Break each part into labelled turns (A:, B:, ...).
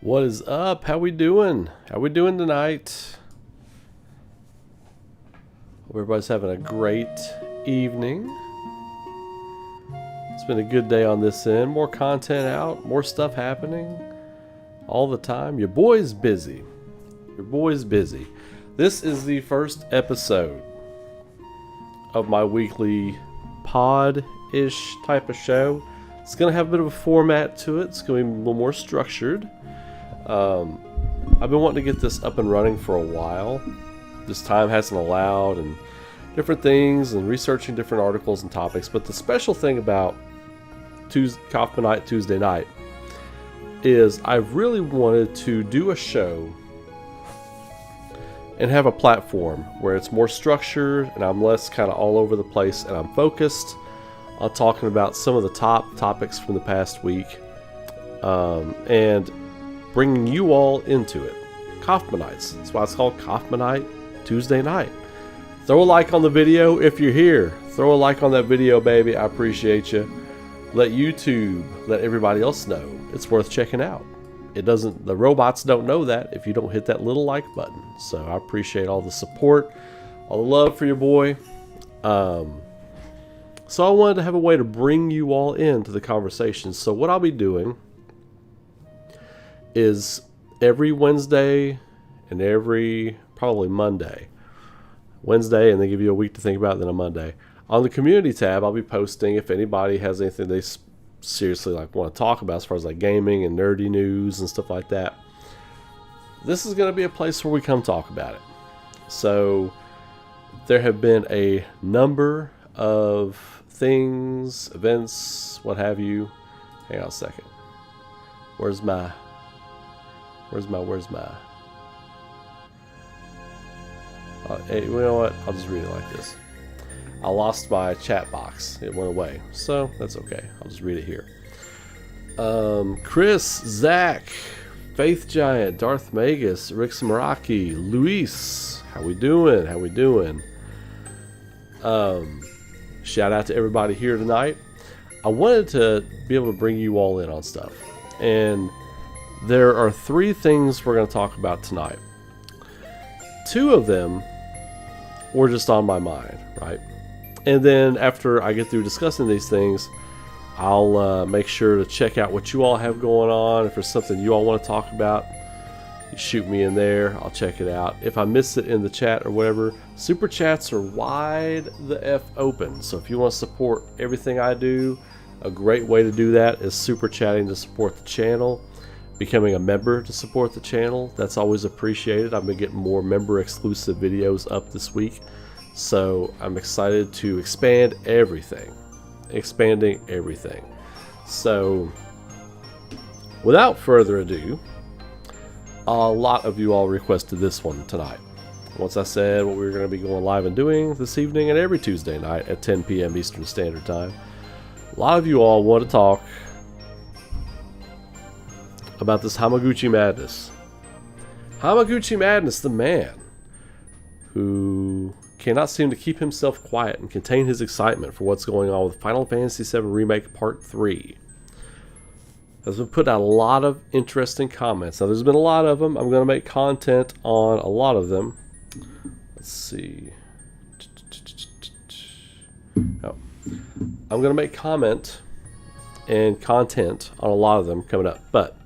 A: What is up? How we doing? How we doing tonight? Hope everybody's having a great evening. It's been a good day on this end. More content out, more stuff happening all the time. Your boy's busy. Your boy's busy. This is the first episode of my weekly pod-ish type of show. It's going to have a bit of a format to it. It's going to be a little more structured. I've been wanting to get this up and running for a while. This time hasn't allowed, and different things, and researching different articles and topics. But the special thing about COFFMANITE Tuesday night is I really wanted to do a show and have a platform where it's more structured and I'm less kind of all over the place, and I'm focused on talking about some of the top topics from the past week, and bringing you all into it. COFFMANITES. That's why it's called COFFMANITE Tuesday night. Throw a like on the video if you're here. Throw a like on that video, baby. I appreciate you. Let YouTube, let everybody else know it's worth checking out. The robots don't know that if you don't hit that little like button. So I appreciate all the support, all the love for your boy. So I wanted to have a way to bring you all into the conversation. So what I'll be doing is every Wednesday and every probably Monday. Wednesday, and they give you a week to think about it, then a Monday. On the community tab, I'll be posting if anybody has anything they seriously want to talk about as far as gaming and nerdy news and stuff like that. This is going to be a place where we come talk about it. So there have been a number of things, events, what have you. Hang on a second. Where's my hey, you know what? I'll just read it like this. I lost my chat box. It went away. So that's okay. I'll just read it here. Chris, Zach, Faith Giant, Darth Magus, Rick Samaraki, Luis. How we doing? How we doing? Shout out to everybody here tonight. I wanted to be able to bring you all in on stuff. And there are 3 things we're going to talk about tonight. 2 of them were just on my mind, right? And then after I get through discussing these things, I'll make sure to check out what you all have going on. If there's something you all want to talk about, you shoot me in there. I'll check it out. If I miss it in the chat or whatever, super chats are wide the F open. So if you want to support everything I do, a great way to do that is super chatting to support the channel. Becoming a member to support the channel, that's always appreciated. I've been getting more member exclusive videos up this week, so I'm excited to expanding everything. So without further ado, a lot of you all requested this one tonight. Once I said what we were going to be going live and doing this evening and every Tuesday night at 10 p.m. Eastern Standard Time, a lot of you all want to talk about this Hamaguchi Madness. Hamaguchi Madness, the man who cannot seem to keep himself quiet and contain his excitement for what's going on with Final Fantasy VII Remake Part 3. Has been putting out a lot of interesting comments. Now, there's been a lot of them. I'm going to make content on a lot of them. Let's see. Oh. I'm going to make comment and content on a lot of them coming up. But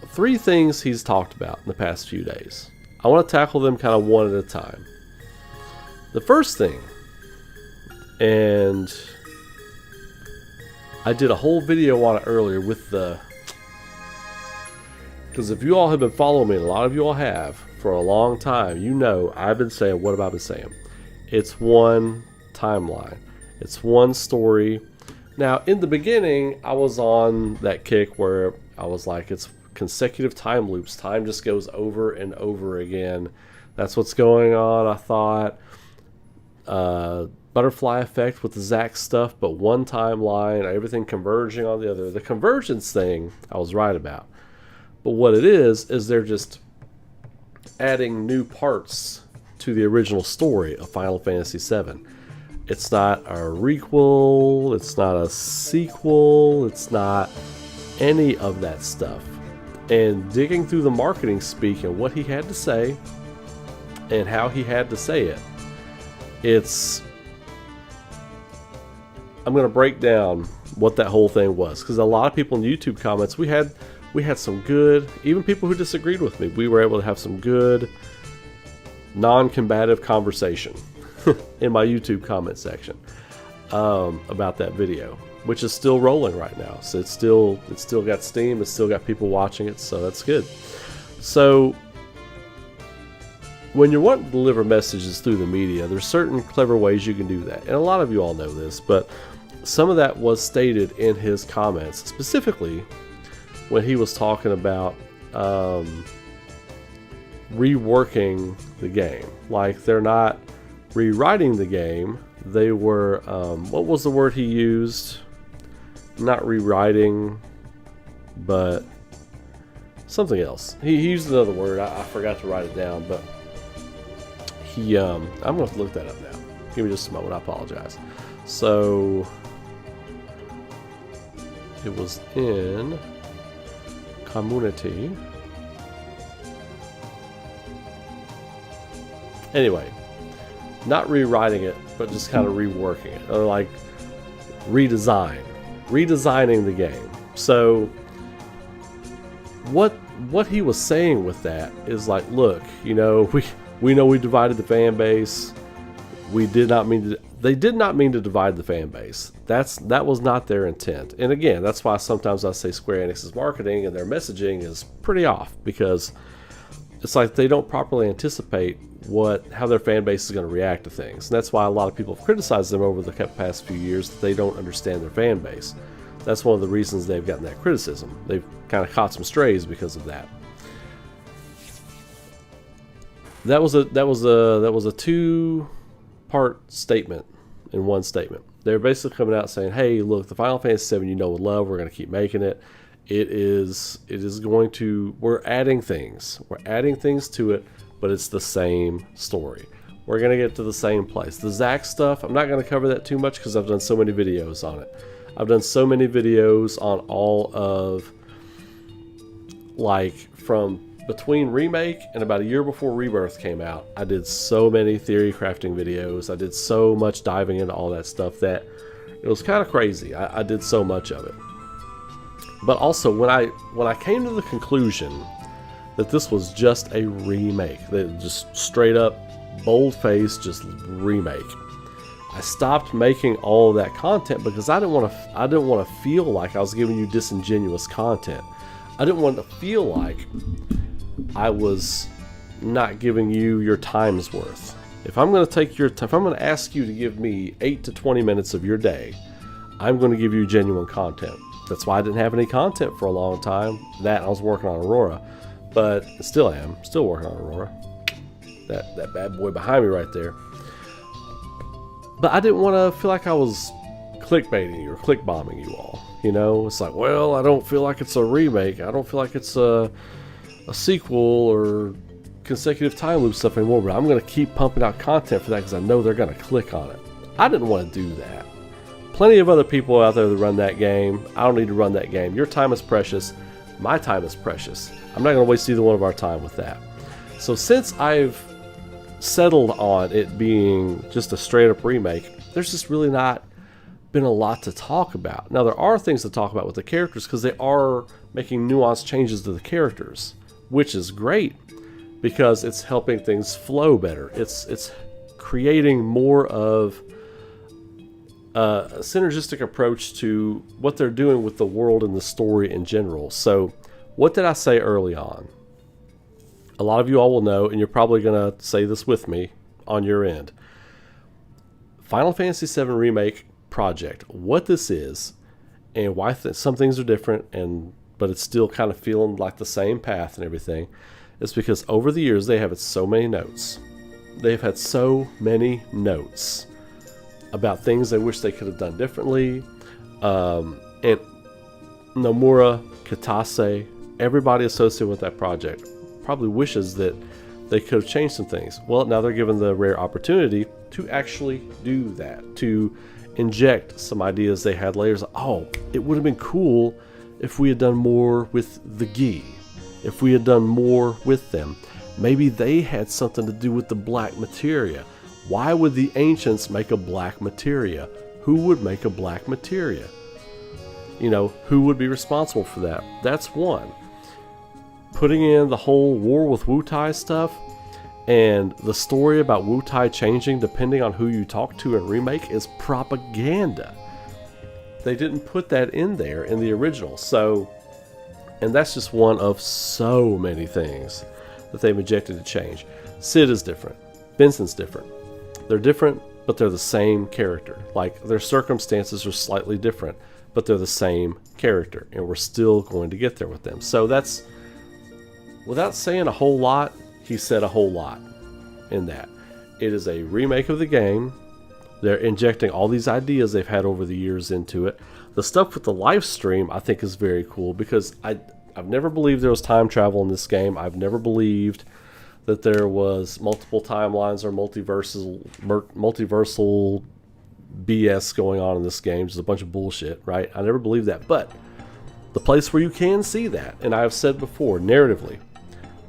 A: 3 things he's talked about in the past few days. I want to tackle them kind of one at a time. The first thing, and I did a whole video on it earlier with because if you all have been following me, and a lot of you all have for a long time, you know I've been saying, what have I been saying? It's one timeline. It's one story. Now, in the beginning, I was on that kick where I was like, it's consecutive time loops. Time just goes over and over again. That's what's going on, I thought. Butterfly effect with the Zack stuff, but one timeline, everything converging on the other. The convergence thing I was right about. But what it is they're just adding new parts to the original story of Final Fantasy VII. It's not a requel, it's not a sequel, it's not any of that stuff. And digging through the marketing speak and what he had to say and how he had to say it, I'm going to break down what that whole thing was, because a lot of people in YouTube comments, we had some good, even people who disagreed with me, we were able to have some good non-combative conversation in my YouTube comment section about that video, which is still rolling right now. So it's still got steam, it's still got people watching it, so that's good. So when you're wanting to deliver messages through the media, there's certain clever ways you can do that, and a lot of you all know this, but some of that was stated in his comments, specifically when he was talking about reworking the game. Like, they're not rewriting the game, they were, what was the word he used? Not rewriting, but something else. He used another word, I forgot to write it down, but I'm going to look that up now. Give me just a moment, I apologize. So, it was in Community. Anyway, not rewriting it, but just kind of reworking it, or like redesigning the game. So what he was saying with that is like, look, you know, we know we divided the fan base. They did not mean to divide the fan base. That was not their intent. And again, that's why sometimes I say Square Enix's marketing and their messaging is pretty off, because it's like they don't properly anticipate how their fan base is going to react to things. And that's why a lot of people have criticized them over the past few years, that they don't understand their fan base. That's one of the reasons they've gotten that criticism. They've kind of caught some strays because of that. That was a 2-part statement in one statement. They're basically coming out saying, hey, look, the Final Fantasy VII you know and love, we're going to keep making it. It is going to, we're adding things to it, but it's the same story. We're going to get to the same place. The Zack stuff, I'm not going to cover that too much because I've done so many videos on it. I've done so many videos on all of, like, from between Remake and about a year before Rebirth came out, I did so many theory crafting videos. I did so much diving into all that stuff that it was kind of crazy. I did so much of it. But also, when I came to the conclusion that this was just a remake, that just straight up, bold-faced, just remake, I stopped making all of that content because I didn't want to feel like I was giving you disingenuous content. I didn't want to feel like I was not giving you your time's worth. If I'm going to ask you to give me 8 to 20 minutes of your day, I'm going to give you genuine content. That's why I didn't have any content for a long time. That, I was working on Aurora, but still working on Aurora. That bad boy behind me right there. But I didn't want to feel like I was clickbaiting you or click bombing you all. You know, it's like, well, I don't feel like it's a remake. I don't feel like it's a sequel or consecutive time loop stuff anymore, but I'm going to keep pumping out content for that because I know they're going to click on it. I didn't want to do that. Plenty of other people out there that run that game. I don't need to run that game. Your time is precious. My time is precious. I'm not going to waste either one of our time with that. So since I've settled on it being just a straight up remake, there's just really not been a lot to talk about. Now, there are things to talk about with the characters because they are making nuanced changes to the characters, which is great because it's helping things flow better. It's creating more of a synergistic approach to what they're doing with the world and the story in general. So what did I say early on? A lot of you all will know, and you're probably going to say this with me on your end. Final Fantasy VII Remake project, what this is, and why some things are different, and but it's still kind of feeling like the same path and everything, is because over the years they have had so many notes. They've had so many notes about things they wish they could have done differently. And Nomura, Kitase, everybody associated with that project probably wishes that they could have changed some things. Well, now they're given the rare opportunity to actually do that, to inject some ideas they had later. Oh, it would have been cool if we had done more with the Gi, if we had done more with them. Maybe they had something to do with the black materia. Why would the ancients make a black materia? Who would make a black materia? You know, who would be responsible for that? That's one. Putting in the whole war with Wutai stuff and the story about Wutai changing depending on who you talk to in Remake is propaganda. They didn't put that in there in the original. So, and that's just one of so many things that they've injected to change. Sid is different. Vincent's different. They're different, but they're the same character. Like, their circumstances are slightly different, but they're the same character, and we're still going to get there with them. So that's, without saying a whole lot, he said a whole lot in that. It is a remake of the game. They're injecting all these ideas they've had over the years into it. The stuff with the live stream I think is very cool, because I've never believed there was time travel in this game. I've never believed that there was multiple timelines or multiversal BS going on in this game. Just a bunch of bullshit, right? I never believed that. But the place where you can see that, and I've said before, narratively,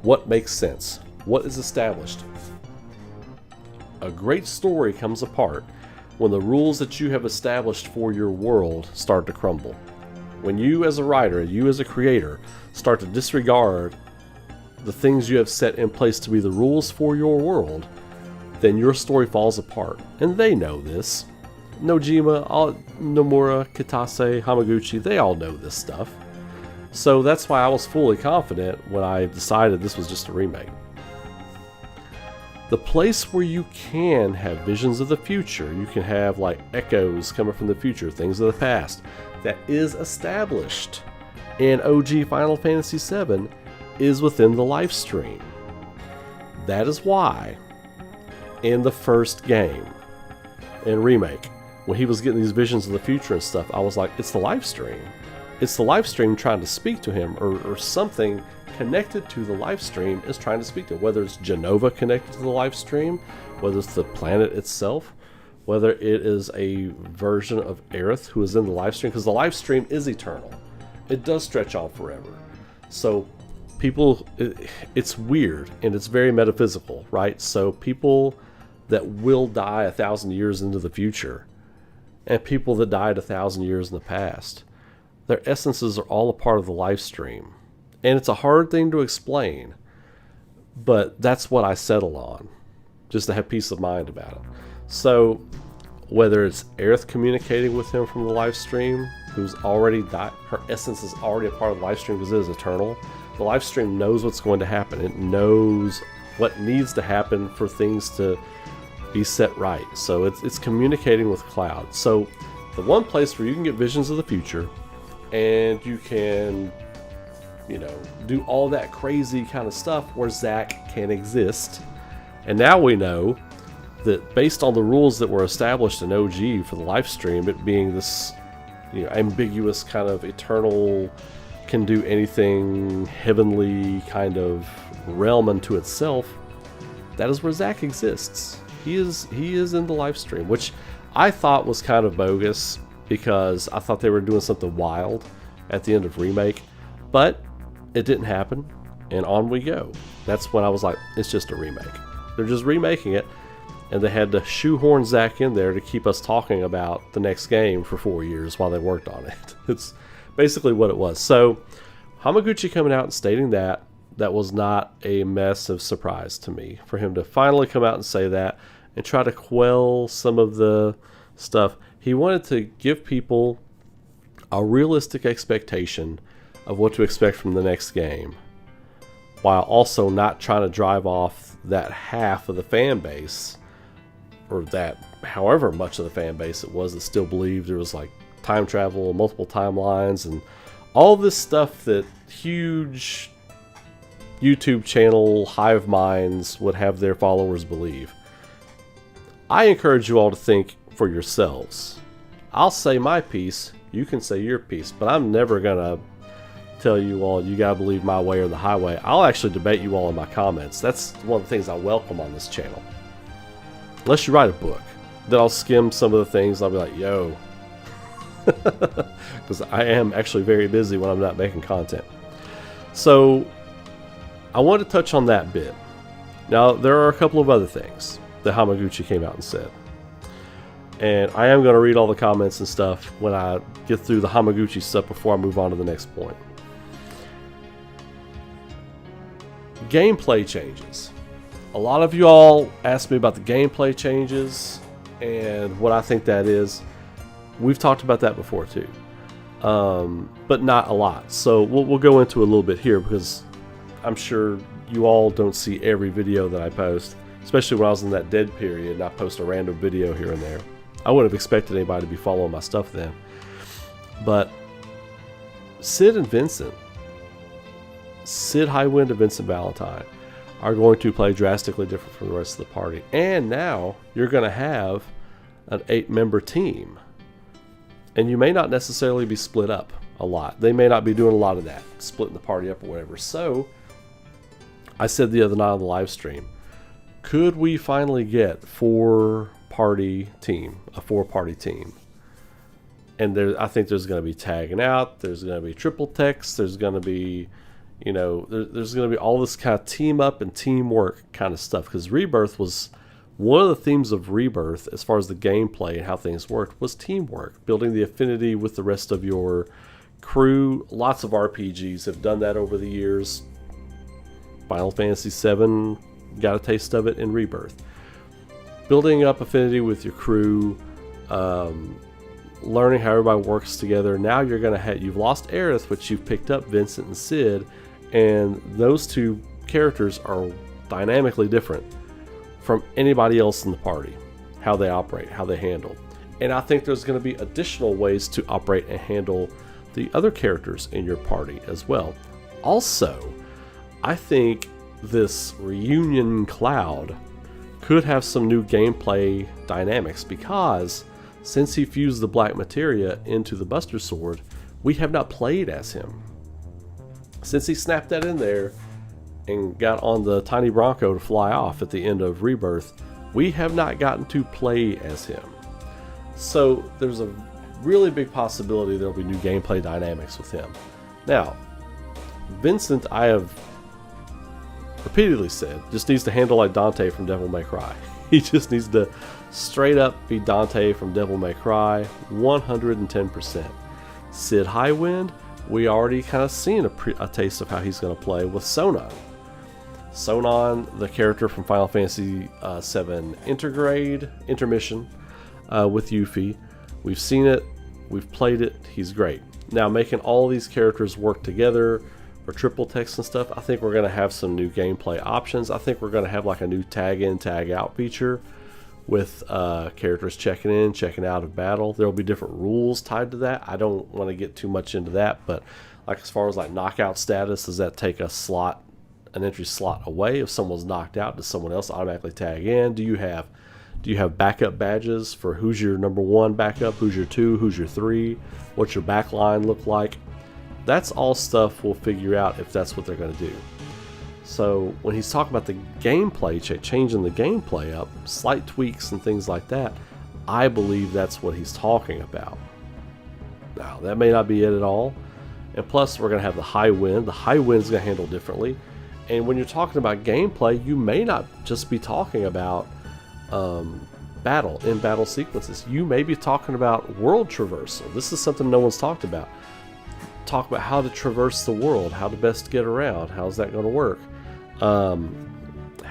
A: what makes sense? What is established? A great story comes apart when the rules that you have established for your world start to crumble. When you as a writer, you as a creator, start to disregard the things you have set in place to be the rules for your world, then your story falls apart. And they know this. Nojima, Nomura, Kitase, Hamaguchi, they all know this stuff. So that's why I was fully confident when I decided this was just a remake. The place where you can have visions of the future, you can have like echoes coming from the future, things of the past, that is established in OG Final Fantasy VII is within the live stream. That is why in the first game, in Remake, when he was getting these visions of the future and stuff, I was like, it's the live stream. It's the live stream trying to speak to him, or something connected to the live stream is trying to speak to him. Whether it's Genova connected to the live stream, whether it's the planet itself, whether it is a version of Aerith who is in the live stream, because the live stream is eternal. It does stretch on forever. So people, it's weird and it's very metaphysical, right? So people that will die 1,000 years into the future and people that died 1,000 years in the past, their essences are all a part of the live stream. And it's a hard thing to explain, but that's what I settle on, just to have peace of mind about it. So whether it's Aerith communicating with him from the live stream, who's already died, her essence is already a part of the live stream because it is eternal. The live stream knows what's going to happen. It knows what needs to happen for things to be set right. So it's communicating with Cloud. So the one place where you can get visions of the future and you can, you know, do all that crazy kind of stuff where Zack can exist. And now we know that based on the rules that were established in OG for the live stream, it being this, you know, ambiguous kind of eternal, can do anything heavenly kind of realm unto itself, that is where Zack exists. He is in the live stream, which I thought was kind of bogus because I thought they were doing something wild at the end of Remake, but it didn't happen, and on we go. That's when I was like, it's just a remake. They're just remaking it, and they had to shoehorn Zack in there to keep us talking about the next game for 4 years while they worked on it. It's basically what it was. So Hamaguchi coming out and stating that was not a massive surprise to me. For him to finally come out and say that and try to quell some of the stuff, he wanted to give people a realistic expectation of what to expect from the next game, while also not trying to drive off that half of the fan base, or that however much of the fan base it was that still believed there was like time travel, multiple timelines, and all this stuff that huge YouTube channel hive minds would have their followers believe. I encourage you all to think for yourselves. I'll say my piece, you can say your piece, but I'm never gonna tell you all you gotta believe my way or the highway. I'll actually debate you all in my comments. That's one of the things I welcome on this channel. Unless you write a book, then I'll skim some of the things. I'll be like, yo, because I am actually very busy when I'm not making content. So I want to touch on that bit. Now, there are a couple of other things that Hamaguchi came out and said. And I am going to read all the comments and stuff when I get through the Hamaguchi stuff before I move on to the next point. Gameplay changes. A lot of you all asked me about the gameplay changes and what I think that is. We've talked about that before too, but not a lot. So we'll go into a little bit here because I'm sure you all don't see every video that I post, especially when I was in that dead period and I post a random video here and there. I wouldn't have expected anybody to be following my stuff then. But Sid and Vincent, Sid Highwind and Vincent Valentine, are going to play drastically different from the rest of the party. And now you're going to have an 8-member team. And you may not necessarily be split up a lot. They may not be doing a lot of that, splitting the party up or whatever. So I said the other night on the live stream, could we finally get a 4-party team? And I think there's going to be tagging out. There's going to be triple text. There's going to be, you know, there's going to be all this kind of team up and teamwork kind of stuff. Because Rebirth was one of the themes of Rebirth, as far as the gameplay and how things worked, was teamwork, building the affinity with the rest of your crew. Lots of RPGs have done that over the years. Final Fantasy VII got a taste of it in Rebirth. Building up affinity with your crew, learning how everybody works together. Now you're going to you've lost Aerith, but you've picked up Vincent and Sid, and those two characters are dynamically different from anybody else in the party. How they operate, how they handle. And I think there's going to be additional ways to operate and handle the other characters in your party as well. Also, I think this reunion cloud could have some new gameplay dynamics, because since he fused the black materia into the Buster Sword, we have not played as him. Since he snapped that in there and got on the tiny Bronco to fly off at the end of Rebirth, we have not gotten to play as him. So there's a really big possibility there'll be new gameplay dynamics with him. Now, Vincent, I have repeatedly said, just needs to handle like Dante from Devil May Cry. He just needs to straight up be Dante from Devil May Cry, 110%. Sid Highwind, we already kind of seen a taste of how he's going to play with Sonon. Sonon, the character from Final Fantasy VII Intermission with Yuffie. We've seen it, we've played it, he's great. Now, making all these characters work together for triple text and stuff, I think we're going to have some new gameplay options. I think we're going to have like a new tag in, tag out feature with characters checking in, checking out of battle. There will be different rules tied to that. I don't want to get too much into that, but like as far as like knockout status, does that take an entry slot away? If someone's knocked out, does someone else automatically tag in? Do you have backup badges for who's your number 1 backup, who's your 2, who's your 3, what's your back line look like? That's all stuff we'll figure out if that's what they're going to do. So when he's talking about the gameplay, changing the gameplay up, slight tweaks and things like that, I believe that's what he's talking about. Now, that may not be it at all. And plus, we're going to have the Highwind. The Highwind's going to handle differently. And when you're talking about gameplay, you may not just be talking about in-battle sequences. You may be talking about world traversal. This is something no one's talked about. Talk about how to traverse the world, how to best get around. How's that going to work? How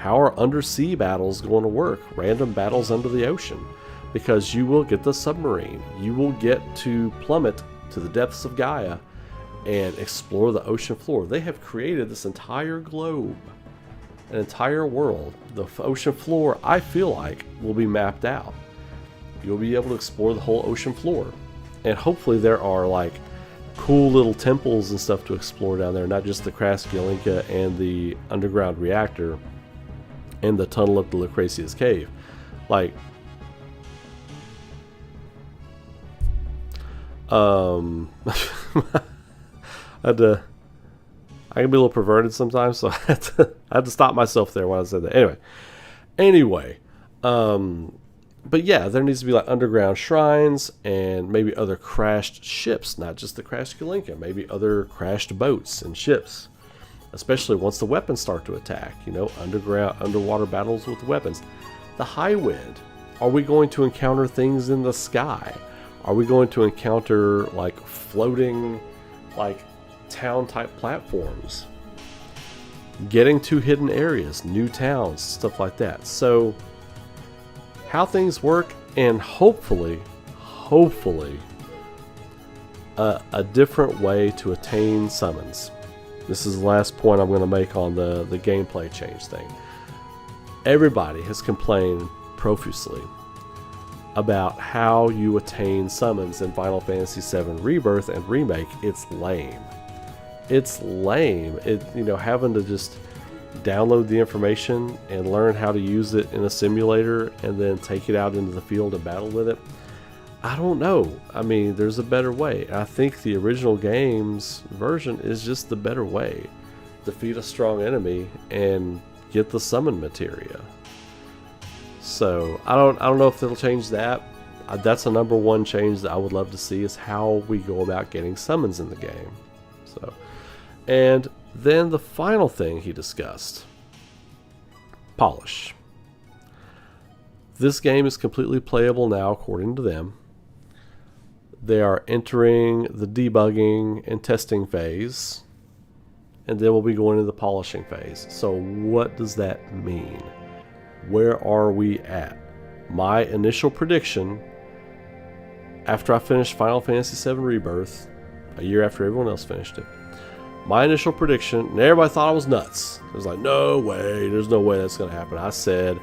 A: are undersea battles going to work? Random battles under the ocean. Because you will get the submarine. You will get to plummet to the depths of Gaia and explore the ocean floor. They have created this entire globe, an entire world. The ocean floor, I feel like, will be mapped out. You'll be able to explore the whole ocean floor. And hopefully there are like cool little temples and stuff to explore down there, not just the Kraskulinka and the underground reactor and the tunnel up the Lucrezia's cave. Like, I can be a little perverted sometimes, so I had to stop myself there when I said that. Anyway, but yeah, there needs to be like underground shrines and maybe other crashed ships, not just the Kraskulinka, maybe other crashed boats and ships, especially once the weapons start to attack. You know, underwater battles with weapons. The high wind. Are we going to encounter things in the sky? Are we going to encounter like floating, like town type platforms? Getting to hidden areas, new towns, stuff like that. So how things work, and hopefully a different way to attain summons. This is the last point I'm going to make on the gameplay change thing. Everybody has complained profusely about how you attain summons in Final Fantasy VII Rebirth and Remake. It's lame. It's lame. Having to just download the information and learn how to use it in a simulator and then take it out into the field and battle with it. I don't know. I mean, there's a better way. I think the original game's version is just the better way. Defeat a strong enemy and get the summon materia. So I don't know if they'll change that. That's a number one change that I would love to see, is how we go about getting summons in the game. So, and then the final thing he discussed, polish. This game is completely playable now, according to them. They are entering the debugging and testing phase, and then we'll be going into the polishing phase. So what does that mean? Where are we at? My initial prediction, after I finished Final Fantasy VII Rebirth, a year after everyone else finished it, my initial prediction, and everybody thought I was nuts. It was like, no way, there's no way that's going to happen. I said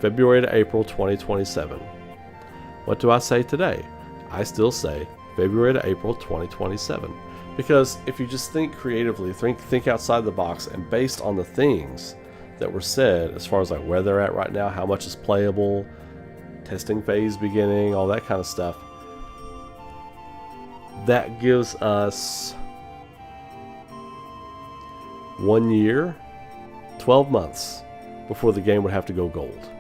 A: February to April 2027. What do I say today? I still say February to April 2027. Because if you just think creatively, think outside the box, and based on the things that were said as far as like where they're at right now, how much is playable, testing phase beginning, all that kind of stuff, that gives us 1 year, 12 months before the game would have to go gold.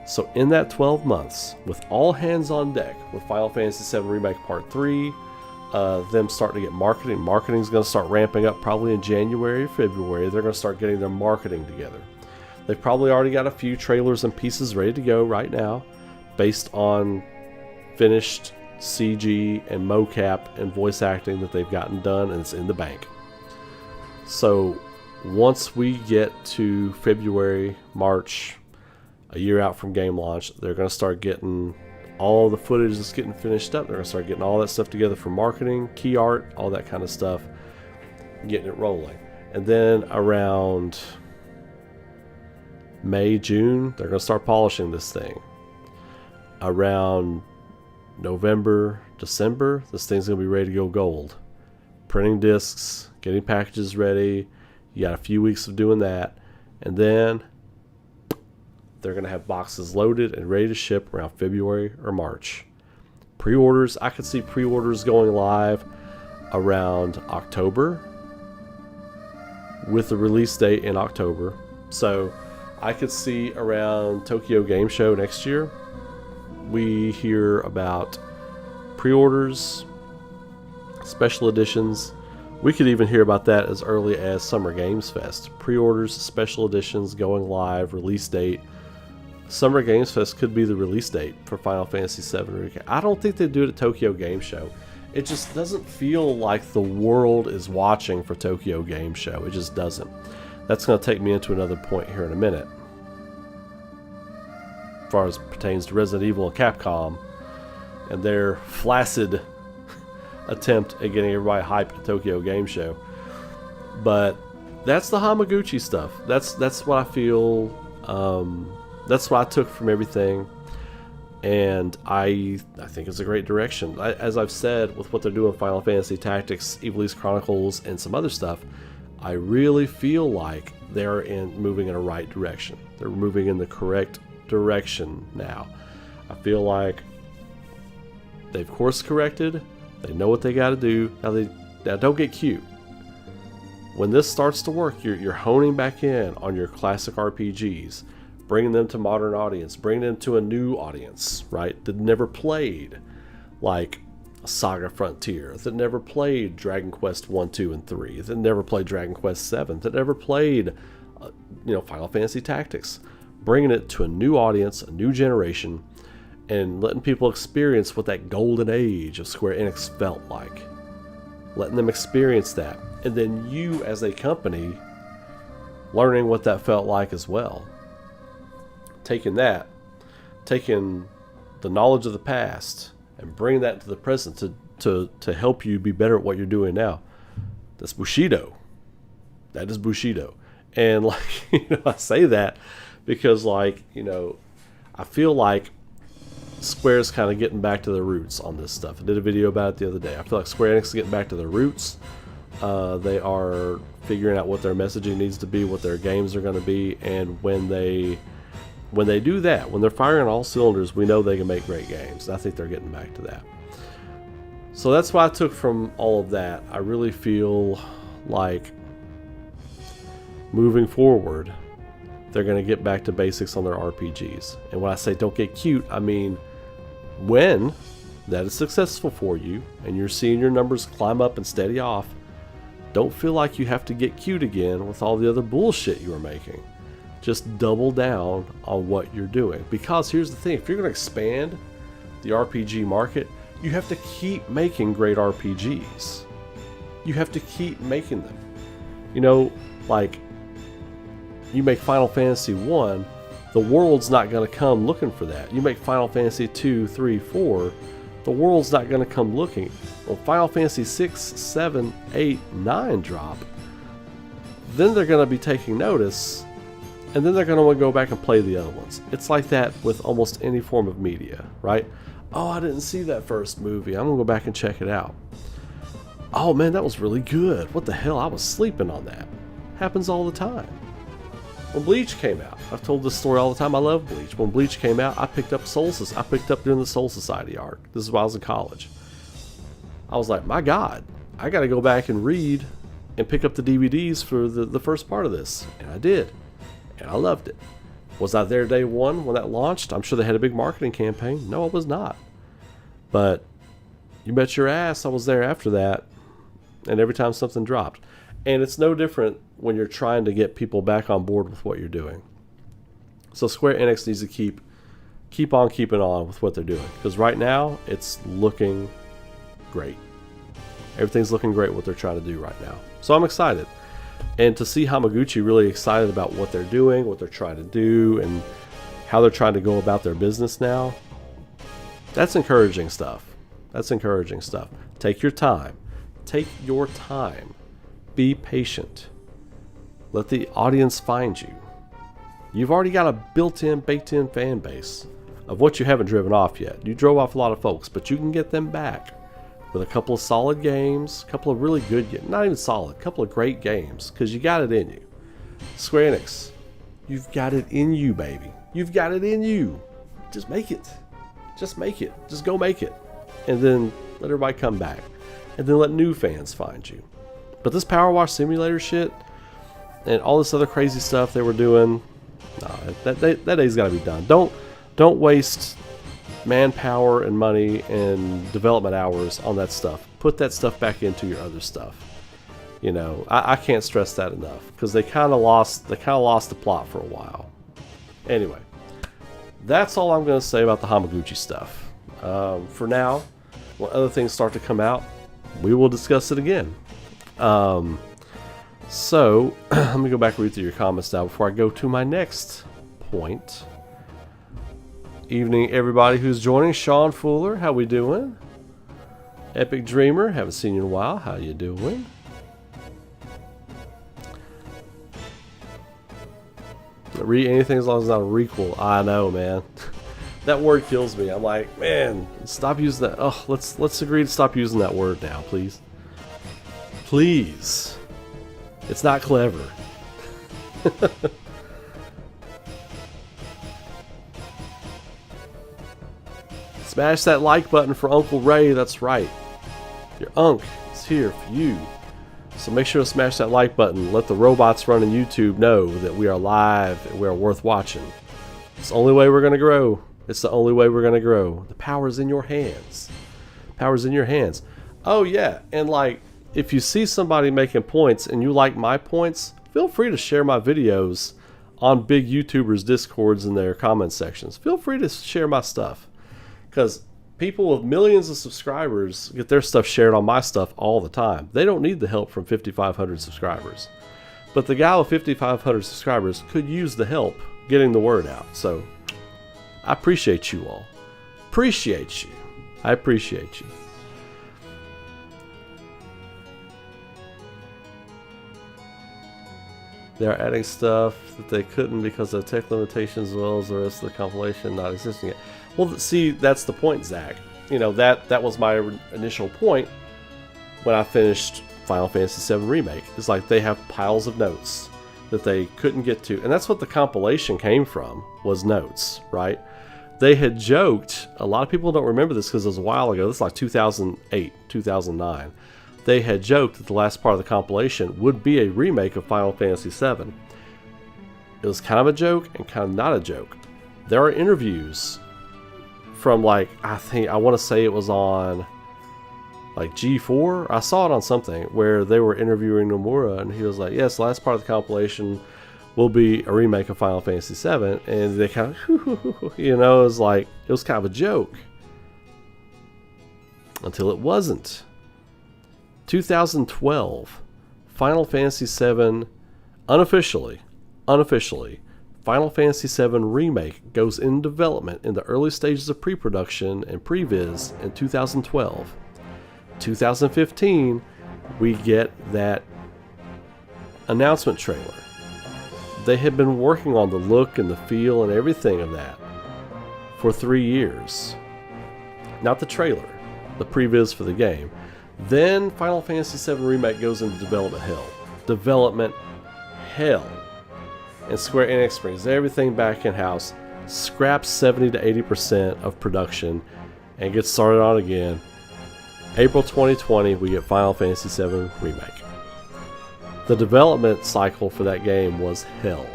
A: So in that 12 months, with all hands on deck, with Final Fantasy VII Remake Part 3, them starting to get marketing. Marketing's going to start ramping up probably in January, February. They're going to start getting their marketing together. They've probably already got a few trailers and pieces ready to go right now, based on finished CG and mocap and voice acting that they've gotten done, and it's in the bank. So once we get to February, March, a year out from game launch, they're going to start getting all the footage that's getting finished up. They're going to start getting all that stuff together for marketing, key art, all that kind of stuff, getting it rolling. And then around May, June, they're going to start polishing this thing. Around November, December, this thing's going to be ready to go gold. Printing discs, getting packages ready. You got a few weeks of doing that. And then they're going to have boxes loaded and ready to ship around February or March. Pre-orders, I could see pre-orders going live around October with the release date in October. So I could see around Tokyo Game Show next year, we hear about pre-orders, special editions. We could even hear about that as early as Summer Games Fest. Pre-orders, special editions going live, release date. Summer Games Fest could be the release date for Final Fantasy VII. I don't think they do it at Tokyo Game Show. It just doesn't feel like the world is watching for Tokyo Game Show. It just doesn't. That's going to take me into another point here in a minute. As far as pertains to Resident Evil and Capcom and their flaccid attempt at getting everybody hyped at Tokyo Game Show. But that's the Hamaguchi stuff. That's what I feel. That's what I took from everything. And I think it's a great direction. As I've said, with what they're doing with Final Fantasy Tactics, Evil East Chronicles, and some other stuff, I really feel like they're moving in a right direction. They're moving in the correct direction now. I feel like they've course corrected. They know what they got to do. Now don't get cute. When this starts to work, you're honing back in on your classic RPGs, bringing them to modern audience, bringing them to a new audience, right? That never played like Saga Frontier, that never played Dragon Quest 1, 2, and 3, that never played Dragon Quest 7, that never played Final Fantasy Tactics. Bringing it to a new audience, a new generation, and letting people experience what that golden age of Square Enix felt like. Letting them experience that. And then you, as a company, learning what that felt like as well. Taking the knowledge of the past and bringing that into the present to help you be better at what you're doing now. That's Bushido. That is Bushido. And I say that because I feel like Square's kind of getting back to their roots on this stuff. I did a video about it the other day. I feel like Square Enix is getting back to their roots. They are figuring out what their messaging needs to be, what their games are going to be, and when they do that, when they're firing on all cylinders, we know they can make great games. And I think they're getting back to that. So that's what I took from all of that. I really feel like moving forward, they're going to get back to basics on their RPGs. And when I say don't get cute, I mean when that is successful for you and you're seeing your numbers climb up and steady off, don't feel like you have to get cute again with all the other bullshit you are making. Just double down on what you're doing. Because here's the thing, if you're going to expand the RPG market, you have to keep making great RPGs. You have to keep making them. You make Final Fantasy 1, the world's not going to come looking for that. You make Final Fantasy 2, 3, 4, the world's not going to come looking. When Final Fantasy 6, 7, 8, 9 drop, then they're going to be taking notice, and then they're going to want to go back and play the other ones. It's like that with almost any form of media, right? Oh, I didn't see that first movie. I'm going to go back and check it out. Oh man, that was really good. What the hell? I was sleeping on that. Happens all the time. When Bleach came out, I've told this story all the time. I love Bleach. When Bleach came out, I picked up doing the Soul Society arc. This is while I was in college. I was like, my God, I got to go back and read and pick up the DVDs for the first part of this. And I did. And I loved it. Was I there day one when that launched? I'm sure they had a big marketing campaign. No, I was not. But you bet your ass I was there after that. And every time something dropped. And it's no different when you're trying to get people back on board with what you're doing. So Square Enix needs to keep on keeping on with what they're doing. Because right now, it's looking great. Everything's looking great what they're trying to do right now. So I'm excited. And to see Hamaguchi really excited about what they're doing, what they're trying to do, and how they're trying to go about their business now, that's encouraging stuff. That's encouraging stuff. Take your time. Take your time. Be patient. Let the audience find you. You've already got a built-in, baked-in fan base of what you haven't driven off yet. You drove off a lot of folks, but you can get them back with a couple of solid games, a couple of really good, not even solid, a couple of great games, because you got it in you. Square Enix, you've got it in you, baby. You've got it in you. Just make it. Just make it. Just go make it. And then let everybody come back. And then let new fans find you. But this Power Wash Simulator shit and all this other crazy stuff they were doing, that day's got to be done. Don't waste manpower and money and development hours on that stuff. Put that stuff back into your other stuff. I can't stress that enough because they kind of lost the plot for a while. Anyway, that's all I'm going to say about the Hamaguchi stuff. For now, when other things start to come out, we will discuss it again. So let me go back and read through your comments now before I go to my next point. Evening, everybody who's joining. Sean Fuller, how we doing? Epic Dreamer, haven't seen you in a while. How you doing? Read anything as long as it's not a requel. I know, man. That word kills me. I'm like, man, stop using that. Oh, let's agree to stop using that word now, please. Please. It's not clever. Smash that like button for Uncle Ray. That's right. Your Unc is here for you. So make sure to smash that like button. Let the robots running YouTube know that we are live and we are worth watching. It's the only way we're going to grow. It's the only way we're going to grow. The power's in your hands. Power's in your hands. Oh yeah, and like, if you see somebody making points and you like my points, feel free to share my videos on big YouTubers' Discords and their comment sections. Feel free to share my stuff. Because people with millions of subscribers get their stuff shared on my stuff all the time. They don't need the help from 5,500 subscribers. But the guy with 5,500 subscribers could use the help getting the word out. So, I appreciate you all. Appreciate you. I appreciate you. They are adding stuff that they couldn't because of tech limitations as well as the rest of the compilation not existing yet. Well, see, that's the point, Zach. You know, that was my initial point when I finished Final Fantasy VII Remake. It's like they have piles of notes that they couldn't get to. And that's what the compilation came from, was notes, right? They had joked, a lot of people don't remember this because it was a while ago, this is like 2008, 2009. They had joked that the last part of the compilation would be a remake of Final Fantasy VII. It was kind of a joke and kind of not a joke. There are interviews from like, I want to say it was on like G4. I saw it on something where they were interviewing Nomura and he was like, yes, the last part of the compilation will be a remake of Final Fantasy VII. And they kind of, you know, it was like, it was kind of a joke. Until it wasn't. 2012, Final Fantasy VII, unofficially, Final Fantasy VII Remake goes in development in the early stages of pre-production and previs in 2012. 2015, we get that announcement trailer. They had been working on the look and the feel and everything of that for 3 years. Not the trailer, the previs for the game. Then Final Fantasy VII Remake goes into development hell. Development hell. And Square Enix brings everything back in-house, scraps 70 to 80% of production, and gets started on again. April 2020, we get Final Fantasy VII Remake. The development cycle for that game was hell.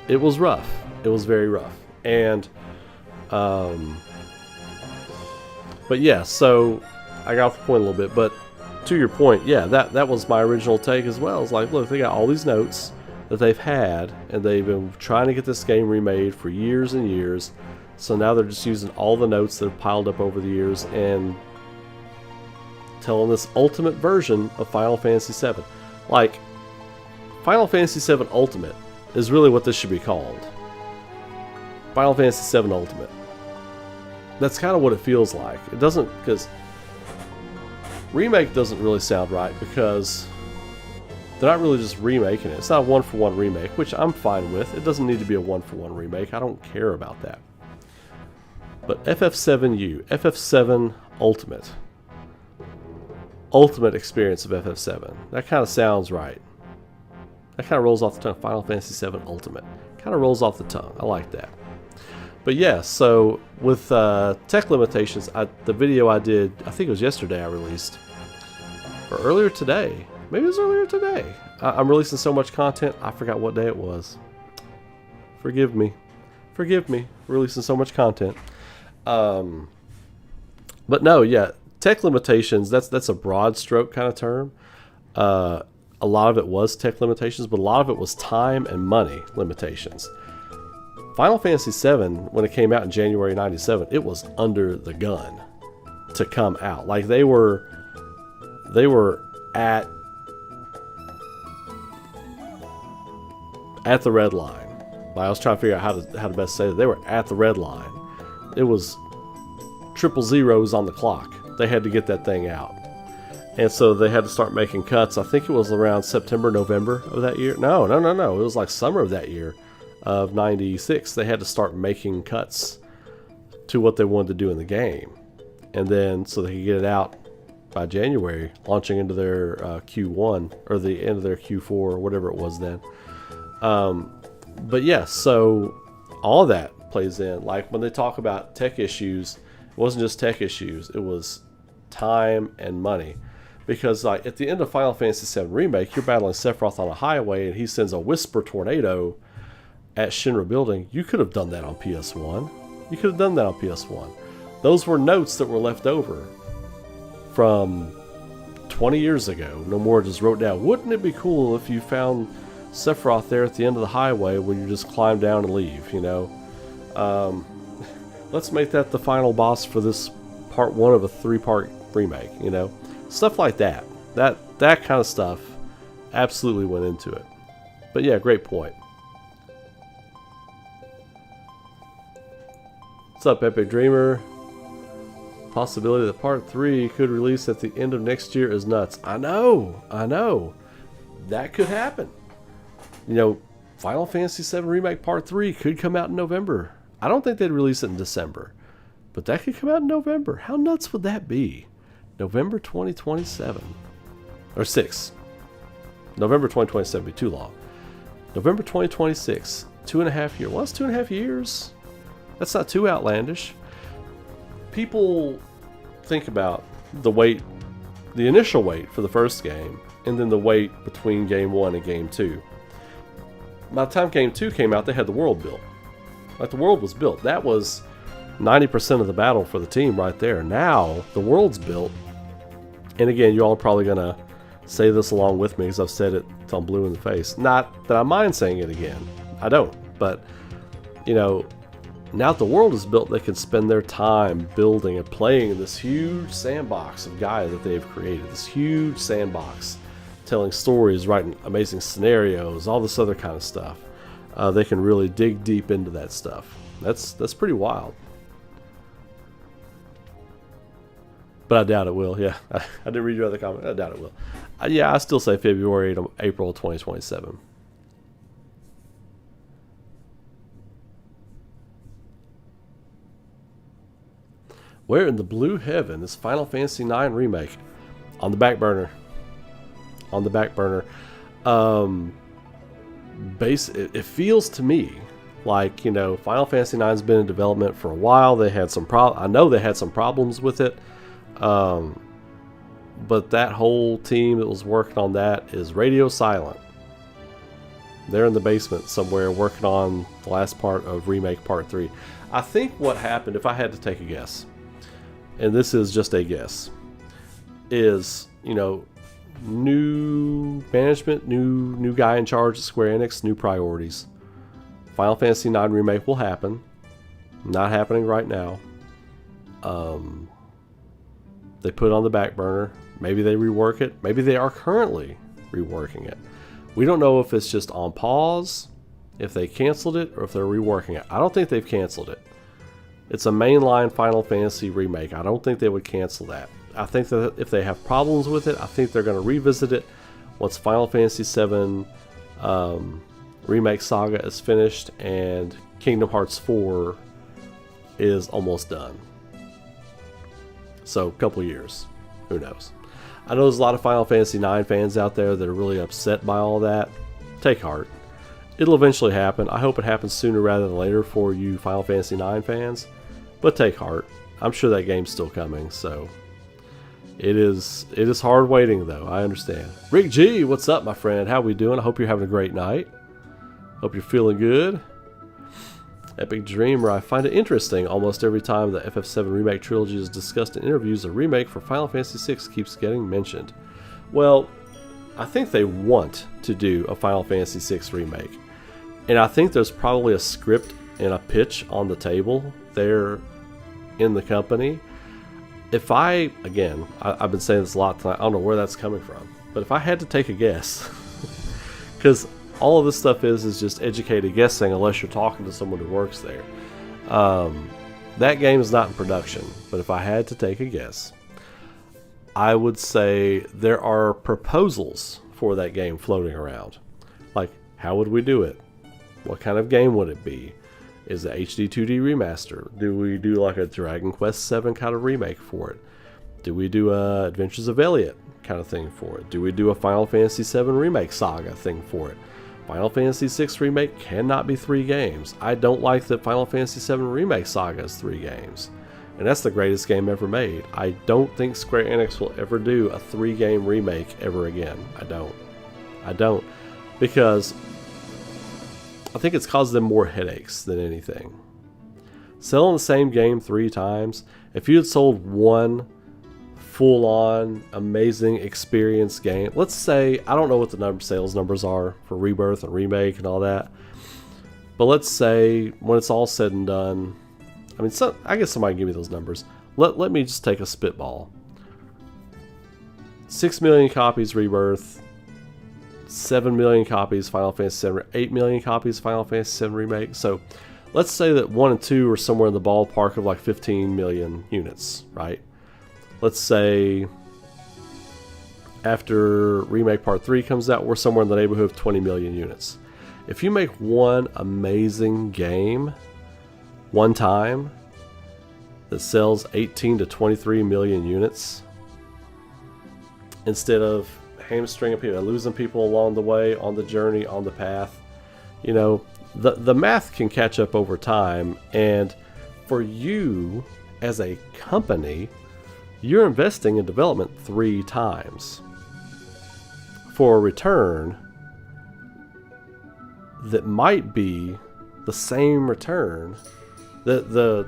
A: It was rough. It was very rough. And, but yeah, so I got off the point a little bit, but to your point, yeah, that was my original take as well. It's like, look, they got all these notes that they've had, and they've been trying to get this game remade for years and years. So now they're just using all the notes that have piled up over the years and telling this ultimate version of Final Fantasy VII. Like, Final Fantasy VII Ultimate is really what this should be called. Final Fantasy VII Ultimate. That's kind of what it feels like. It doesn't, because remake doesn't really sound right, because they're not really just remaking it. It's not a one-for-one remake, which I'm fine with. It doesn't need to be a one-for-one remake. I don't care about that. But FF7U, FF7 Ultimate. Ultimate experience of FF7. That kind of sounds right. That kind of rolls off the tongue. Final Fantasy VII Ultimate. Kind of rolls off the tongue. I like that. But yeah, so with tech limitations, the video I did, I think it was yesterday I released. Or earlier today. Maybe it was earlier today. I'm releasing so much content, I forgot what day it was. Forgive me. Forgive me. Releasing so much content. But no, yeah. Tech limitations, that's a broad stroke kind of term. A lot of it was tech limitations, but a lot of it was time and money limitations. Final Fantasy VII, when it came out in January 97, it was under the gun to come out. Like, they were at the red line. Like, I was trying to figure out how to best say it. They were at the red line. It was triple zeros on the clock. They had to get that thing out. And so they had to start making cuts. I think it was around September, November of that year. No. It was like summer of that year of 96. They had to start making cuts to what they wanted to do in the game. And then so they could get it out by January, launching into their Q1 or the end of their Q4 or whatever it was then. But yeah, so all of that plays in. Like when they talk about tech issues, it wasn't just tech issues, it was time and money. Because like at the end of Final Fantasy VII Remake, you're battling Sephiroth on a highway and he sends a whisper tornado at Shinra Building. You could have done that on PS1. You could have done that on PS1. Those were notes that were left over from 20 years ago. Nomura just wrote down, wouldn't it be cool if you found Sephiroth there at the end of the highway when you just climb down and leave, you know? Let's make that the final boss for this part 1 of a 3-part remake, you know? Stuff like that. That kind of stuff absolutely went into it. But yeah, great point. What's up, Epic Dreamer? Possibility that part 3 could release at the end of next year is nuts. I know. That could happen. You know, Final Fantasy VII Remake Part 3 could come out in November. I don't think they'd release it in December. But that could come out in November. How nuts would that be? November 2027. Or 6. November 2027 would be too long. November 2026. 2.5 years. Well, that's 2.5 years. That's not too outlandish. People think about the wait, the initial wait for the first game, and then the wait between Game 1 and Game 2. By the time Game 2 came out, they had the world built. Like, the world was built. That was 90% of the battle for the team right there. Now, the world's built. And again, you all are probably going to say this along with me because I've said it till I'm blue in the face. Not that I mind saying it again. I don't. But, you know, now that the world is built, they can spend their time building and playing in this huge sandbox of Gaia that they've created. This huge sandbox, telling stories, writing amazing scenarios, all this other kind of stuff. They can really dig deep into that stuff. That's pretty wild. But I doubt it will. Yeah, I didn't read your other comment. I doubt it will. Yeah, I still say February to April 2027. Where in the blue heaven is Final Fantasy IX Remake? On the back burner. On the back burner. It feels to me like, you know, Final Fantasy IX's been in development for a while. They had some I know they had some problems with it. But that whole team that was working on that is radio silent. They're in the basement somewhere working on the last part of Remake Part 3. I think what happened, if I had to take a guess, and this is just a guess, is, you know, new management, new guy in charge of Square Enix, new priorities. Final Fantasy IX Remake will happen. Not happening right now. They put it on the back burner. Maybe they rework it. Maybe they are currently reworking it. We don't know if it's just on pause, if they canceled it, or if they're reworking it. I don't think they've canceled it. It's a mainline Final Fantasy remake. I don't think they would cancel that. I think that if they have problems with it, I think they're going to revisit it once Final Fantasy VII Remake Saga is finished and Kingdom Hearts 4 is almost done. So, a couple years. Who knows? I know there's a lot of Final Fantasy IX fans out there that are really upset by all that. Take heart. It'll eventually happen. I hope it happens sooner rather than later for you Final Fantasy IX fans. But take heart. I'm sure that game's still coming, so... It is hard waiting, though. I understand. Rick G, what's up, my friend? How we doing? I hope you're having a great night. Hope you're feeling good. Epic Dreamer, I find it interesting. Almost every time the FF7 Remake trilogy is discussed in interviews, a remake for Final Fantasy VI keeps getting mentioned. Well, I think they want to do a Final Fantasy VI remake. And I think there's probably a script and a pitch on the table there in the company. If I've been saying this a lot tonight, I don't know where that's coming from. But if I had to take a guess, because all of this stuff is just educated guessing unless you're talking to someone who works there. That game is not in production, but if I had to take a guess, I would say there are proposals for that game floating around. Like, how would we do it? What kind of game would it be? Is it HD 2D remaster? Do we do like a Dragon Quest VII kind of remake for it? Do we do a Adventures of Elliot kind of thing for it? Do we do a Final Fantasy VII Remake Saga thing for it? Final Fantasy VI Remake cannot be 3 games. I don't like that Final Fantasy VII Remake Saga is 3 games. And that's the greatest game ever made. I don't think Square Enix will ever do a 3-game remake ever again. I don't. Because I think it's caused them more headaches than anything. Selling the same game 3 times, if you had sold one full-on, amazing experience game, let's say, I don't know what the sales numbers are for Rebirth and Remake and all that, but let's say when it's all said and done, I mean, I guess somebody can give me those numbers. Let me just take a spitball. 6 million copies Rebirth, 7 million copies Final Fantasy VII, 8 million copies Final Fantasy VII Remake. So let's say that 1 and 2 are somewhere in the ballpark of like 15 million units, right? Let's say after Remake Part 3 comes out, we're somewhere in the neighborhood of 20 million units. If you make one amazing game one time that sells 18 to 23 million units, instead of hamstringing people and losing people along the way, on the journey, on the path, you know, the math can catch up over time. And for you as a company, you're investing in development 3 times for a return that might be the same return, the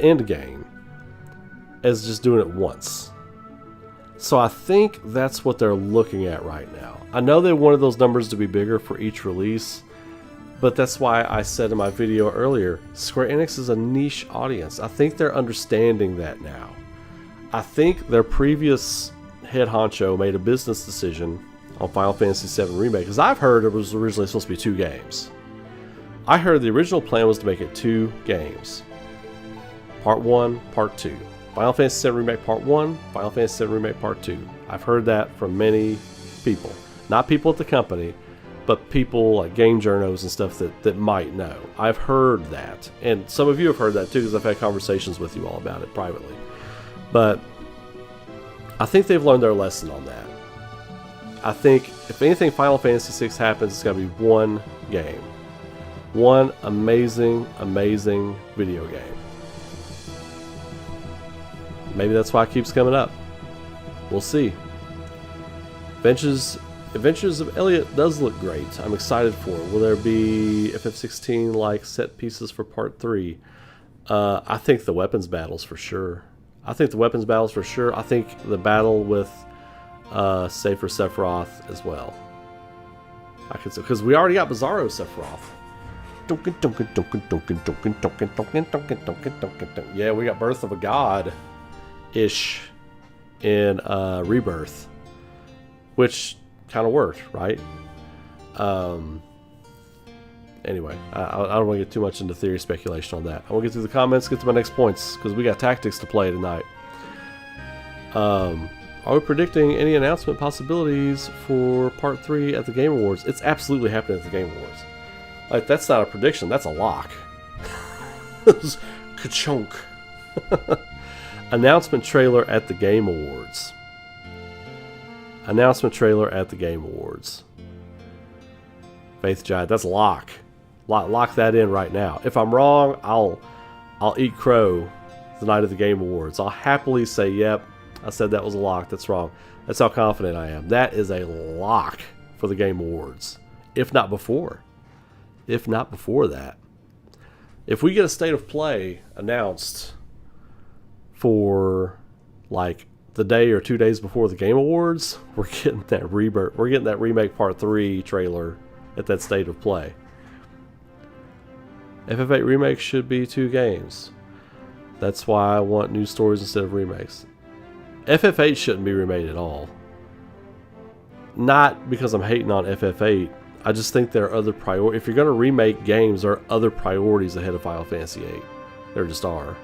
A: end game, as just doing it once. So I think that's what they're looking at right now. I know they wanted those numbers to be bigger for each release, but that's why I said in my video earlier, Square Enix is a niche audience. I think they're understanding that now. I think their previous head honcho made a business decision on Final Fantasy VII Remake, because I've heard it was originally supposed to be 2 games. I heard the original plan was to make it 2 games. Part 1, Part 2. Final Fantasy VII Remake Part 1, Final Fantasy VII Remake Part 2. I've heard that from many people. Not people at the company, but people like game journos and stuff that might know. I've heard that. And some of you have heard that too, because I've had conversations with you all about it privately. But I think they've learned their lesson on that. I think if anything Final Fantasy VI happens, it's got to be 1 game. 1 amazing, amazing video game. Maybe that's why it keeps coming up. We'll see. Adventures of Elliot does look great. I'm excited for it. Will there be FF16 like set pieces for Part 3? I think the weapons battles for sure. I think the battle with Safer Sephiroth as well. I could say, because we already got Bizarro Sephiroth. Yeah, we got Birth of a God ish in Rebirth, which kind of worked, right? Anyway, I don't want to get too much into theory speculation on that. I want to get through the comments, get to my next points, because we got tactics to play tonight. Are we predicting any announcement possibilities for Part 3 at the Game Awards? It's absolutely happening at the Game Awards. Like, that's not a prediction, that's a lock. Ka-chunk. Announcement trailer at the Game Awards. Announcement trailer at the Game Awards. Faith Giant, that's a lock. Lock that in right now. If I'm wrong, I'll eat crow the night of the Game Awards. I'll happily say, yep, I said that was a lock. That's wrong. That's how confident I am. That is a lock for the Game Awards. If not before. If not before that. If we get a state of play announced for like the day or 2 days before the Game Awards, we're getting that Rebirth. We're getting that Remake Part 3 trailer at that state of play. FF8 Remake should be 2 games. That's why I want new stories instead of remakes. FF8 shouldn't be remade at all. Not because I'm hating on FF8. I just think there are other priorities. If you're going to remake games, there are other priorities ahead of Final Fantasy VIII. There just are.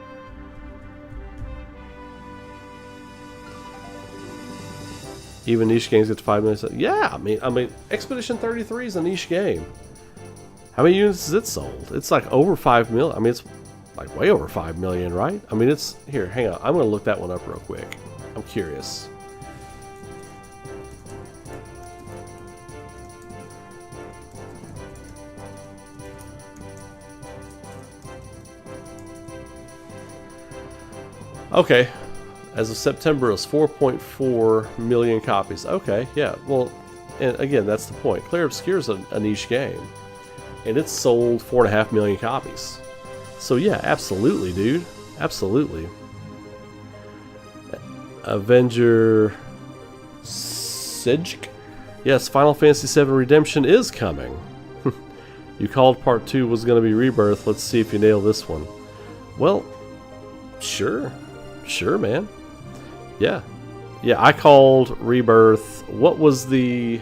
A: Even niche games get to 5 minutes. Yeah, I mean, Expedition 33 is a niche game. How many units is it sold? It's like over 5 million. I mean, it's like way over 5 million, right? I mean, it's... Here, hang on. I'm going to look that one up real quick. I'm curious. Okay. As of September, it was 4.4 million copies. Okay, yeah. Well, and again, that's the point. Clear Obscure is a niche game. And it's sold 4.5 million copies. So yeah, absolutely, dude. Absolutely. Avenger Sijk? Yes, Final Fantasy VII Redemption is coming. You called part 2 was going to be Rebirth. Let's see if you nail this one. Well, sure. Sure, man. Yeah. Yeah, I called Rebirth. What was the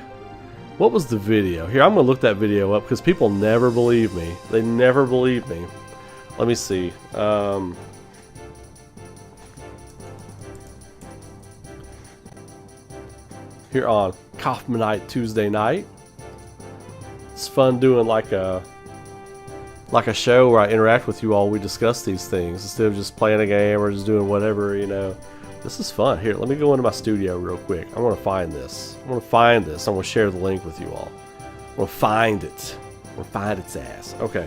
A: video? Here, I'm going to look that video up because people never believe me. They never believe me. Let me see. Here on COFFMANITE Tuesday night. It's fun doing like a show where I interact with you all. We discuss these things instead of just playing a game or just doing whatever, you know. This is fun. Here, let me go into my studio real quick. I want to find this. I want to find this. I want to share the link with you all. I want to find it. I want to find its ass. Okay.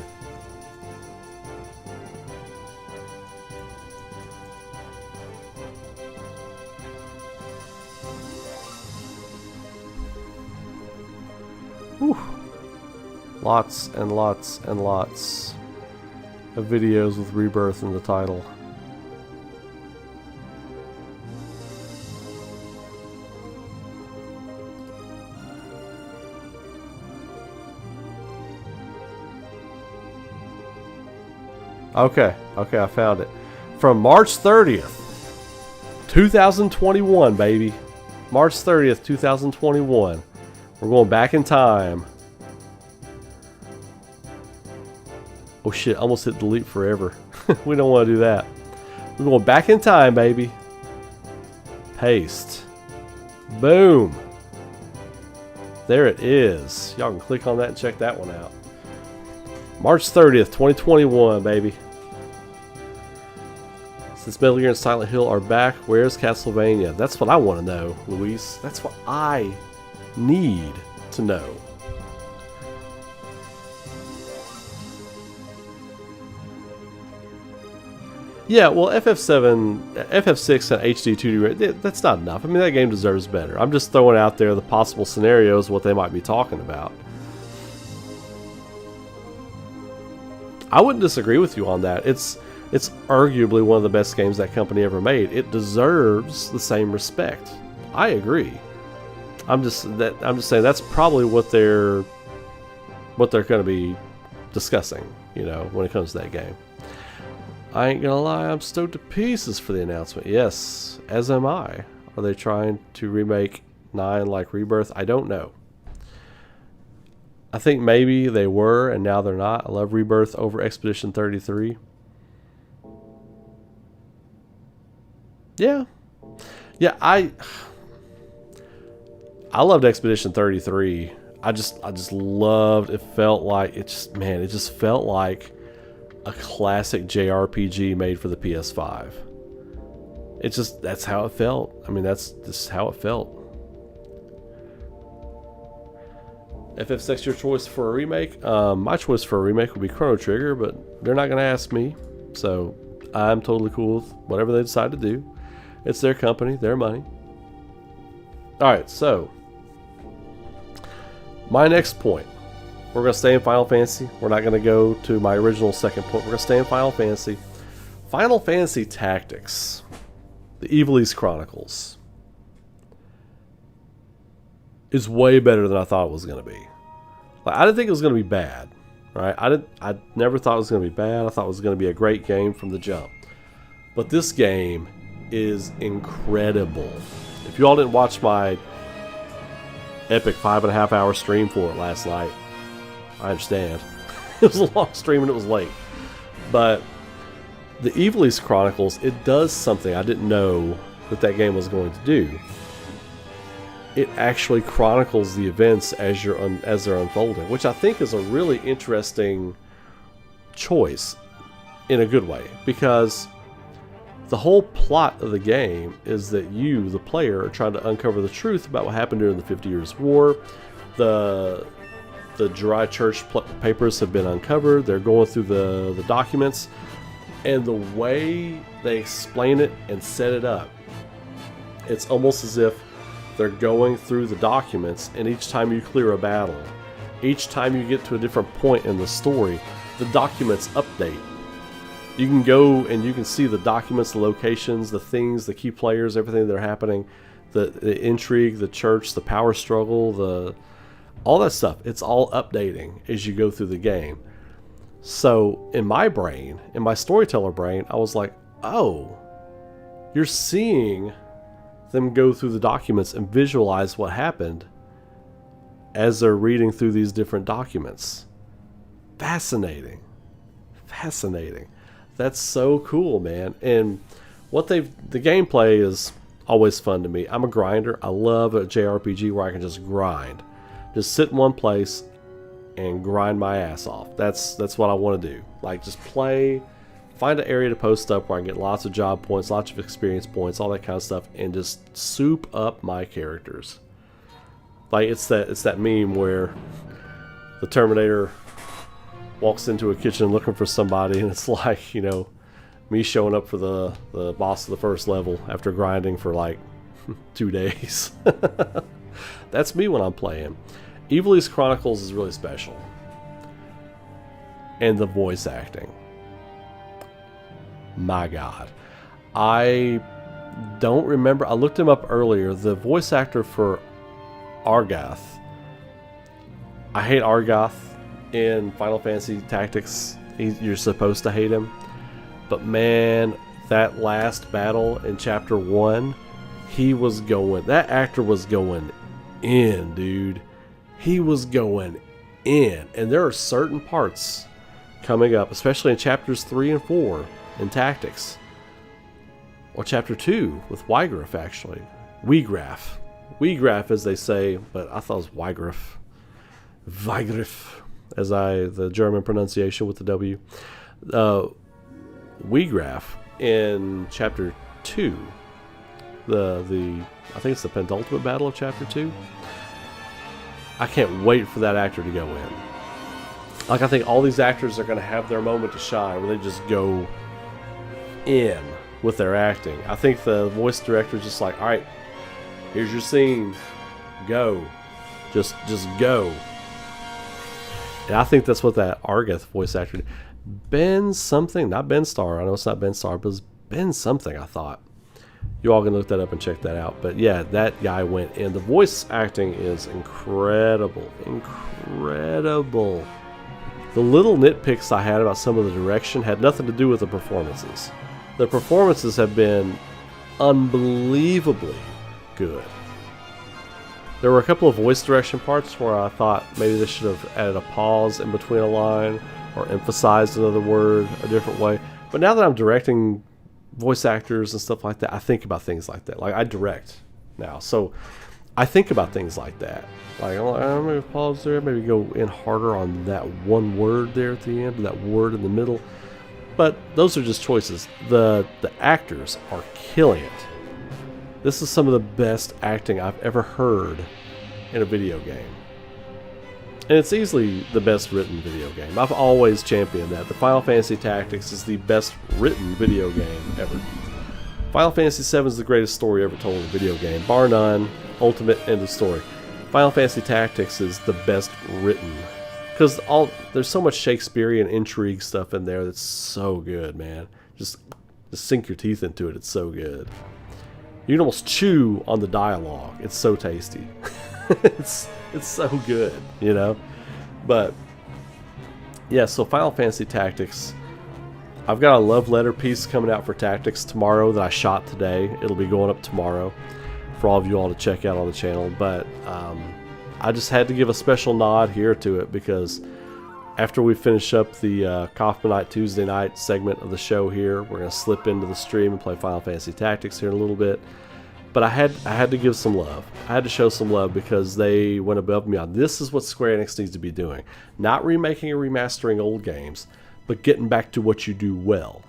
A: Whew. Lots and lots and lots of videos with Rebirth in the title. Okay, I found it. From March 30th, 2021, baby. March 30th, 2021. We're going back in time. Oh shit, almost hit delete forever. We don't want to do that. We're going back in time, baby. Paste. Boom. There it is. Y'all can click on that and check that one out. March 30th, 2021, baby. Since Metal Gear and Silent Hill are back, where's Castlevania? That's what I want to know, Luis. That's what I need to know. Yeah, well, FF7, FF6 and HD 2D, that's not enough. I mean, that game deserves better. I'm just throwing out there the possible scenarios, what they might be talking about. I wouldn't disagree with you on that. It's arguably one of the best games that company ever made. It deserves the same respect. I agree. I'm just saying that's probably what they're going to be discussing, you know, when it comes to that game. I ain't gonna lie, I'm stoked to pieces for the announcement. Yes, as am I. Are they trying to remake 9 like Rebirth? I don't know. I think maybe they were, and now they're not. I love Rebirth over Expedition 33. Yeah. Yeah, I loved Expedition 33. I just loved, it felt like, it just felt like a classic JRPG made for the PS5. It's just, that's how it felt. I mean, that's just how it felt. FF6 your choice for a remake? My choice for a remake would be Chrono Trigger, but they're not going to ask me. So I'm totally cool with whatever they decide to do. It's their company, their money. Alright, so my next point. We're going to stay in Final Fantasy. We're not going to go to my original second point. We're going to stay in Final Fantasy. Final Fantasy Tactics. The Ivalice Chronicles. Is way better than I thought it was going to be. Like, I didn't think it was going to be bad. Right? I never thought it was going to be bad. I thought it was going to be a great game from the jump. But this game is incredible. If you all didn't watch my epic 5.5 hour stream for it last night, I understand. It was a long stream and it was late. But the Ivalice Chronicles, it does something I didn't know that game was going to do. it actually chronicles the events as they're unfolding, which I think is a really interesting choice in a good way, because the whole plot of the game is that you, the player, are trying to uncover the truth about what happened during the 50 Years' War. The dry church papers have been uncovered. They're going through the documents, and the way they explain it and set it up, it's almost as if they're going through the documents, and each time you clear a battle, each time you get to a different point in the story, the documents update. You can go and you can see the documents, the locations, the things, the key players, everything that are happening, the intrigue, the church, the power struggle, all that stuff. It's all updating as you go through the game. So in my brain, in my storyteller brain, I was like, oh, you're seeing them go through the documents and visualize what happened as they're reading through these different documents. Fascinating. Fascinating. That's so cool, man. And the gameplay is always fun to me. I'm a grinder. I love a JRPG where I can just grind. Just sit in one place and grind my ass off. That's what I want to do. Like, just play, find an area to post up where I can get lots of job points, lots of experience points, all that kind of stuff, and just soup up my characters. Like, it's that meme where the Terminator walks into a kitchen looking for somebody, and it's like, you know, me showing up for the boss of the first level after grinding for like 2 days. That's me when I'm playing. Ivalice Chronicles is really special. And the voice acting. My God. I don't remember. I looked him up earlier. The voice actor for Argath. I hate Argath in Final Fantasy Tactics. You're supposed to hate him. But man, that last battle in Chapter 1, that actor was going in, dude. He was going in. And there are certain parts coming up, especially in Chapters 3 and 4 in Tactics. Or Chapter 2 with Wygraf, actually. Wygraf. Wygraf, as they say, but I thought it was Wygraf. Wygraf, as the German pronunciation with the W. Wygraf in Chapter 2. I think it's the penultimate battle of Chapter 2. I can't wait for that actor to go in. Like, I think all these actors are going to have their moment to shine where they just go in with their acting. I think the voice director is just like, all right, here's your scene. Go. Just go. And I think that's what that Argath voice actor did. Ben something, not Ben Starr. I know it's not Ben Starr, but it's Ben something, I thought. You all can look that up and check that out. But yeah, that guy went in. The voice acting is incredible. Incredible. The little nitpicks I had about some of the direction had nothing to do with the performances. The performances have been unbelievably good. There were a couple of voice direction parts where I thought maybe they should have added a pause in between a line or emphasized another word a different way. But now that I'm directing voice actors and stuff like that, I think about things like that. Like, I direct now, so I think about things like that. Like, I'm going to pause there, maybe go in harder on that one word there at the end, that word in the middle. But those are just choices. The actors are killing it. This is some of the best acting I've ever heard in a video game. And it's easily the best written video game. I've always championed that. The Final Fantasy Tactics is the best written video game ever. Final Fantasy VII is the greatest story ever told in a video game. Bar none. Ultimate, end of story. Final Fantasy Tactics is the best written. Because there's so much Shakespearean intrigue stuff in there that's so good, man. Just sink your teeth into it. It's so good. You can almost chew on the dialogue. It's so tasty. It's so good, you know? But, yeah, so Final Fantasy Tactics. I've got a love letter piece coming out for Tactics tomorrow that I shot today. It'll be going up tomorrow for all of you all to check out on the channel. But I just had to give a special nod here to it because after we finish up the COFFMANITE Tuesday night segment of the show here, we're going to slip into the stream and play Final Fantasy Tactics here in a little bit. But I had to give some love. I had to show some love because they went above and beyond. This is what Square Enix needs to be doing. Not remaking or remastering old games, but getting back to what you do well,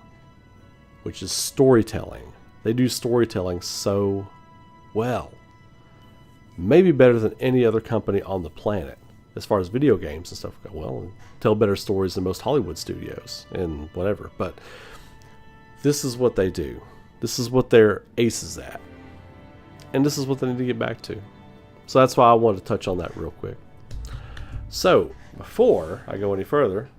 A: which is storytelling. They do storytelling so well. Maybe better than any other company on the planet. As far as video games and stuff go, well, tell better stories than most Hollywood studios and whatever. But this is what they do. This is what they're aces at. And this is what they need to get back to. So that's why I wanted to touch on that real quick. So, before I go any further,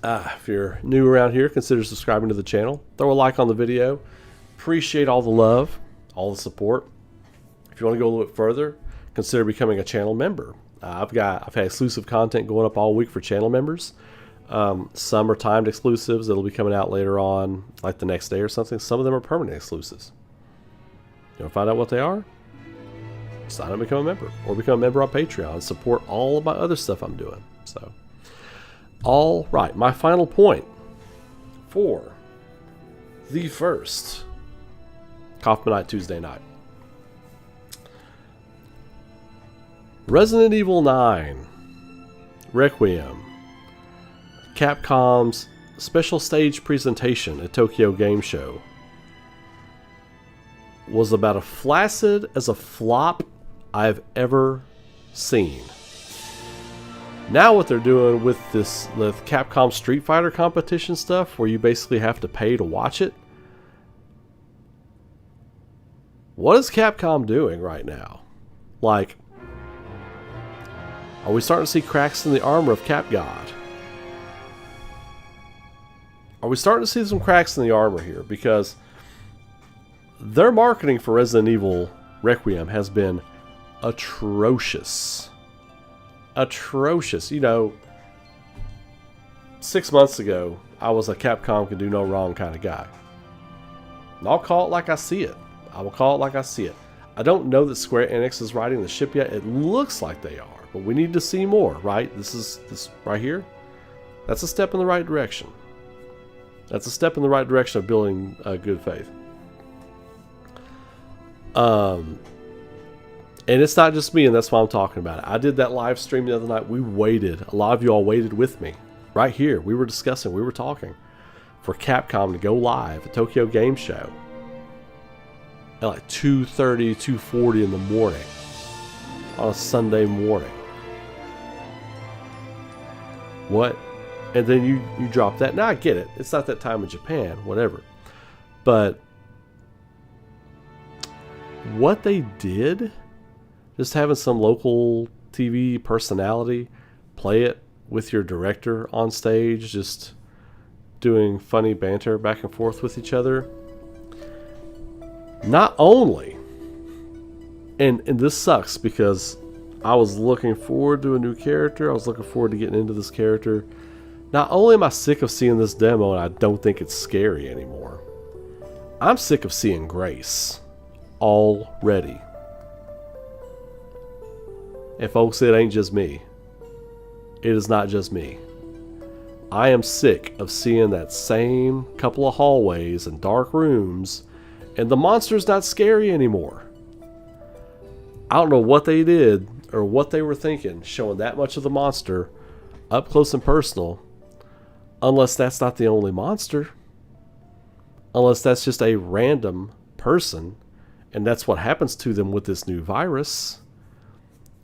A: if you're new around here, consider subscribing to the channel. Throw a like on the video. Appreciate all the love, all the support. If you want to go a little bit further, consider becoming a channel member. I've had exclusive content going up all week for channel members. Some are timed exclusives that'll be coming out later on, like the next day or something. Some of them are permanent exclusives. You want to find out what they are? Sign up and become a member, or become a member on Patreon and support all of my other stuff I'm doing. So, all right, my final point for the first COFFMANITE Tuesday night. Resident Evil 9 Requiem, Capcom's special stage presentation at Tokyo Game Show, was about as flaccid as a flop I've ever seen. Now what they're doing with Capcom Street Fighter competition stuff, where you basically have to pay to watch it. What is Capcom doing right now? Like, are we starting to see cracks in the armor of Cap God? Are we starting to see some cracks in the armor here? Because their marketing for Resident Evil Requiem has been atrocious. Atrocious. You know, 6 months ago, I was a Capcom can do no wrong kind of guy. And I'll call it like I see it. I will call it like I see it. I don't know that Square Enix is riding the ship yet. It looks like they are, but we need to see more, right? This right here. That's a step in the right direction. That's a step in the right direction of building good faith. And it's not just me, and that's why I'm talking about it. I did that live stream the other night. We waited. A lot of you all waited with me. Right here. We were discussing. We were talking. For Capcom to go live at Tokyo Game Show. At like 2:30, 2:40 in the morning. On a Sunday morning. What? And then you drop that. Now I get it. It's not that time in Japan. Whatever. But what they did, just having some local TV personality play it with your director on stage, just doing funny banter back and forth with each other. Not only, and this sucks because I was looking forward to a new character. I was looking forward to getting into this character. Not only am I sick of seeing this demo and I don't think it's scary anymore, I'm sick of seeing Grace already. And folks, it ain't just me. It is not just me. I am sick of seeing that same couple of hallways and dark rooms, and the monster's not scary anymore. I don't know what they did or what they were thinking, showing that much of the monster up close and personal, unless that's not the only monster. Unless that's just a random person, and that's what happens to them with this new virus.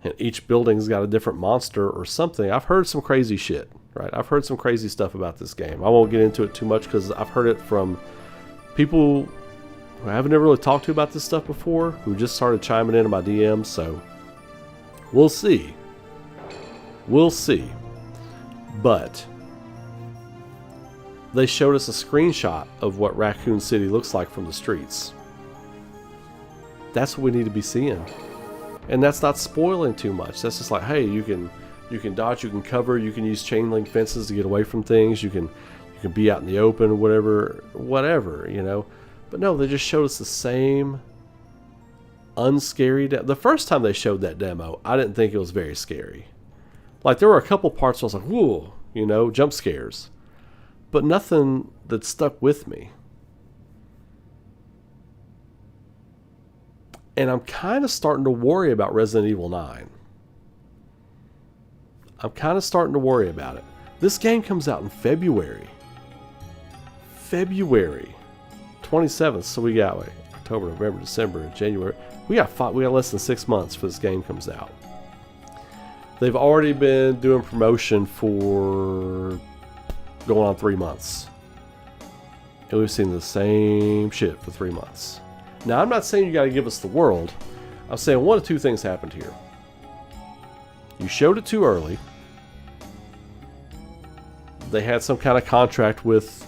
A: And each building's got a different monster or something. I've heard some crazy shit, right? I've heard some crazy stuff about this game. I won't get into it too much because I've heard it from people who I haven't ever really talked to about this stuff before, who just started chiming into my DMs, so we'll see. We'll see. But they showed us a screenshot of what Raccoon City looks like from the streets. That's what we need to be seeing. And that's not spoiling too much. That's just like, hey, you can dodge, you can cover, you can use chain link fences to get away from things, you can be out in the open, whatever, you know. But no, they just showed us the same unscary the first time they showed that demo, I didn't think it was very scary. Like, there were a couple parts where I was like, whoa, you know, jump scares. But nothing that stuck with me. And I'm kind of starting to worry about Resident Evil 9. I'm kind of starting to worry about it. This game comes out in February. February 27th. So we got October, November, December, January. We got less than 6 months for this game comes out. They've already been doing promotion for going on 3 months. And we've seen the same shit for 3 months. Now, I'm not saying you got to give us the world. I'm saying one of two things happened here. You showed it too early. They had some kind of contract with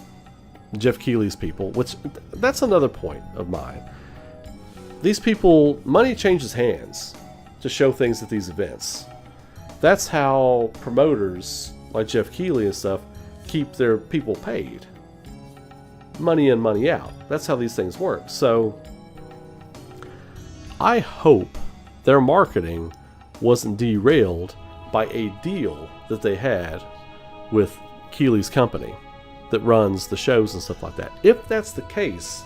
A: Jeff Keighley's people, which that's another point of mine. These people, money changes hands to show things at these events. That's how promoters like Jeff Keighley and stuff keep their people paid. Money in, money out. That's how these things work. So I hope their marketing wasn't derailed by a deal that they had with Keighley's company that runs the shows and stuff like that. If that's the case,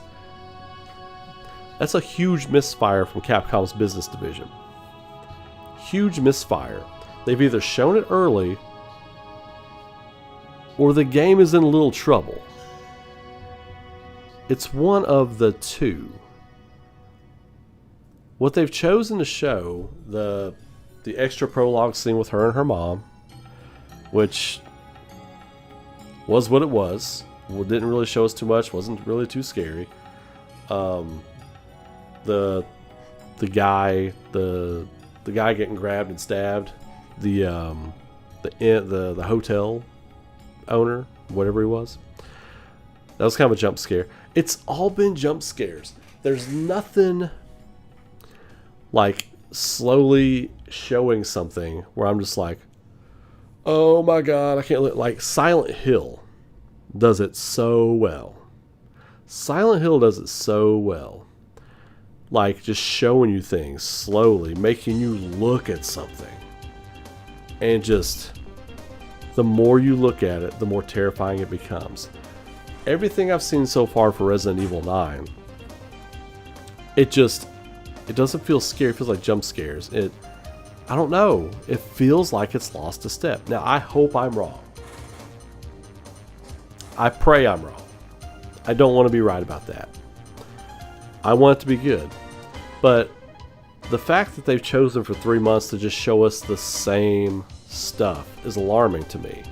A: that's a huge misfire from Capcom's business division. Huge misfire. They've either shown it early or the game is in a little trouble. It's one of the two. What they've chosen to show, the extra prologue scene with her and her mom, which was what it was. Well, didn't really show us too much. Wasn't really too scary. The guy getting grabbed and stabbed. The hotel owner, whatever he was. That was kind of a jump scare. It's all been jump scares. There's nothing like slowly showing something where I'm just like, oh my god, I can't look. Like Silent Hill does it so well. Silent Hill does it so well. Like just showing you things slowly, making you look at something. And just the more you look at it, the more terrifying it becomes. Everything I've seen so far for Resident Evil 9, it doesn't feel scary. It feels like jump scares. I don't know. It feels like it's lost a step. Now, I hope I'm wrong. I pray I'm wrong. I don't want to be right about that. I want it to be good. But the fact that they've chosen for 3 months to just show us the same stuff is alarming to me.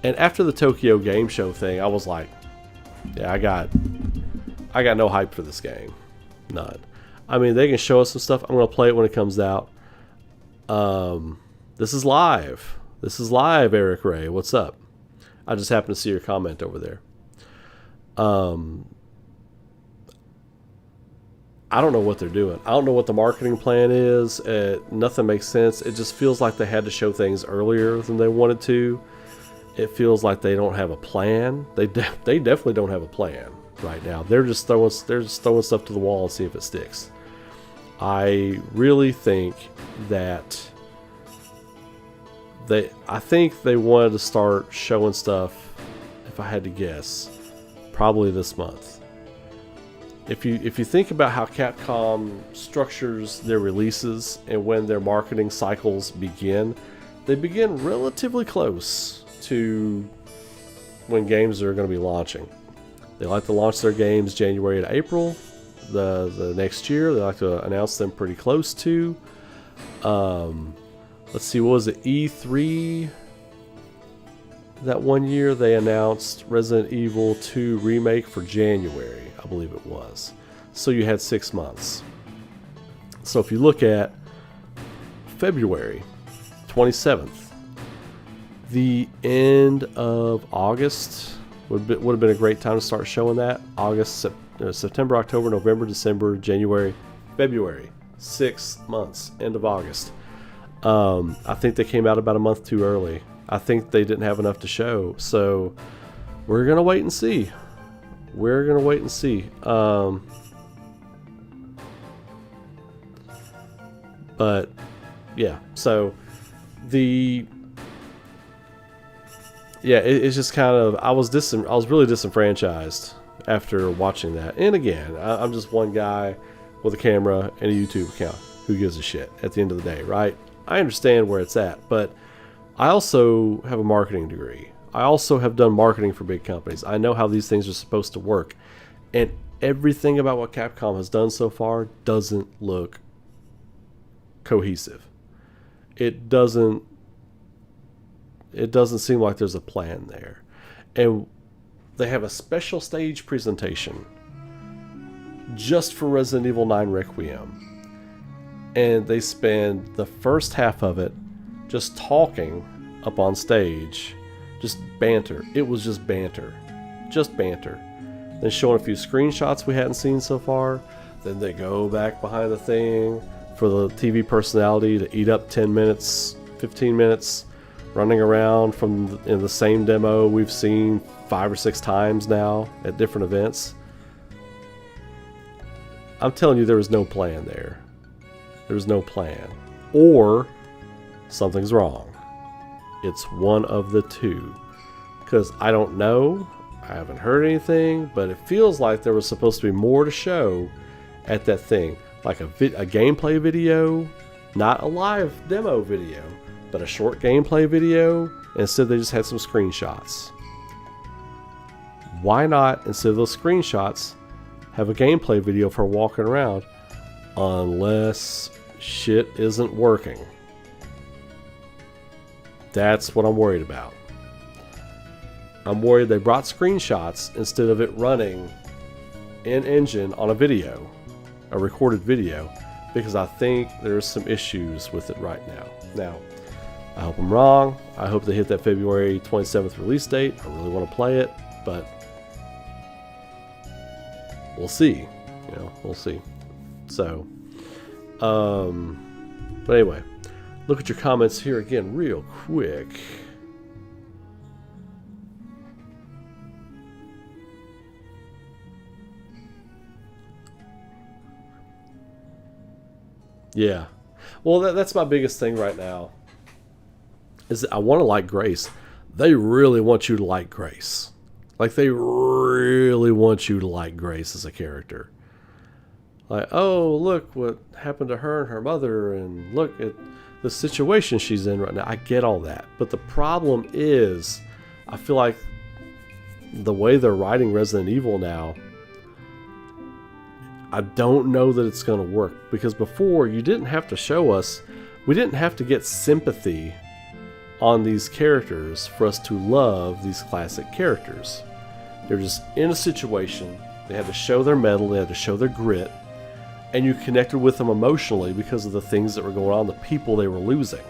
A: And after the Tokyo Game Show thing, I was like, yeah, I got no hype for this game. None. I mean, they can show us some stuff. I'm going to play it when it comes out. This is live. This is live, Eric Ray. What's up? I just happened to see your comment over there. I don't know what they're doing. I don't know what the marketing plan is. Nothing makes sense. It just feels like they had to show things earlier than they wanted to. It feels like they don't have a plan. They definitely don't have a plan right now. They're just throwing stuff to the wall and see if it sticks. I really think that I think they wanted to start showing stuff, if I had to guess, probably this month. If you think about how Capcom structures their releases and when their marketing cycles begin, they begin relatively close to when games are going to be launching. They like to launch their games January to April. The next year, they like to announce them pretty close to. Let's see, what was it? E3? That one year they announced Resident Evil 2 Remake for January, I believe it was. So you had 6 months. So if you look at February 27th, the end of August would have been a great time to start showing that. September, October, November, December, January, February. 6 months, end of August. I think they came out about a month too early. I think they didn't have enough to show. So we're going to wait and see. But yeah, so it's just kind of, I was really disenfranchised after watching that. And again, I'm just one guy with a camera and a YouTube account. Who gives a shit at the end of the day, right? I understand where it's at, but I also have a marketing degree. I also have done marketing for big companies. I know how these things are supposed to work. And everything about what Capcom has done so far doesn't look cohesive. It doesn't seem like there's a plan there. And they have a special stage presentation just for Resident Evil 9 Requiem. And they spend the first half of it just talking up on stage. Just banter. It was just banter. Just banter. Then showing a few screenshots we hadn't seen so far. Then they go back behind the thing for the TV personality to eat up 10 minutes, 15 minutes, running around in the same demo we've seen 5 or 6 times now at different events. I'm telling you, there was no plan there. There was no plan. Or something's wrong. It's one of the two. Because I don't know. I haven't heard anything, but it feels like there was supposed to be more to show at that thing. Like a gameplay video, not a live demo video, but a short gameplay video. Instead, they just had some screenshots. Why not, instead of those screenshots, have a gameplay video for walking around? Unless shit isn't working. That's what I'm worried about. I'm worried they brought screenshots instead of it running in engine on a video, a recorded video, because I think there's some issues with it right now. Now, I hope I'm wrong. I hope they hit that February 27th release date. I really want to play it, but we'll see. We'll see. So, but anyway, look at your comments here again real quick. Yeah. Well, that's my biggest thing right now. Is that I want to like Grace. They really want you to like Grace. Like, they really want you to like Grace as a character. Like, oh, look what happened to her and her mother, and look at the situation she's in right now. I get all that. But the problem is, I feel like the way they're writing Resident Evil now, I don't know that it's going to work. Because before, you didn't have to show us, we didn't have to get sympathy on these characters for us to love these classic characters. They're just in a situation, they had to show their mettle, they had to show their grit, and you connected with them emotionally because of the things that were going on, the people they were losing,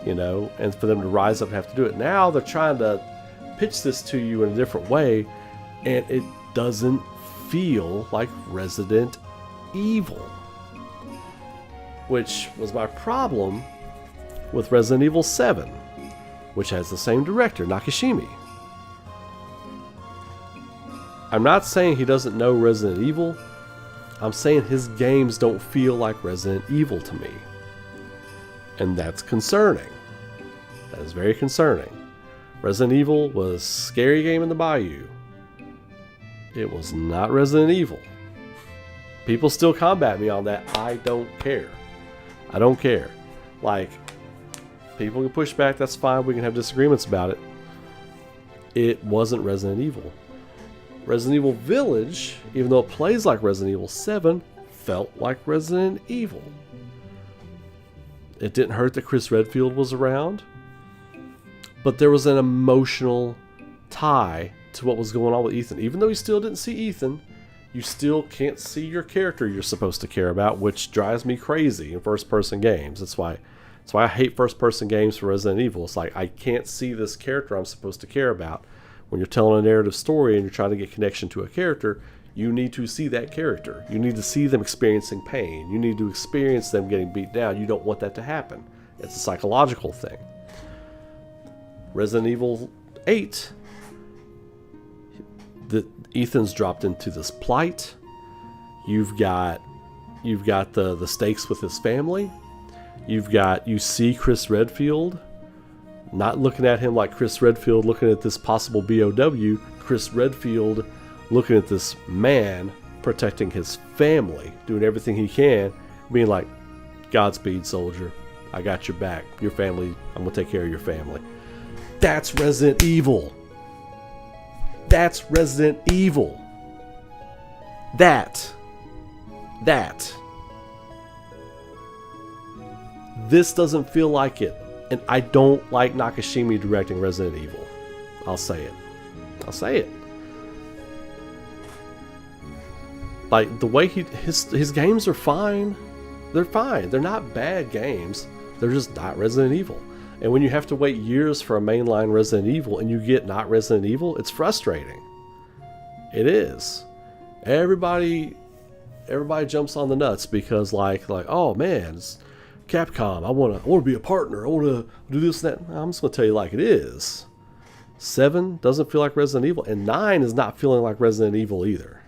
A: and for them to rise up and have to do it. Now they're trying to pitch this to you in a different way, and it doesn't feel like Resident Evil, which was my problem with Resident Evil 7, which has the same director, Nakashima. I'm not saying he doesn't know Resident Evil. I'm saying his games don't feel like Resident Evil to me. And that's concerning. That is very concerning. Resident Evil was Scary Game in the Bayou. It was not Resident Evil. People still combat me on that. I don't care. I don't care. Like, people can push back, that's fine. We can have disagreements about it. It wasn't Resident Evil. Resident Evil Village, even though it plays like Resident Evil 7, felt like Resident Evil. It didn't hurt that Chris Redfield was around, but there was an emotional tie to what was going on with Ethan. Even though you still didn't see Ethan, you still can't see your character you're supposed to care about, which drives me crazy in first-person games. That's why I hate first-person games for Resident Evil. It's like, I can't see this character I'm supposed to care about. When you're telling a narrative story and you're trying to get connection to a character, you need to see that character. You need to see them experiencing pain. You need to experience them getting beat down. You don't want that to happen. It's a psychological thing. Resident Evil 8, Ethan's dropped into this plight. You've got the stakes with his family. You see Chris Redfield, not looking at him like Chris Redfield looking at this possible BOW. Chris Redfield looking at this man protecting his family, doing everything he can, being like, Godspeed, soldier. I got your back. Your family, I'm going to take care of your family. That's Resident Evil. That's Resident Evil. That. This doesn't feel like it. And I don't like Nakashima directing Resident Evil. I'll say it. Like, the way his games are fine. They're fine. They're not bad games. They're just not Resident Evil. And when you have to wait years for a mainline Resident Evil and you get not Resident Evil, it's frustrating. It is. Everybody jumps on the nuts because like, oh man, it's Capcom. I want to be a partner. I want to do this and that. I'm just going to tell you like it is. 7 doesn't feel like Resident Evil, and 9 is not feeling like Resident Evil either.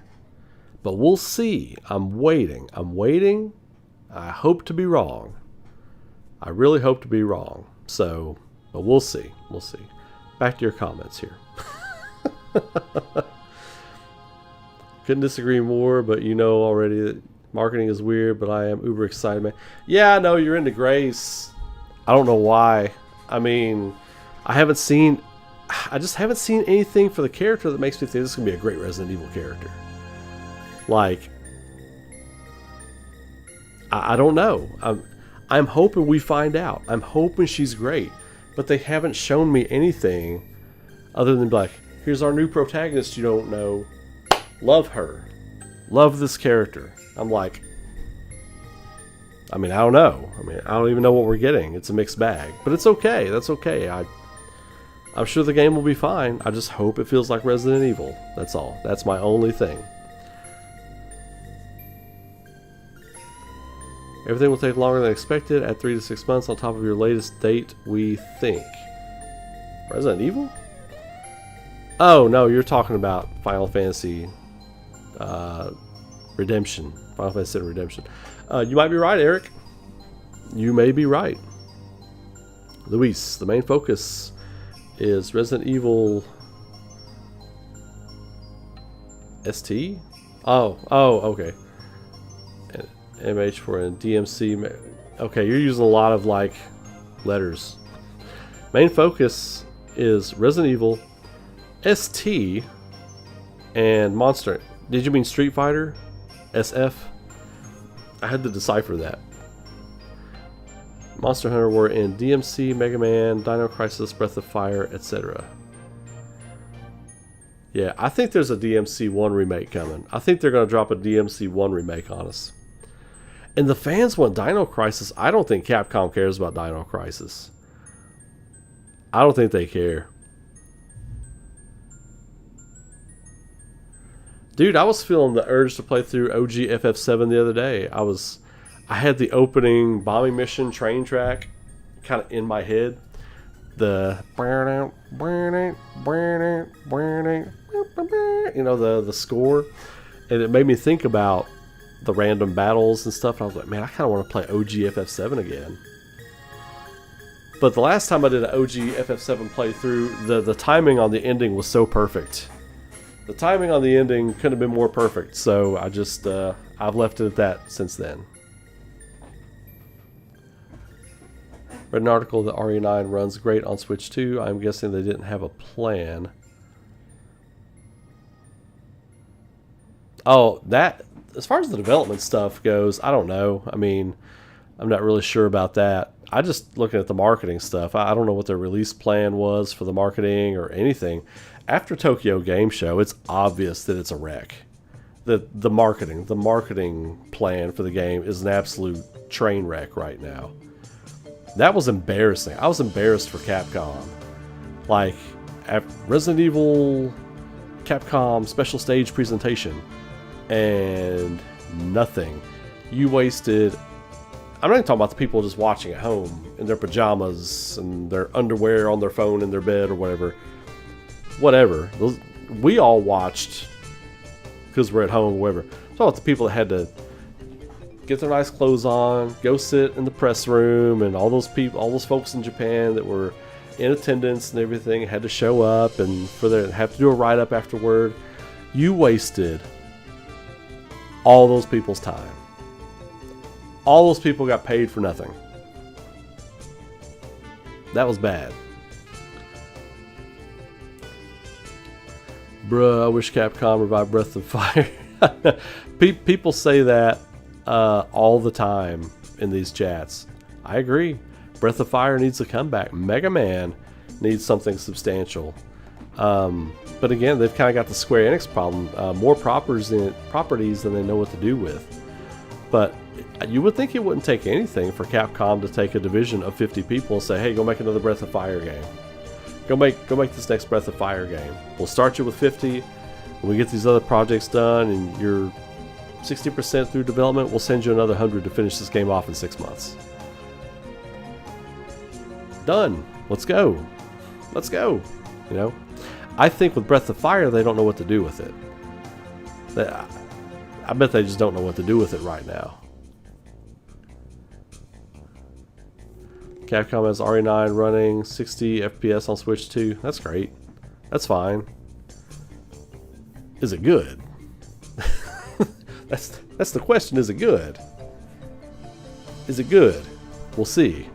A: But we'll see. I'm waiting. I hope to be wrong. I really hope to be wrong. So, but we'll see. Back to your comments here. Couldn't disagree more, but you know already that marketing is weird, but I am uber excited, man. Yeah, I know you're into Grace. I don't know why. I mean, I just haven't seen anything for the character that makes me think this is going to be a great Resident Evil character. Like, I don't know. I'm hoping we find out. I'm hoping she's great. But they haven't shown me anything other than like, here's our new protagonist you don't know. Love her. Love this character. I'm like, I mean, I don't know. I don't even know what we're getting. It's a mixed bag. But it's okay. That's okay. I'm sure the game will be fine. I just hope it feels like Resident Evil. That's all. That's my only thing. Everything will take longer than expected at 3 to 6 months on top of your latest date, we think. Resident Evil? Oh, no, you're talking about Final Fantasy Redemption. Final Fantasy VII Redemption. You might be right, Eric. You may be right. Luis, the main focus is Resident Evil ST? Oh, okay. MH4 and DMC. Okay, you're using a lot of like letters. Main focus is Resident Evil ST and Monster. Did you mean Street Fighter? SF? I had to decipher that. Monster Hunter were in DMC, Mega Man, Dino Crisis, Breath of Fire, etc. Yeah, I think there's a DMC 1 remake coming. I think they're going to drop a DMC 1 remake on us. And the fans want Dino Crisis. I don't think Capcom cares about Dino Crisis. I don't think they care. Dude, I was feeling the urge to play through OG FF7 the other day. I had the opening bombing mission train track kind of in my head. The the score, and it made me think about the random battles and stuff. And I was like, man, I kind of want to play OG FF7 again. But the last time I did an OG FF7 playthrough, the timing on the ending was so perfect. The timing on the ending couldn't have been more perfect. So I just I've left it at that since then. Read an article that RE9 runs great on Switch 2. I'm guessing they didn't have a plan. Oh, that, as far as the development stuff goes, I don't know. I mean, I'm not really sure about that. I just looking at the marketing stuff. I don't know what their release plan was for the marketing or anything. After Tokyo Game Show, it's obvious that it's a wreck. The marketing plan for the game is an absolute train wreck right now. That was embarrassing. I was embarrassed for Capcom. Like, at Resident Evil Capcom special stage presentation, and nothing. You wasted... I'm not even talking about the people just watching at home in their pajamas and their underwear on their phone in their bed or whatever. Whatever. We all watched because we're at home or whatever. I'm talking about the people that had to get their nice clothes on, go sit in the press room, and all those people, all those folks in Japan that were in attendance and everything had to show up and have to do a write-up afterward. You wasted all those people's time. All those people got paid for nothing. That was bad. Bruh, I wish Capcom revived Breath of Fire. People say that all the time in these chats. I agree. Breath of Fire needs a comeback. Mega Man needs something substantial. But again, they've kind of got the Square Enix problem. More properties than they know what to do with. But you would think it wouldn't take anything for Capcom to take a division of 50 people and say, hey, go make another Breath of Fire game. Go make this next Breath of Fire game. We'll start you with 50. When we get these other projects done and you're 60% through development, we'll send you another 100 to finish this game off in 6 months. Done. Let's go. Let's go. You know? I think with Breath of Fire, they don't know what to do with it. I bet they just don't know what to do with it right now. Capcom has RE9 running 60 FPS on Switch 2. That's great. That's fine. Is it good? That's the question. Is it good? Is it good? We'll see.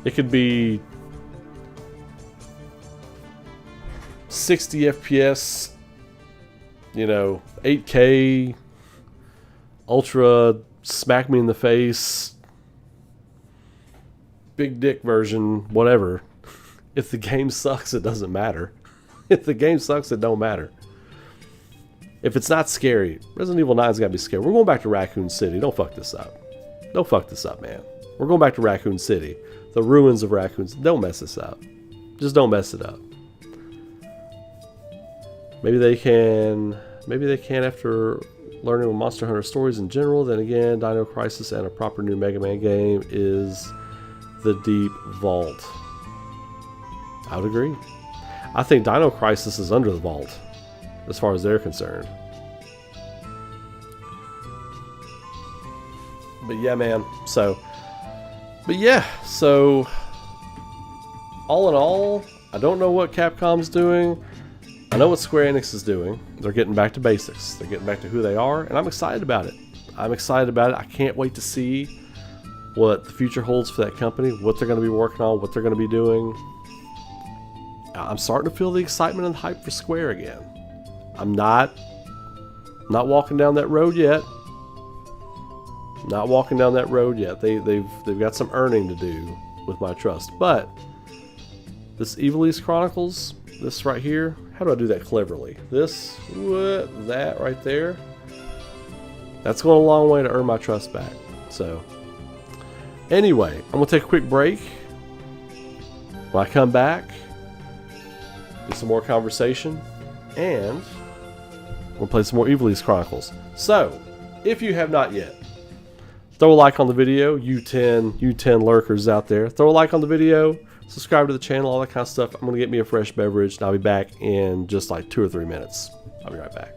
A: It could be 60 FPS, you know, 8K, ultra, smack me in the face, big dick version, whatever. If the game sucks, it doesn't matter. If the game sucks, it don't matter. If it's not scary, Resident Evil 9's gotta be scary. We're going back to Raccoon City. Don't fuck this up. Don't fuck this up, man. We're going back to Raccoon City. The ruins of Raccoons. Don't mess this up. Just don't mess it up. Maybe they can after learning Monster Hunter stories in general. Then again, Dino Crisis and a proper new Mega Man game is the deep vault. I would agree. I think Dino Crisis is under the vault as far as they're concerned. But yeah, man. So all in all, I don't know what Capcom's doing. I know what Square Enix is doing. They're getting back to basics. They're getting back to who they are, and I'm excited about it. I'm excited about it. I can't wait to see what the future holds for that company, what they're going to be working on, what they're going to be doing. I'm starting to feel the excitement and hype for Square again. I'm not walking down that road yet. Not walking down that road yet. They've got some earning to do with my trust. But this Evil East Chronicles, this right here, how do I do that cleverly? This, what, that right there. That's going a long way to earn my trust back. So, anyway, I'm going to take a quick break. When I come back, do some more conversation, and we'll play some more Evil East Chronicles. So, if you have not yet, throw a like on the video, you 10 lurkers out there. Throw a like on the video, subscribe to the channel, all that kind of stuff. I'm going to get me a fresh beverage, and I'll be back in just like 2 or 3 minutes. I'll be right back.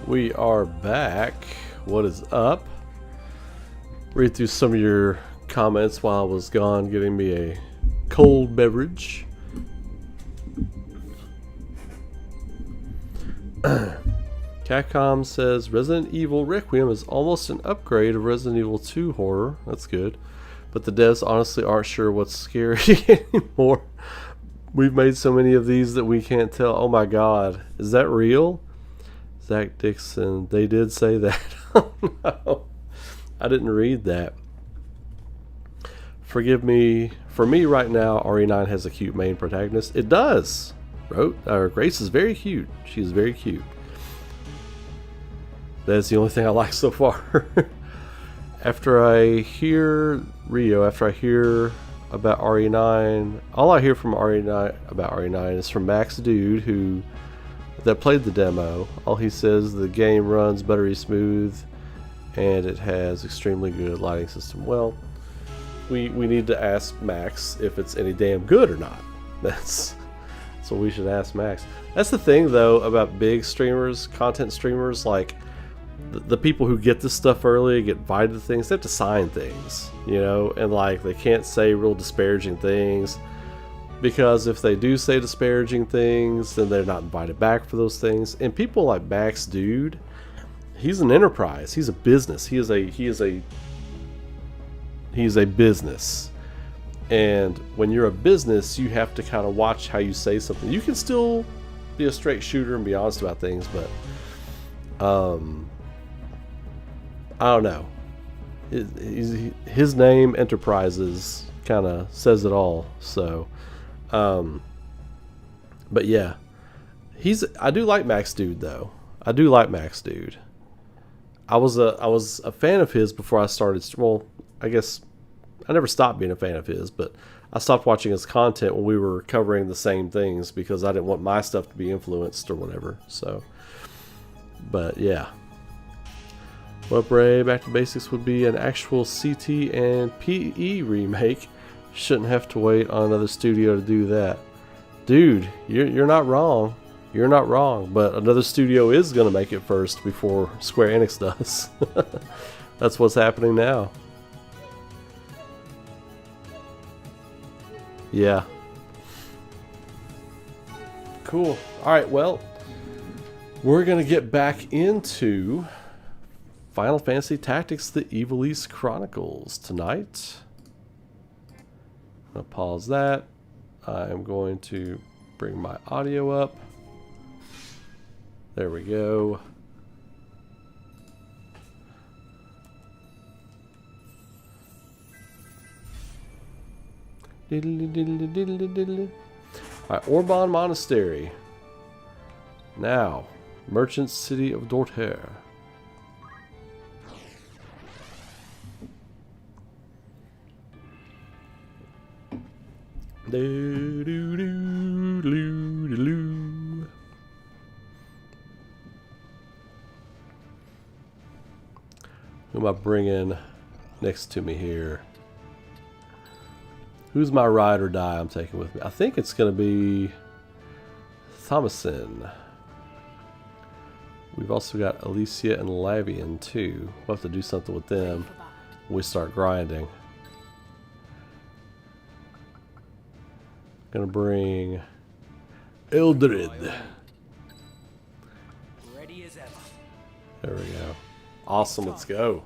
A: We are back. What is up? Read through some of your comments while I was gone getting me a cold beverage. Capcom says Resident Evil Requiem is almost an upgrade of Resident Evil 2 horror. That's good. But the devs honestly aren't sure what's scary anymore. We've made so many of these that we can't tell. Oh my god. Is that real? Zach Dixon. They did say that. Oh no. I didn't read that. Forgive me. For me right now, RE9 has a cute main protagonist. It does. Grace is very cute. She's very cute. That's the only thing I like so far. After I hear Rio, after I hear about RE9, all I hear from RE9 about RE9 is from Max Dude, that played the demo. All he says, the game runs buttery smooth and it has extremely good lighting system. Well, we need to ask Max if it's any damn good or not. That's what we should ask Max. That's the thing though about big streamers, content streamers, like the people who get this stuff early, get invited to things, they have to sign things, you know, and like they can't say real disparaging things, because if they do say disparaging things, then they're not invited back for those things. And people like Max Dude, he's an enterprise, he's a business, he is a business. And when you're a business, you have to kind of watch how you say something. You can still be a straight shooter and be honest about things, but I don't know. His name, Enterprises, kind of says it all. So, but yeah, I do like Max Dude though. I do like Max Dude. I was a fan of his before I started. Well, I guess I never stopped being a fan of his, but I stopped watching his content when we were covering the same things because I didn't want my stuff to be influenced or whatever. So, but yeah. What up, Ray? Back to Basics would be an actual CT and PE remake. Shouldn't have to wait on another studio to do that. Dude, you're not wrong. You're not wrong, but another studio is going to make it first before Square Enix does. That's what's happening now. Yeah. Cool. Alright, well, we're going to get back into Final Fantasy Tactics: The Evil East Chronicles tonight. I'm going to pause that. I'm going to bring my audio up. There we go. Diddly diddly diddly diddly. Alright, Orban Monastery. Now, Merchant City of Dorter. Do, do, do, do, do, do. Who am I bringing next to me here? Who's my ride or die I'm taking with me? I think it's going to be Thomason. We've also got Alicia and Lavian too. We'll have to do something with them when we start grinding. Gonna bring Eldred.
B: Ready as ever.
A: There we go. Awesome, let's go.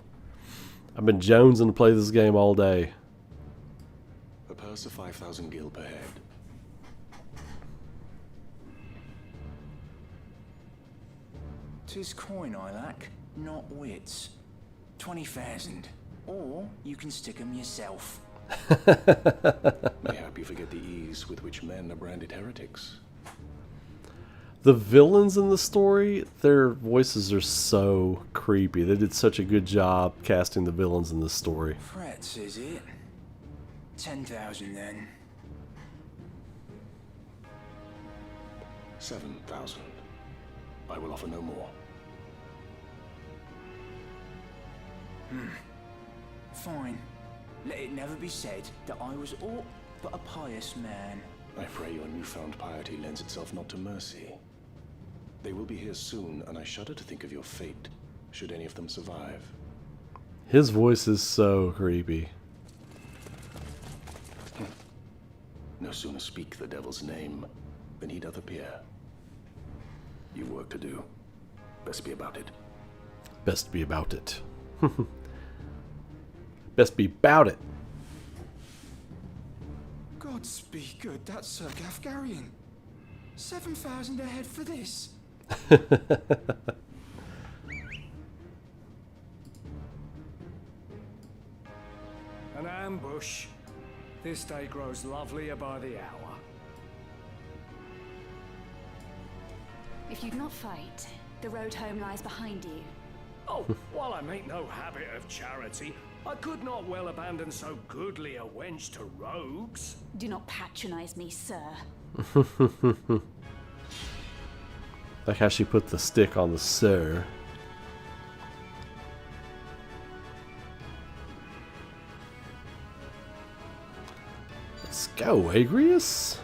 A: I've been jonesing to play this game all day.
C: A purse of 5,000 gil per head.
B: 'Tis coin I lack, not wits. 20,000. Or you can stick 'em yourself.
C: Mayhap you forget the ease with which men are branded heretics.
A: The villains in the story, their voices are so creepy. They did such a good job casting the villains in this story.
B: Frets, is it? 10,000 then.
C: 7,000. I will offer no more.
B: Fine. Let it never be said that I was aught but a pious man.
C: I pray your newfound piety lends itself not to mercy. They will be here soon, and I shudder to think of your fate, should any of them survive.
A: His voice is so creepy.
C: No sooner speak the devil's name than he doth appear. You've work to do. Best be about it.
A: Best be about it. Best be about it.
B: Gods be good, that's Sir Gafgarian. 7,000 ahead for this.
D: An ambush. This day grows lovelier by the hour.
E: If you'd not fight, the road home lies behind you.
D: Oh, while I make no habit of charity, I could not well abandon so goodly a wench to rogues.
E: Do not patronize me, sir.
A: Like how she put the stick on the sir. Let's go, Agrius.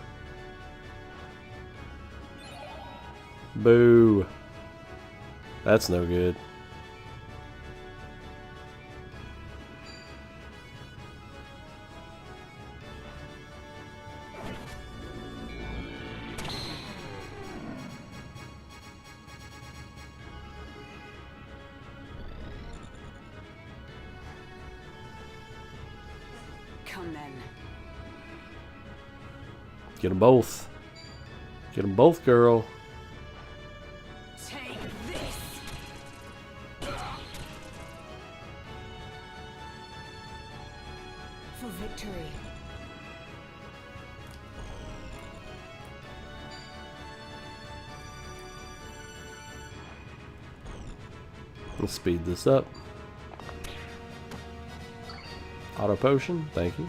A: Boo. That's no good.
E: Come then.
A: Get them both. Get them both, girl.
E: Take this! For victory.
A: Let's speed this up. Auto potion, thank you.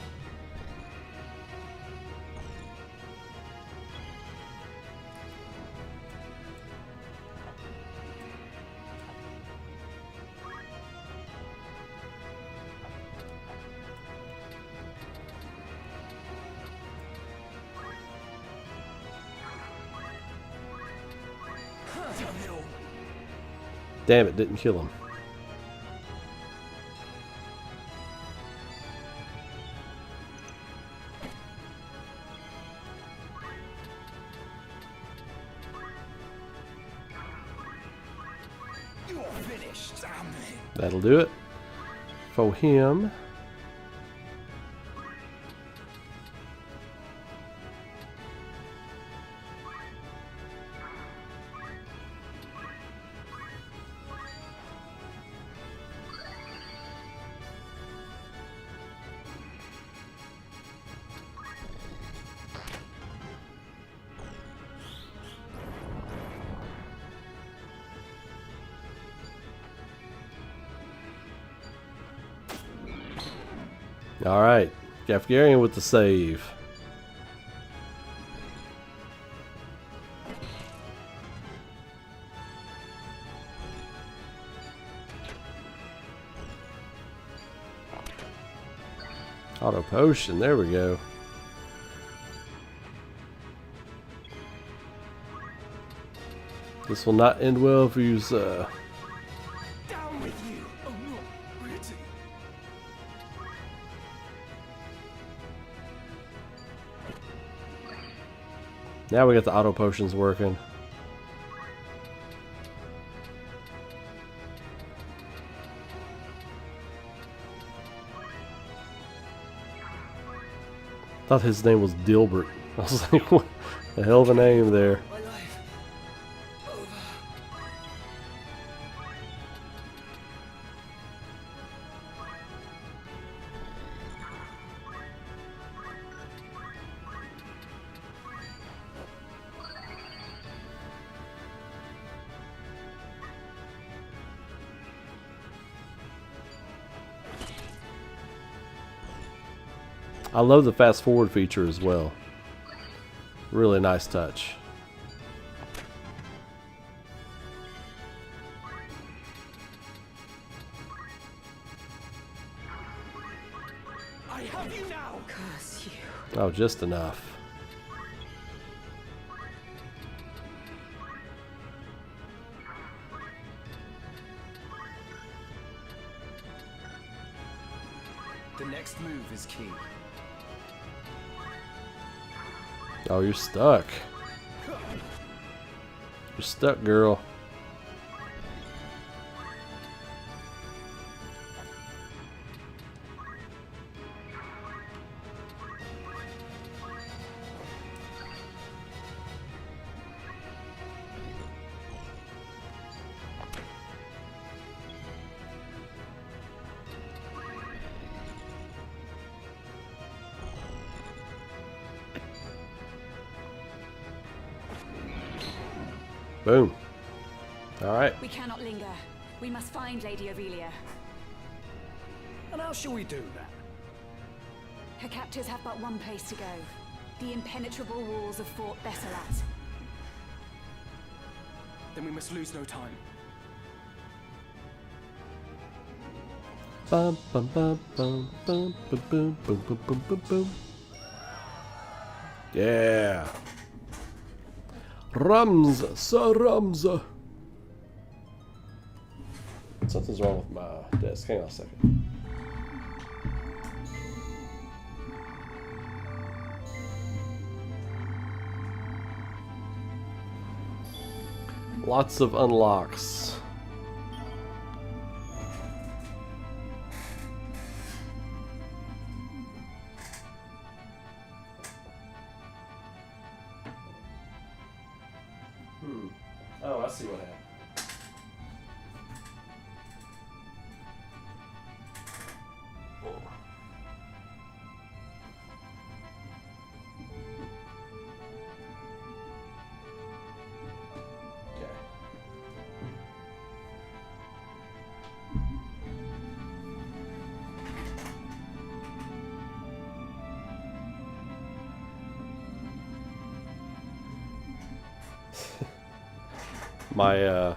A: Damn it, didn't kill him.
B: You're finished, damn it.
A: That'll do it for him. Alright, Gafgarian with the save. Auto potion, there we go. This will not end well if we use
B: Down with you. Oh no, ready.
A: now we got the auto potions working. Thought his name was Dilbert. I was like, what the hell of a name there.
B: My life. Over.
A: I love the fast forward feature as well. Really nice touch.
B: I have you now.
E: Curse you.
A: Oh, just enough.
F: The next move is key.
A: Oh, you're stuck. You're stuck, girl. Boom. All right.
E: We cannot linger. We must find Lady Aurelia.
D: And how shall we do that?
E: Her captors have but one place to go. The impenetrable walls of Fort Besserat.
F: Then we must lose no time.
A: Bum bum bum bum bum bum boom boom boom boom boom boom. Yeah. Ramza, Sir Ramza. Something's wrong with my desk. Hang on a second. Lots of unlocks. Oh, I see what happened. Okay. My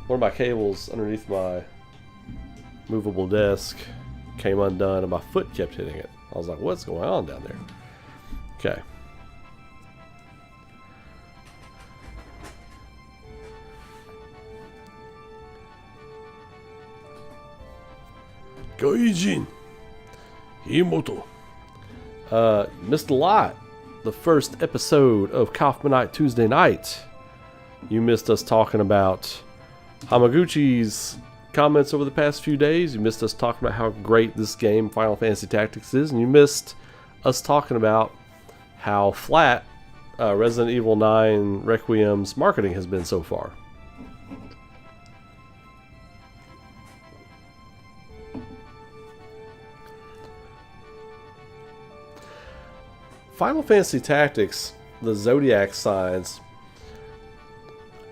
A: one of my cables underneath my movable desk came undone and my foot kept hitting it. I was like, what's going on down there? Okay. Gaijin Himoto. Missed a lot. The first episode of COFFMANITE Tuesday night. You missed us talking about Hamaguchi's comments over the past few days. You missed us talking about how great this game, Final Fantasy Tactics, is. And you missed us talking about how flat Resident Evil 9 Requiem's marketing has been so far. Final Fantasy Tactics, the Zodiac signs,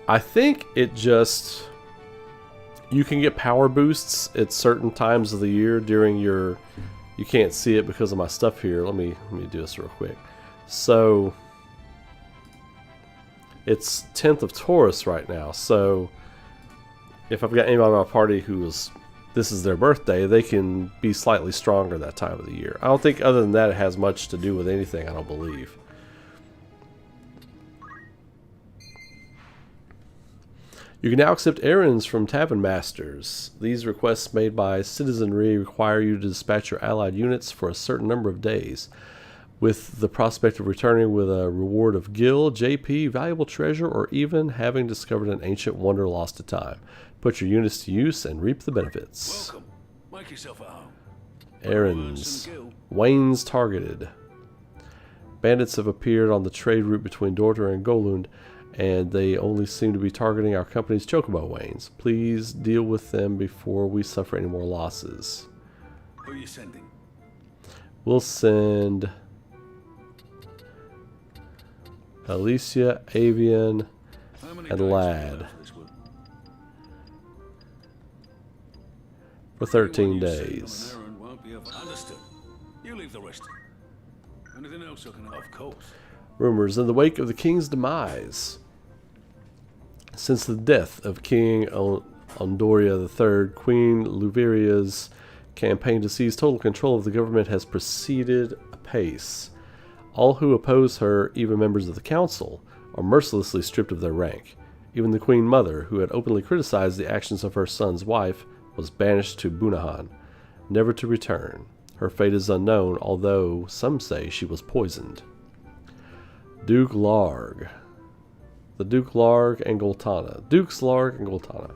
A: I think it just, you can get power boosts at certain times of the year during your, you can't see it because of my stuff here. Let me do this real quick. So it's 10th of Taurus right now. So if I've got anybody in my party who's, this is their birthday, they can be slightly stronger that time of the year. I don't think other than that it has much to do with anything, I don't believe. You can now accept errands from tavern masters. These requests made by citizenry require you to dispatch your allied units for a certain number of days, with the prospect of returning with a reward of gil, JP, valuable treasure, or even having discovered an ancient wonder lost to time. Put your units to use and reap the benefits.
D: Welcome. Make yourself at home.
A: Errands. Wayne's targeted. Bandits have appeared on the trade route between Dorter and Golund, and they only seem to be targeting our company's chocobo wains. Please deal with them before we suffer any more losses.
D: Who are you sending?
A: We'll send Alicia, Avian, and Lad for 13 days.
D: Understood. You leave the rest. Anything else I can help? Of course.
A: Rumors. In the wake of the king's demise, since the death of King Ondoria III, Queen Luveria's campaign to seize total control of the government has proceeded apace. All who oppose her, even members of the council, are mercilessly stripped of their rank. Even the Queen Mother, who had openly criticized the actions of her son's wife, was banished to Bunahan. never to return. Her fate is unknown, although some say she was poisoned. Duke Larg. The Duke Larg and Goltana. Dukes Larg and Goltana.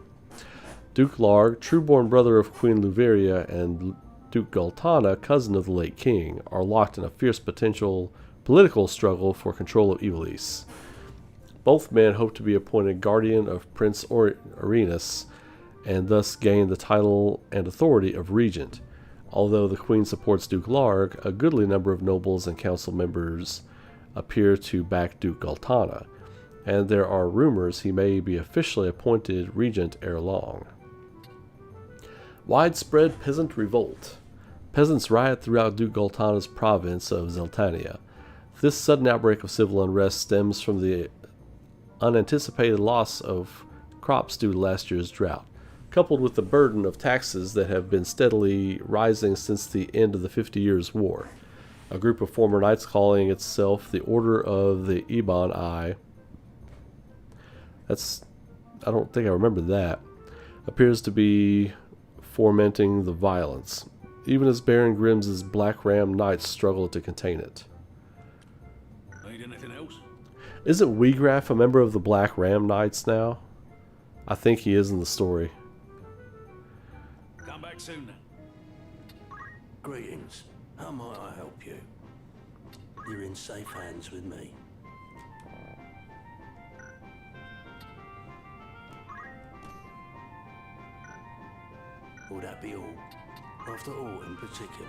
A: Duke Larg, true-born brother of Queen Luveria, and Duke Goltana, cousin of the late king, are locked in a fierce potential political struggle for control of Ivalice. Both men hope to be appointed guardian of Prince Arenas, and thus gain the title and authority of regent. Although the queen supports Duke Larg, a goodly number of nobles and council members appear to back Duke Goltana, and there are rumors he may be officially appointed regent ere long. Widespread peasant revolt. Peasants riot throughout Duke Goltana's province of Zeltania. This sudden outbreak of civil unrest stems from the unanticipated loss of crops due to last year's drought, coupled with the burden of taxes that have been steadily rising since the end of the 50 Years' War. A group of former knights calling itself the Order of the Ebon Eye, I don't think I remember that, appears to be fomenting the violence, even as Baron Grimm's Black Ram Knights struggle to contain it.
D: Need anything else?
A: Isn't Wheagraff a member of the Black Ram Knights now? I think he is in the story.
D: Come back soon then.
G: Greetings. How might I help you? You're in safe hands with me. Will that be all? After all in particular?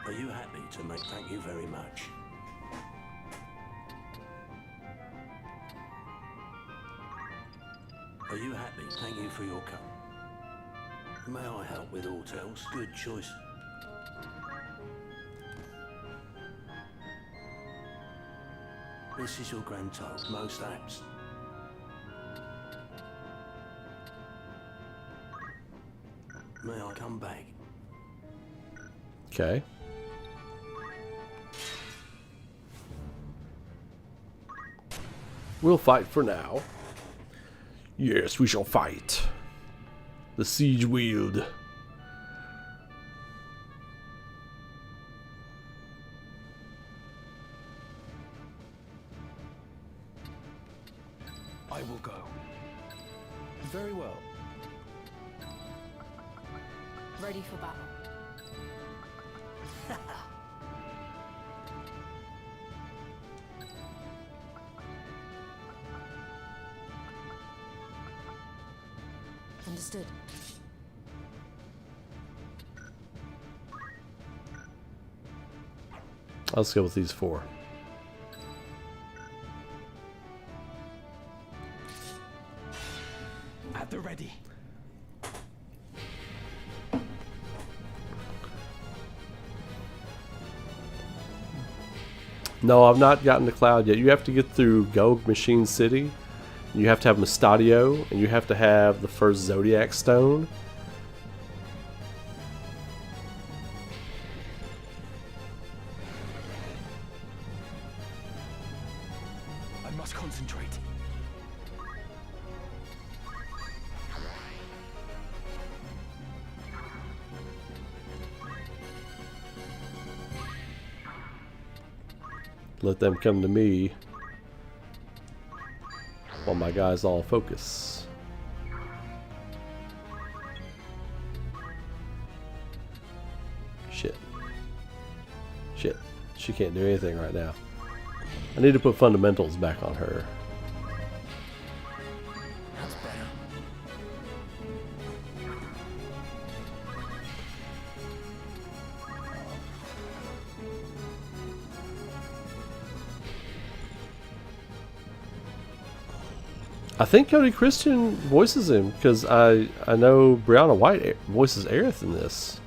G: Are you happy to make? Thank you very much. Are you happy? Thank you for your come. May I help with aught else? Good choice. This is your grand total, most apt. May I come back?
A: Okay. We'll fight for now. Yes, we shall fight. The siege wield.
F: I will go. Very well.
E: Ready for battle. Understood.
A: Let's go with these four.
F: At the ready.
A: No, I've not gotten to Cloud yet. You have to get through Gog Machine City. You have to have Mustadio, and you have to have the first Zodiac Stone.
F: I must concentrate.
A: Let them come to me while my guys all focus. Shit. Shit. She can't do anything right now. I need to put fundamentals back on her.
B: That's better.
A: I think Cody Christian voices him, because I know Brianna White voices Aerith in this.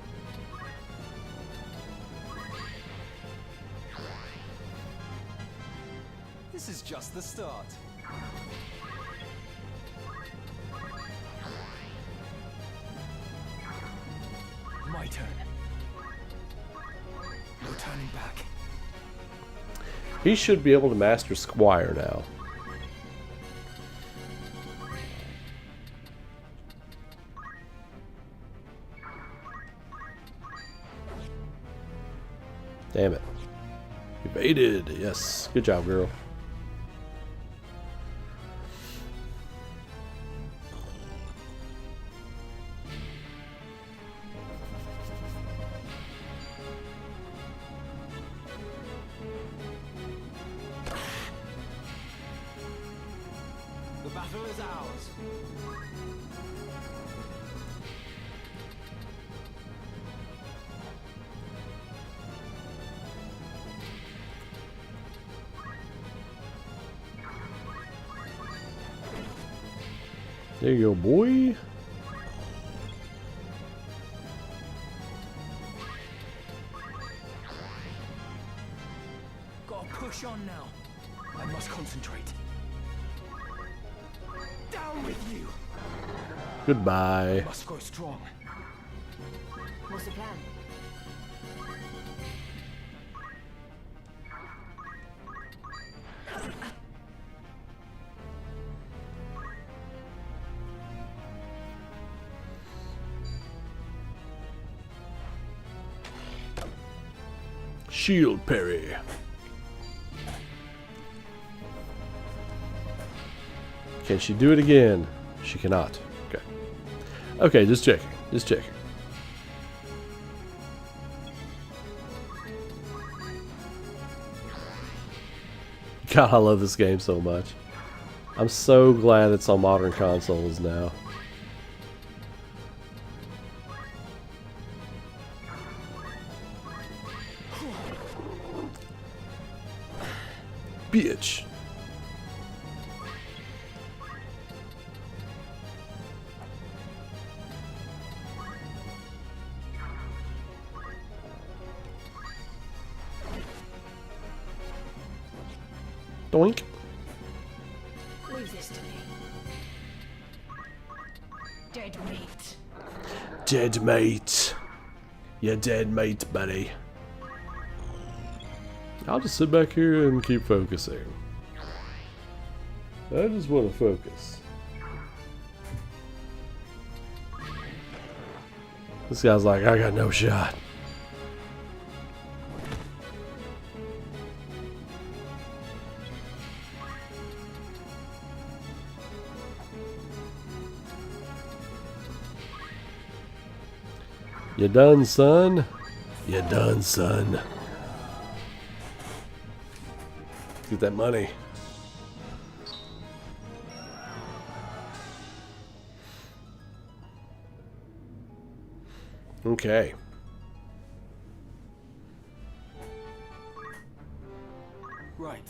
F: This is just the start. My turn. No turning back.
A: He should be able to master Squire now. Damn it. Evaded. Yes. Good job, girl.
F: The battle is ours.
A: There you go, boy.
F: Gotta push on now. I must concentrate. Down with you.
A: Goodbye.
F: Must grow strong.
E: What's the plan?
A: Shield parry. Can she do it again? She cannot. Okay. Okay, just checking. Just checking. God, I love this game so much. I'm so glad it's on modern consoles now. Bitch. Doink.
E: Leave this to me. Dead meat.
A: Dead mate. You're dead mate, buddy. I'll just sit back here and keep focusing. I just want to focus. This guy's like, I got no shot. You done, son? You done, son? Get that money. Okay.
F: Right.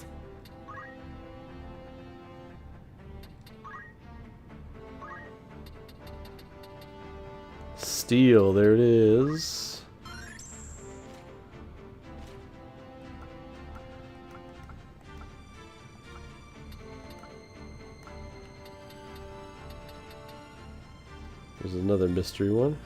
A: Steel, there it is. There's another mystery one.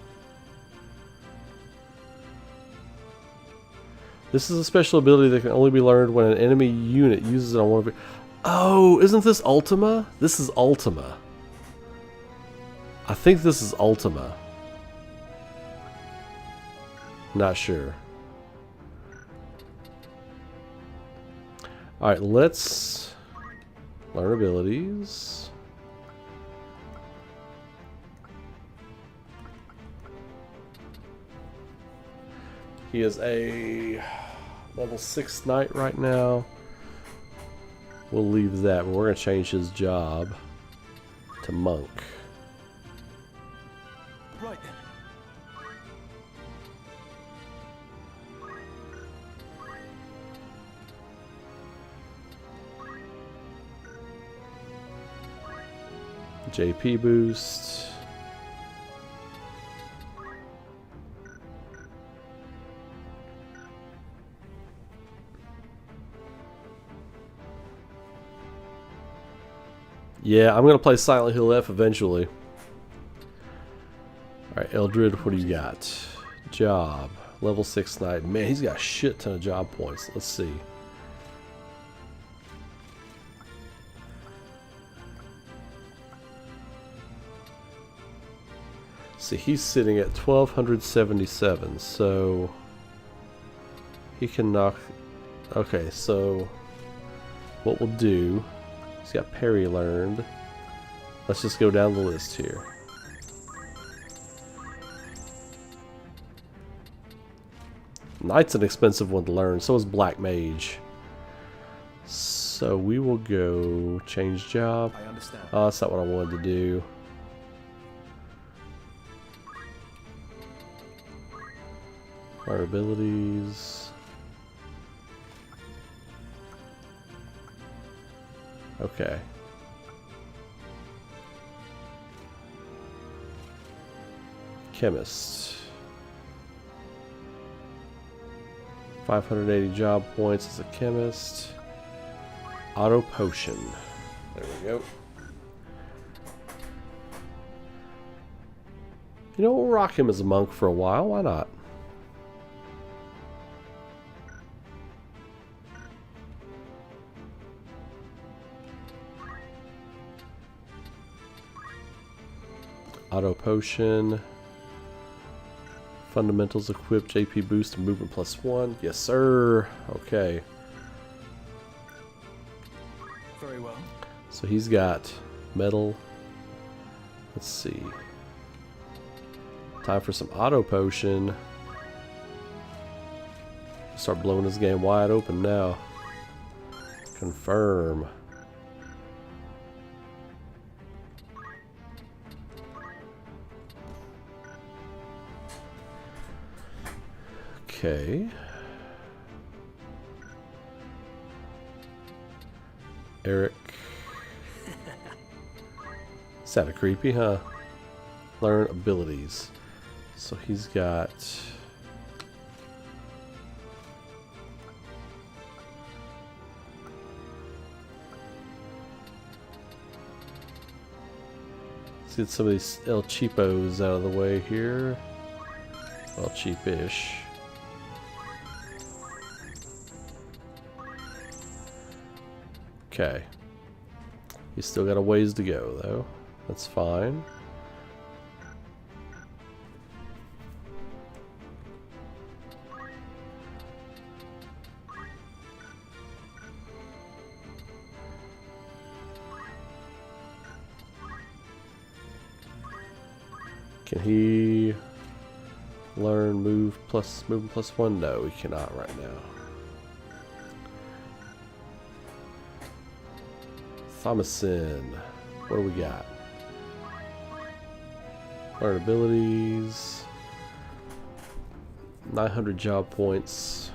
A: This is a special ability that can only be learned when an enemy unit uses it on one of it. Oh, isn't this Ultima? This is Ultima. I think this is Ultima. Not sure. Alright, let's learn abilities. He is a level 6 knight right now. We'll leave that, but we're going to change his job to monk.
F: Right then.
A: JP boost. Yeah, I'm gonna play Silent Hill F eventually. Alright, Eldred, what do you got? Job. Level 6 knight. Man, he's got a shit ton of job points. Let's see. See, he's sitting at 1277, so he can knock. Okay, so what we'll do, he's got parry learned. Let's just go down the list here. Knight's an expensive one to learn, so is Black Mage. So we will go change job.
F: I understand.
A: Oh, that's not what I wanted to do. Our abilities. Okay. Chemist. 580 job points as a chemist. Auto potion. There we go. You know, we'll rock him as a monk for a while. Why not? Auto potion. Fundamentals equipped, JP boost and movement +1. Yes, sir. Okay.
F: Very well.
A: So he's got metal. Let's see. Time for some auto potion. Start blowing this game wide open now. Confirm. Okay. Eric. Is that a creepy, huh? Learn abilities. So he's got... Let's get some of these El Cheapos out of the way here. Well, cheapish. Okay. He's still got a ways to go, though. That's fine. Can he learn movement +1? No, he cannot right now. Thomason. What do we got? Learn abilities. 900 job points.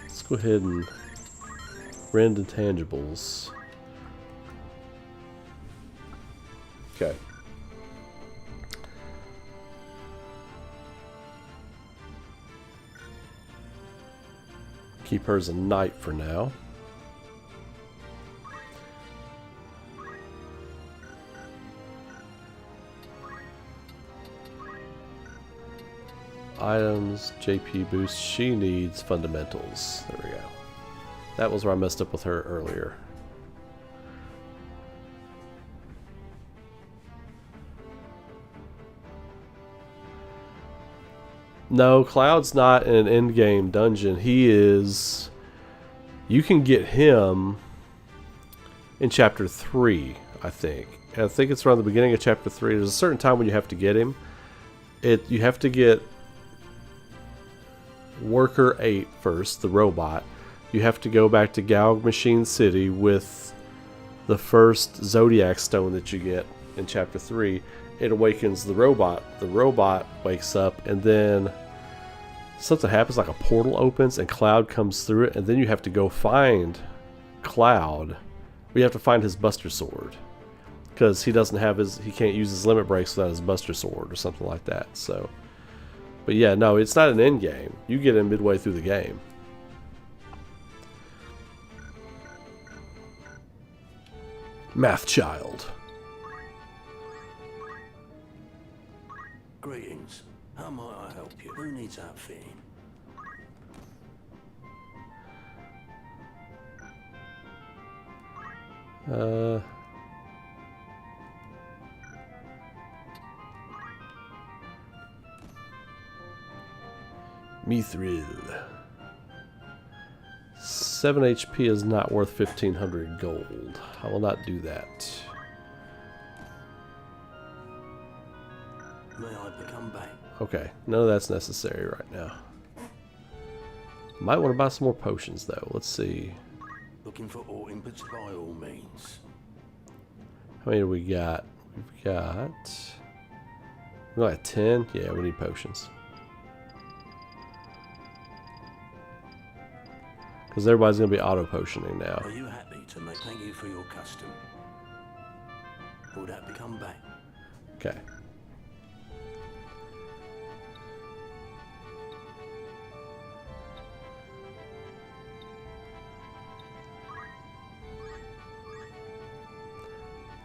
A: Let's go ahead and rend intangibles. Okay. Keep her as a knight for now. Items, JP boost. She needs fundamentals. There we go. That was where I messed up with her earlier. No, Cloud's not in an endgame dungeon. He is... You can get him in Chapter 3, I think. I think it's around the beginning of Chapter 3. There's a certain time when you have to get him. You have to get Worker 8 first, the robot. You have to go back to Galg Machine City with the first Zodiac Stone that you get in Chapter 3. It awakens the robot. The robot wakes up, and then something happens, like a portal opens and Cloud comes through it, and then you have to go find Cloud. We have to find his Buster Sword, because he can't use his limit breaks without his Buster Sword or something like that. So But yeah, no, it's not an end game. You get in midway through the game. Math child.
G: Greetings. How might I help you? Who needs outfitting?
A: Mithril. 7 HP is not worth 1500 gold. I will not do that.
G: May I become back?
A: Okay, none of that's necessary right now. Might want to buy some more potions though. Let's see.
G: Looking for all inputs by all means.
A: How many do we got? We've got 10. Yeah, we need potions. Because everybody's going to be auto-potioning now.
G: Are you happy to make thank you for your custom? Will that become back?
A: Okay.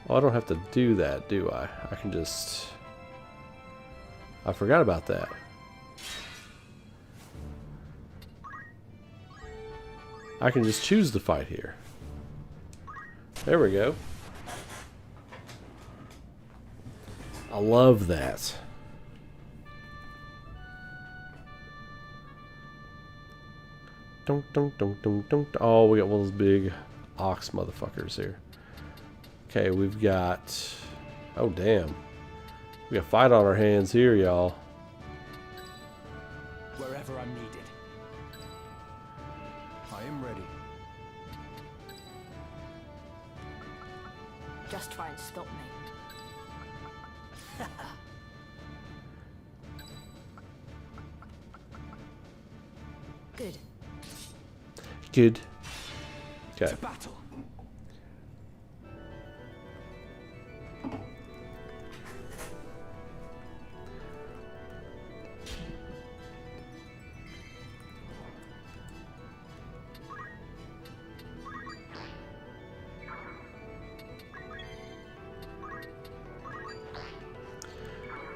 A: Oh, I don't have to do that, do I? I can just... I forgot about that. I can just choose to fight here. There we go. I love that. Dun, dun, dun, dun, dun. Oh, we got one of those big ox motherfuckers here. Okay, we've got... Oh, damn. We got a fight on our hands here, y'all.
F: Wherever I'm needed. I am ready.
E: Just try and stop me. Good.
A: Good. Okay.
F: To battle.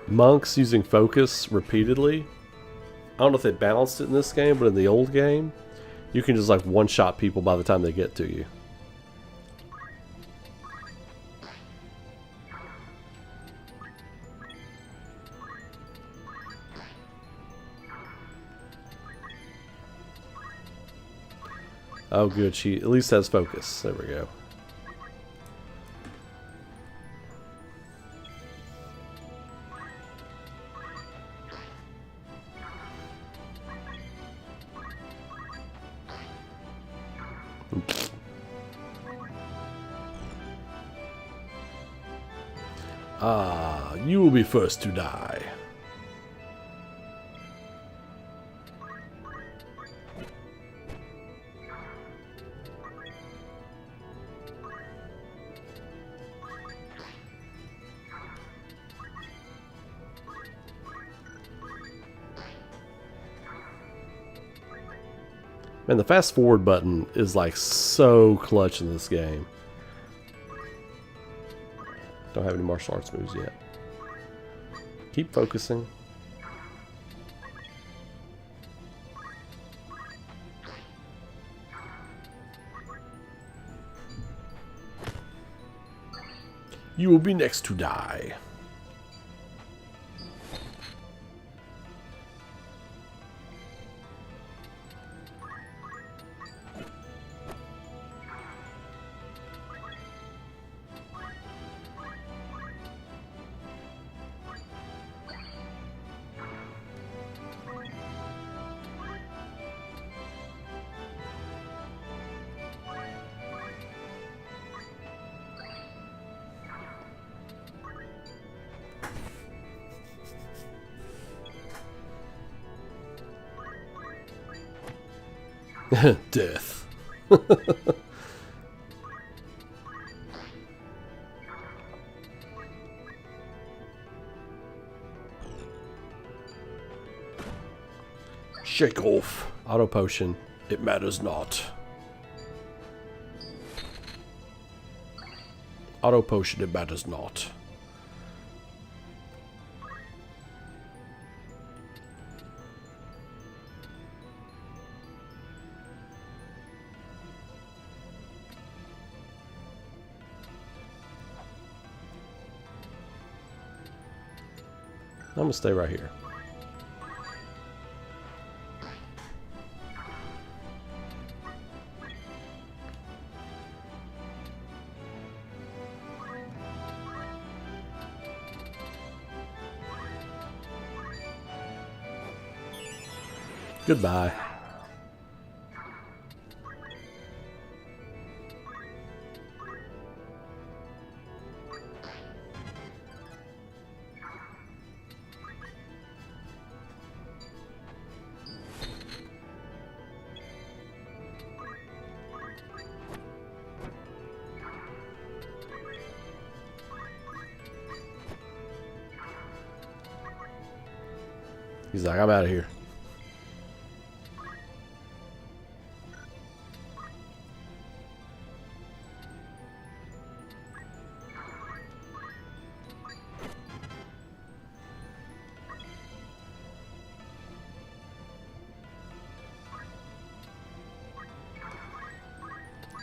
A: Monks using focus repeatedly. I don't know if they balanced it in this game, but in the old game, you can just like one-shot people by the time they get to you. Oh good, she at least has focus. There we go. Ah, you will be first to die. Man, the fast forward button is like so clutch in this game. Don't have any martial arts moves yet. Keep focusing. You will be next to die. Death. Shake off. Auto potion. It matters not. Auto potion. It matters not. I'm gonna stay right here. Goodbye. He's like, I'm out of here.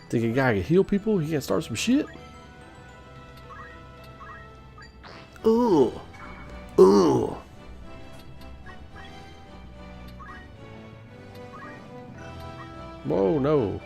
A: Think a guy can heal people? He can start some shit? Ugh. Ugh. Whoa, no.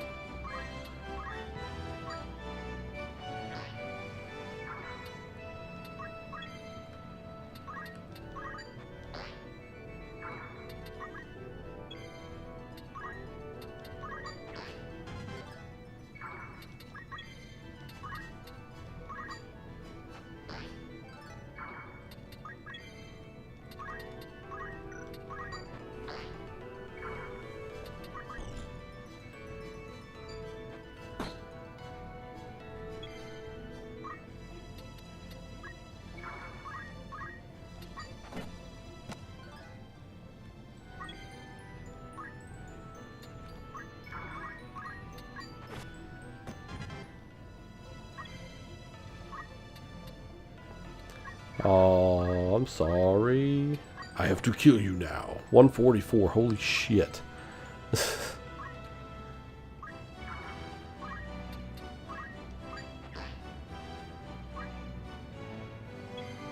A: Oh, I'm sorry. I have to kill you now. 144. Holy shit.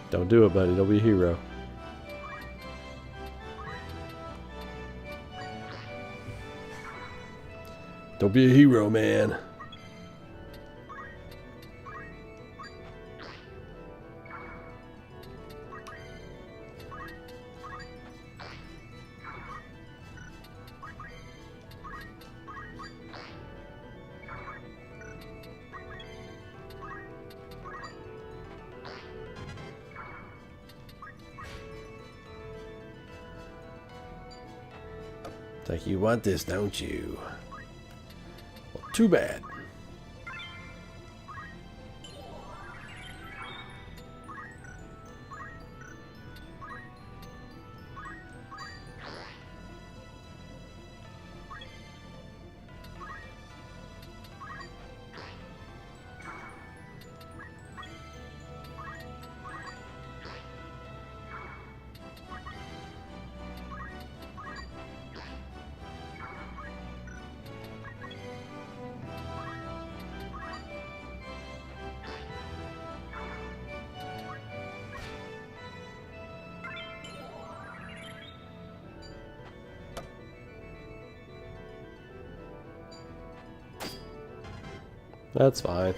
A: Don't do it, buddy. Don't be a hero. Don't be a hero, man. Like, you want this, don't you? Well, too bad. That's fine.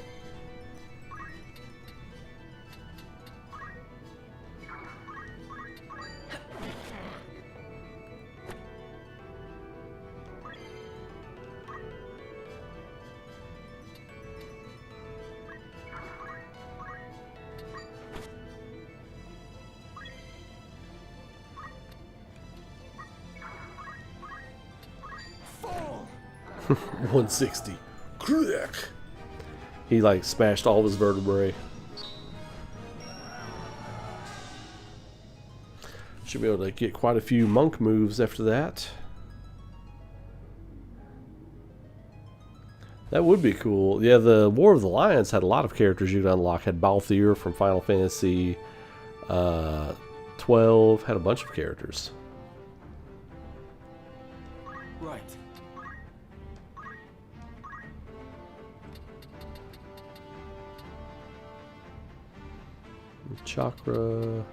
F: Fall!
A: 160. Crack. He like smashed all of his vertebrae. Should be able to get quite a few monk moves after that. That would be cool. Yeah, the War of the Lions had a lot of characters you could unlock. Had Balthier from Final Fantasy 12. Had a bunch of characters.
F: Right.
A: Chakra.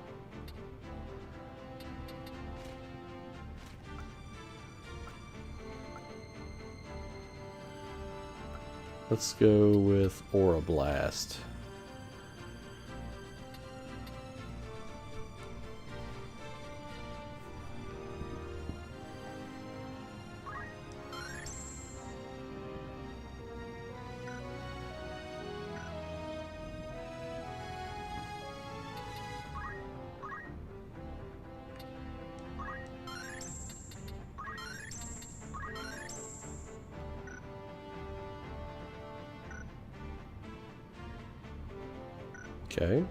A: Let's go with Aura Blast. Okay.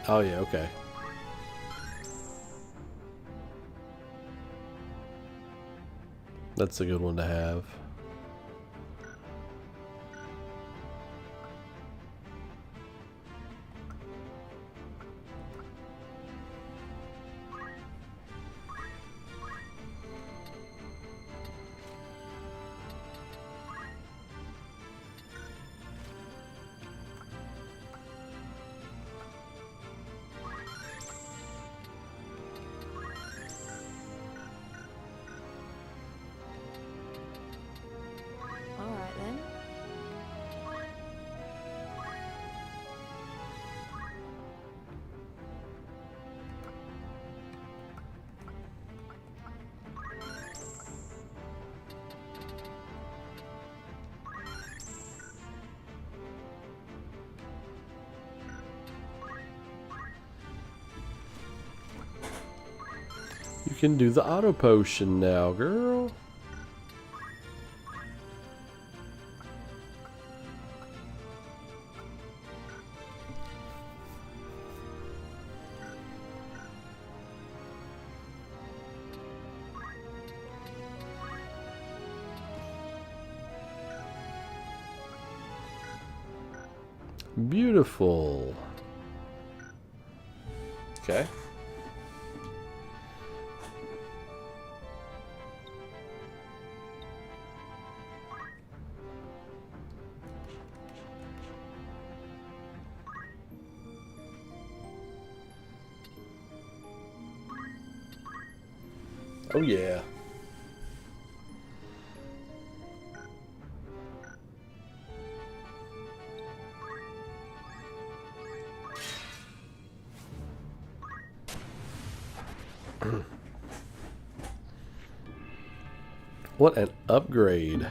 A: Oh yeah, okay. That's a good one to have.
E: All right then.
A: You can do the auto potion now, girl. Beautiful. Okay. Oh yeah. What an upgrade.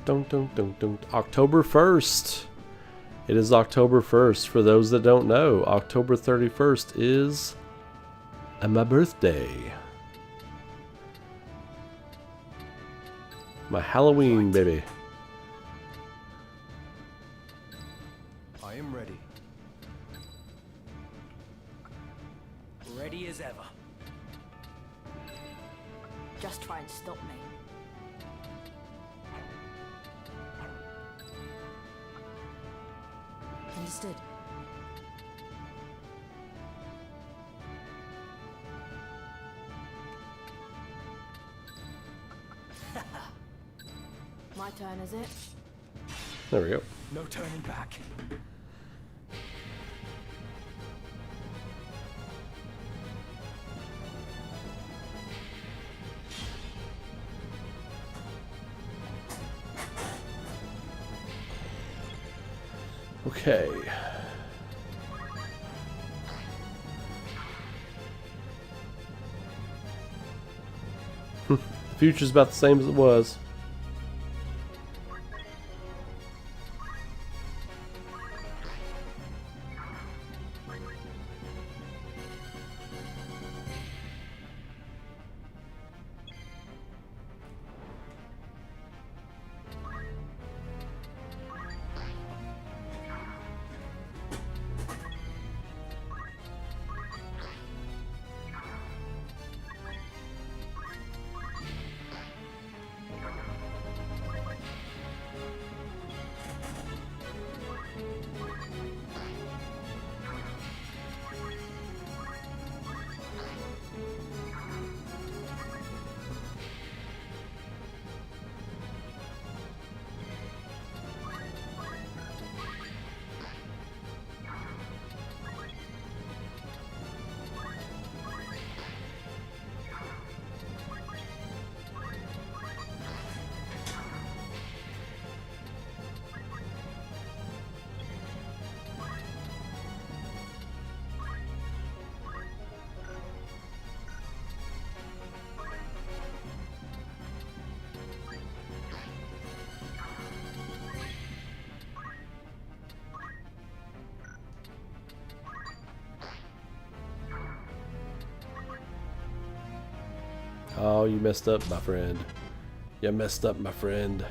A: Dun, dun, dun, dun. October 1st. It is October 1st. For those that don't know, October 31st is my birthday. My Halloween, baby.
F: I am ready.
D: Ready as ever.
E: Just try and stop me. Understood. My turn, is it?
A: There we go.
F: No turning back.
A: Okay. The future's about the same as it was. Oh, you messed up, my friend. You messed up, my friend.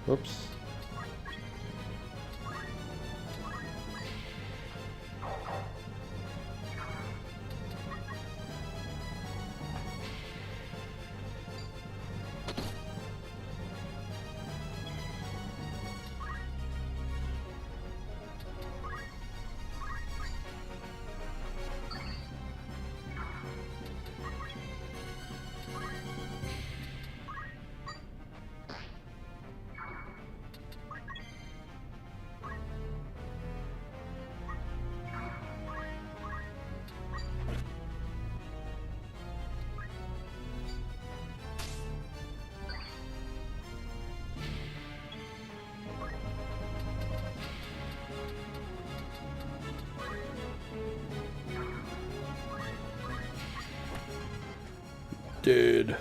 A: Whoops. Dude.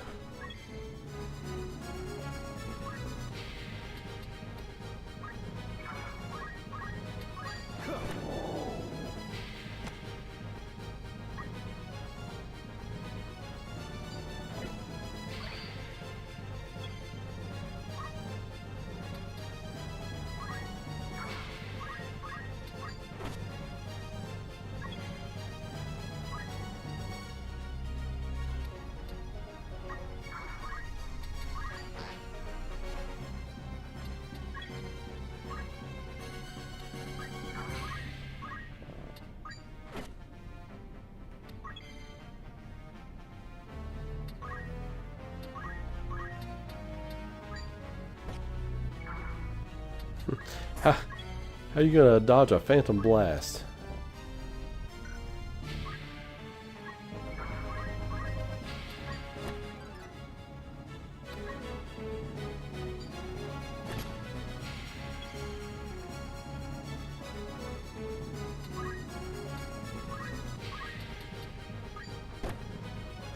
A: How you gonna dodge a phantom blast?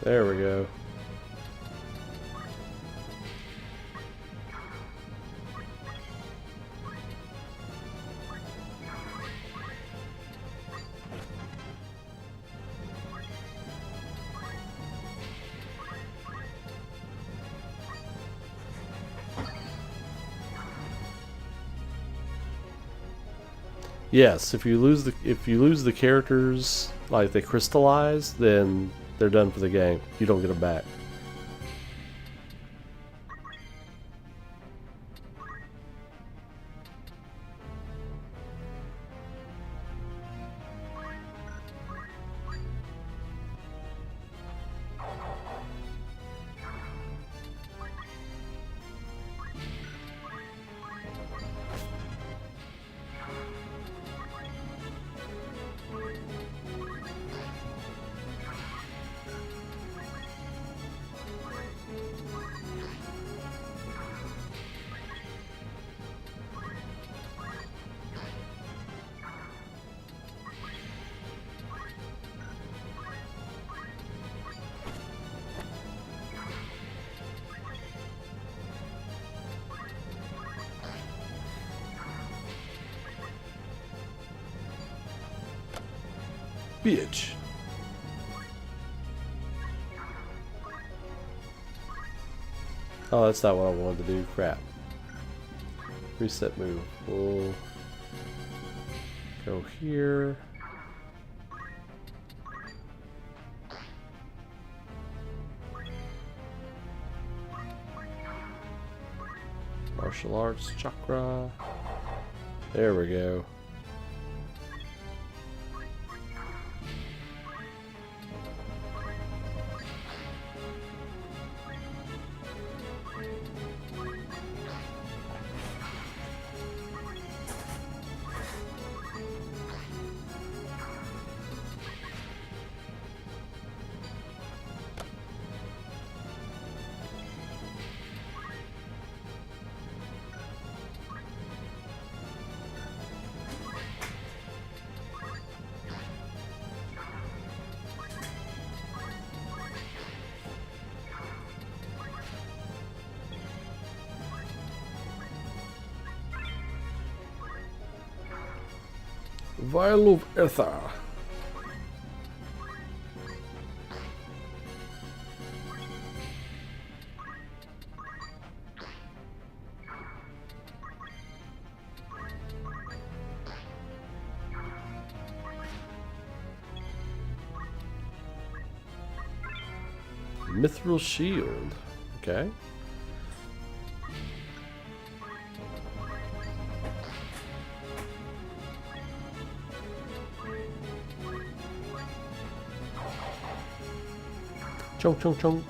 A: There we go. Yes, if you lose the characters, like they crystallize, then they're done for the game. You don't get them back. bitch. Oh, that's not what I wanted to do. Crap. Reset move. We'll go here. Martial arts chakra. There we go. Vial of Ether. Mithril shield. Okay. Chong chong chong.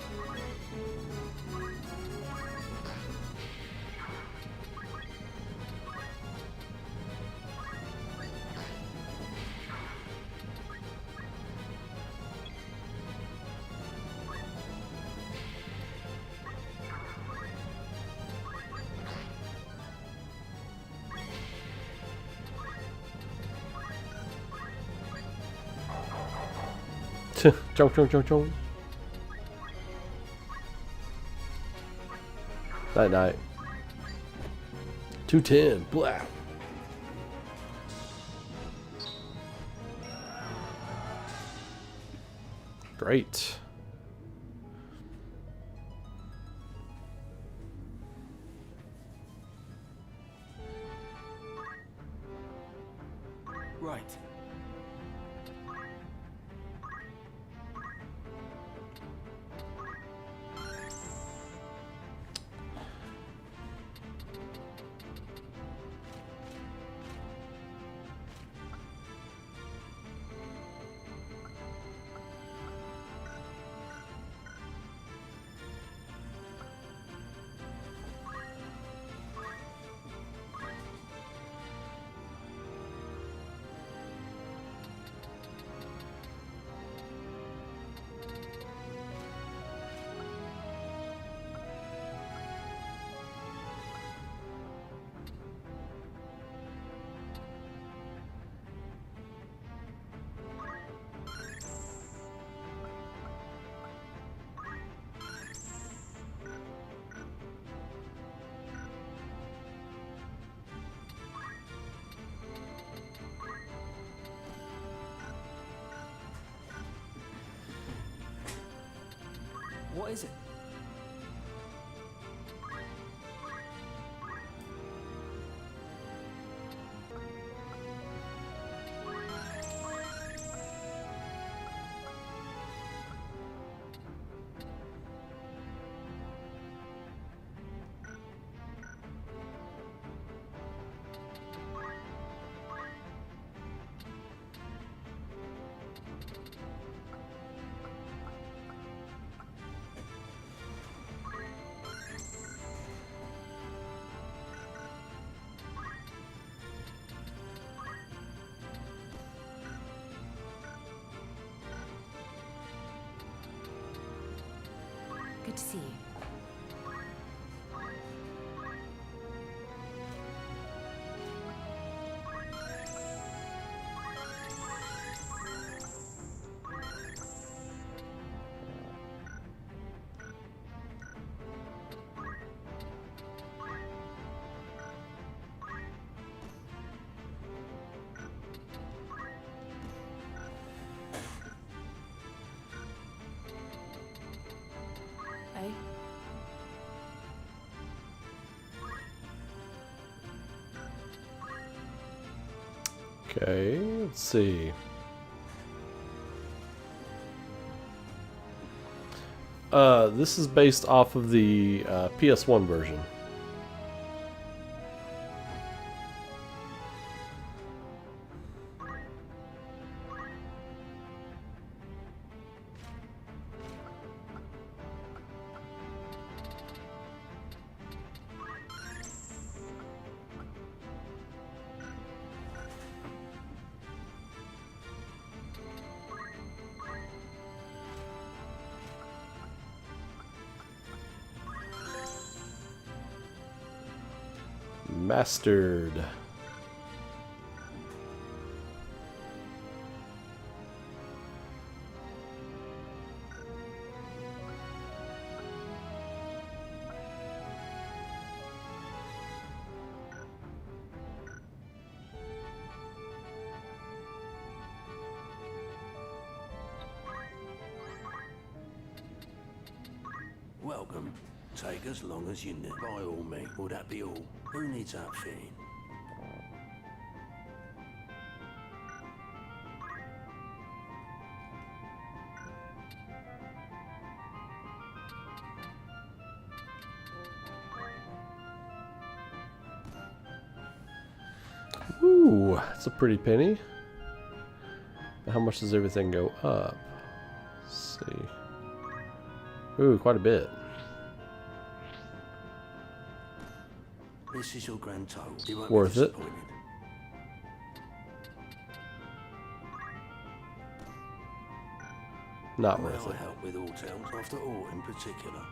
A: Chong chong chong chong. Night night. 210. Blah. Great.
F: Right. What is it?
E: Good to see you.
A: Okay, let's see. This is based off of the PS1 version. Mastered.
G: Welcome. Take as long as you need. By all means. Will that be all? Who needs outfitting?
A: Ooh, that's a pretty penny. How much does everything go up? Let's see. Ooh, quite a bit.
G: This is your grand total. You won't
A: Worth
G: be
A: it.
G: disappointed.
A: Not
G: May
A: worth
G: I
A: it.
G: help with all tales? After all, in particular.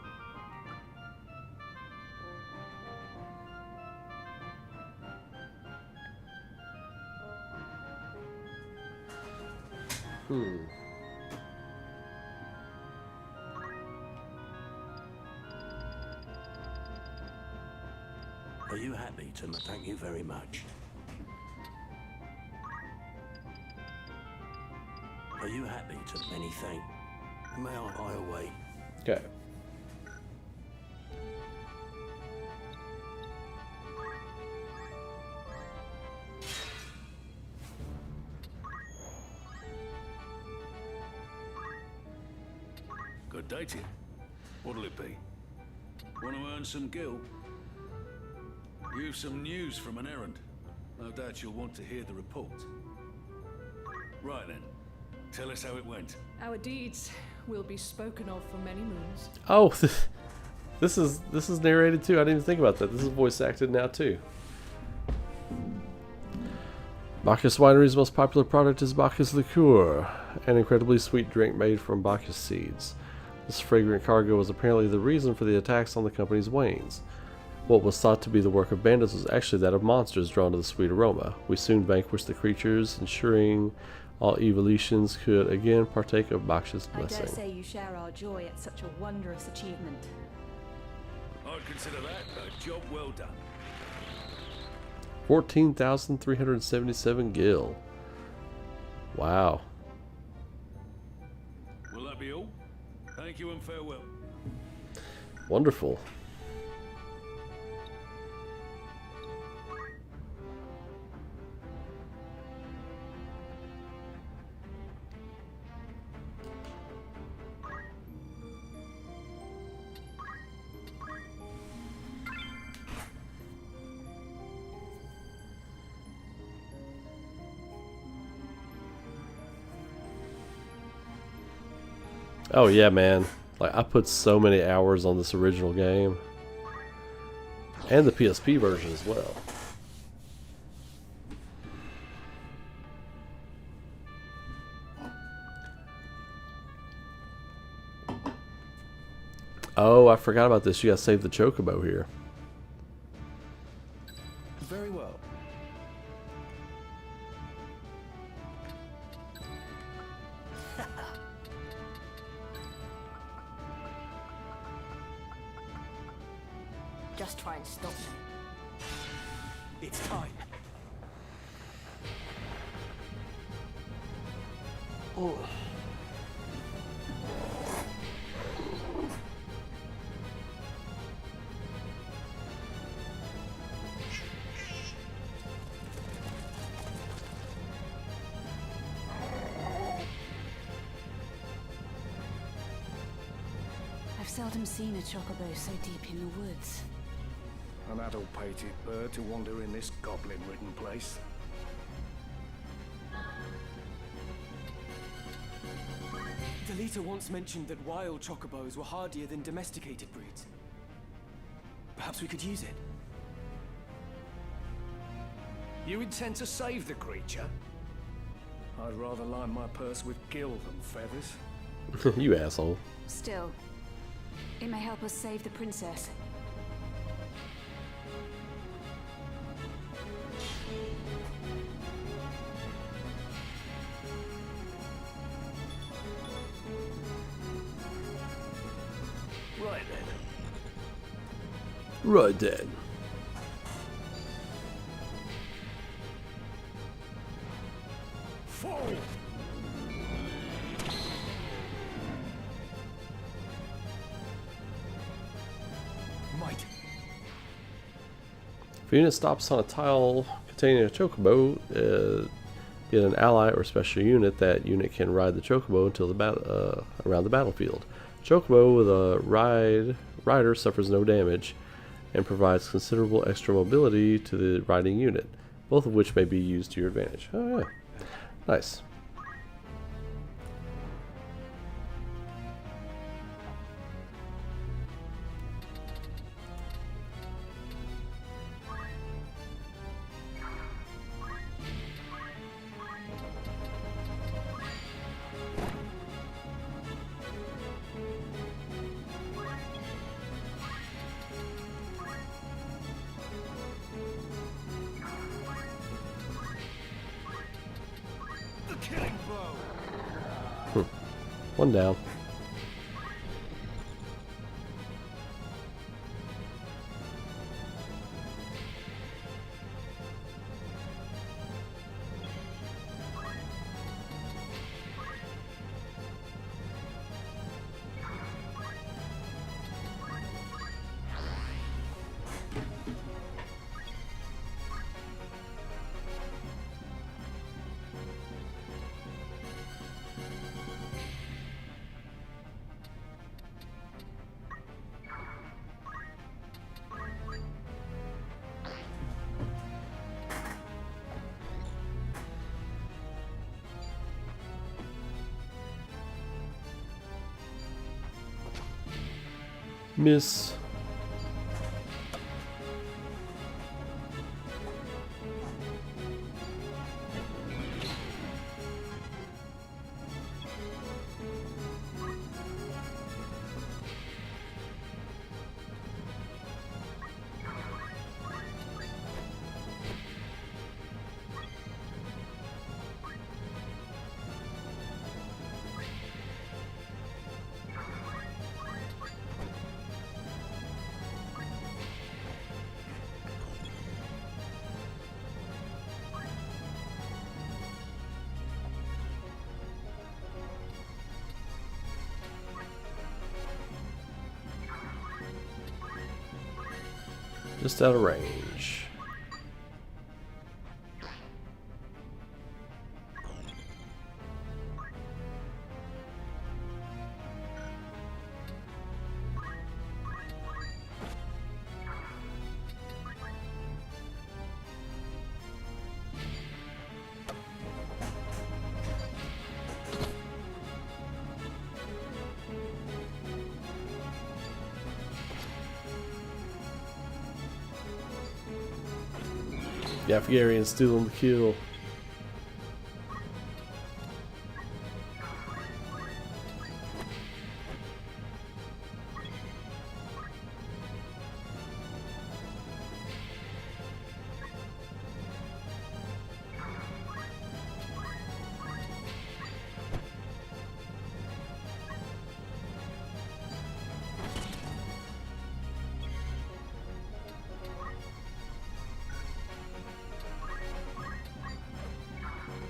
G: Are you happy to? Thank you very much. Are you happy to? Many thanks. May I away?
A: Okay.
H: Good day to you. What'll it be? Want to earn some gil? You've some news from an errand. No doubt you'll want to hear the report. Right then. Tell us how it went.
I: Our deeds will be spoken of for many moons.
A: Oh, this is narrated too. I didn't even think about that. This is voice acted now too. Bacchus Winery's most popular product is Bacchus Liqueur, an incredibly sweet drink made from Bacchus seeds. This fragrant cargo was apparently the reason for the attacks on the company's wains. What was thought to be the work of bandits was actually that of monsters drawn to the sweet aroma. We soon vanquished the creatures, ensuring all evolutions could again partake of Bacchus'
E: I
A: blessing.
E: dare say you share our joy at such a wondrous achievement.
H: I'd consider that a job well done.
A: 14,377 gil. Wow.
H: Will that be all? Thank you and farewell.
A: Wonderful. Oh yeah, man. Like, I put so many hours on this original game. And the PSP version as well. Oh, I forgot about this. You gotta save the chocobo here.
F: Very well.
I: Just try and stop me.
F: It's time.
A: Oh.
E: seldom seen a chocobo so deep in the woods.
D: An adult-pated bird to wander in this goblin-ridden place.
F: Delita once mentioned that wild chocobos were hardier than domesticated breeds. Perhaps we could use it.
D: You intend to save the creature? I'd rather line my purse with gil than feathers.
A: You asshole.
E: Still, it may help us save the princess.
D: Right then.
A: Right then.
D: Fall!
F: Might.
A: If a unit stops on a tile containing a chocobo, be it an ally or special unit, that unit can ride the chocobo until the around the battlefield. Chocobo with a rider suffers no damage and provides considerable extra mobility to the riding unit, both of which may be used to your advantage. Oh yeah, nice.
F: Killing blow.
A: One down. Miss. Just out of range. Gafgarian stealing the kill.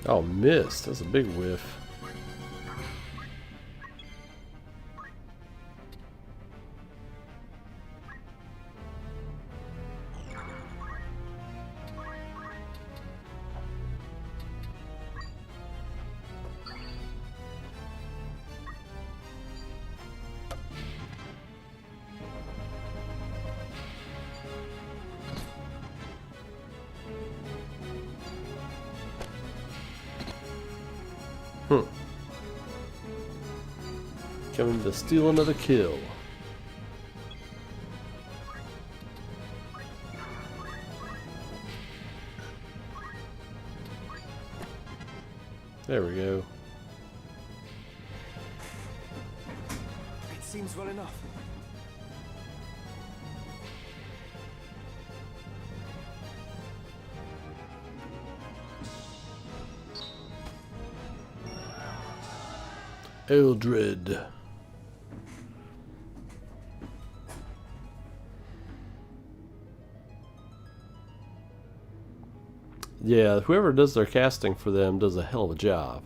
A: Oh, missed. That's a big whiff. Coming to steal another kill. There we go.
F: It seems well enough.
A: Eldred. Yeah, whoever does their casting for them does a hell of a job.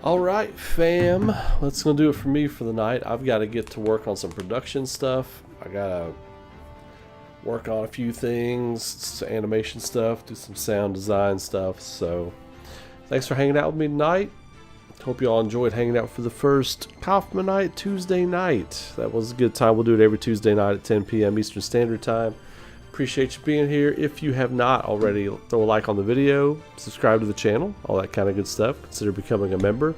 A: Alright, fam. That's going to do it for me for the night. I've got to get to work on some production stuff. I got to work on a few things, some animation stuff, do some sound design stuff. So, thanks for hanging out with me tonight. Hope you all enjoyed hanging out for the first COFFMANITE Tuesday night. That was a good time. We'll do it every Tuesday night at 10 p.m. Eastern Standard Time. Appreciate you being here. If you have not already, throw a like on the video, subscribe to the channel, all that kind of good stuff. Consider becoming a member.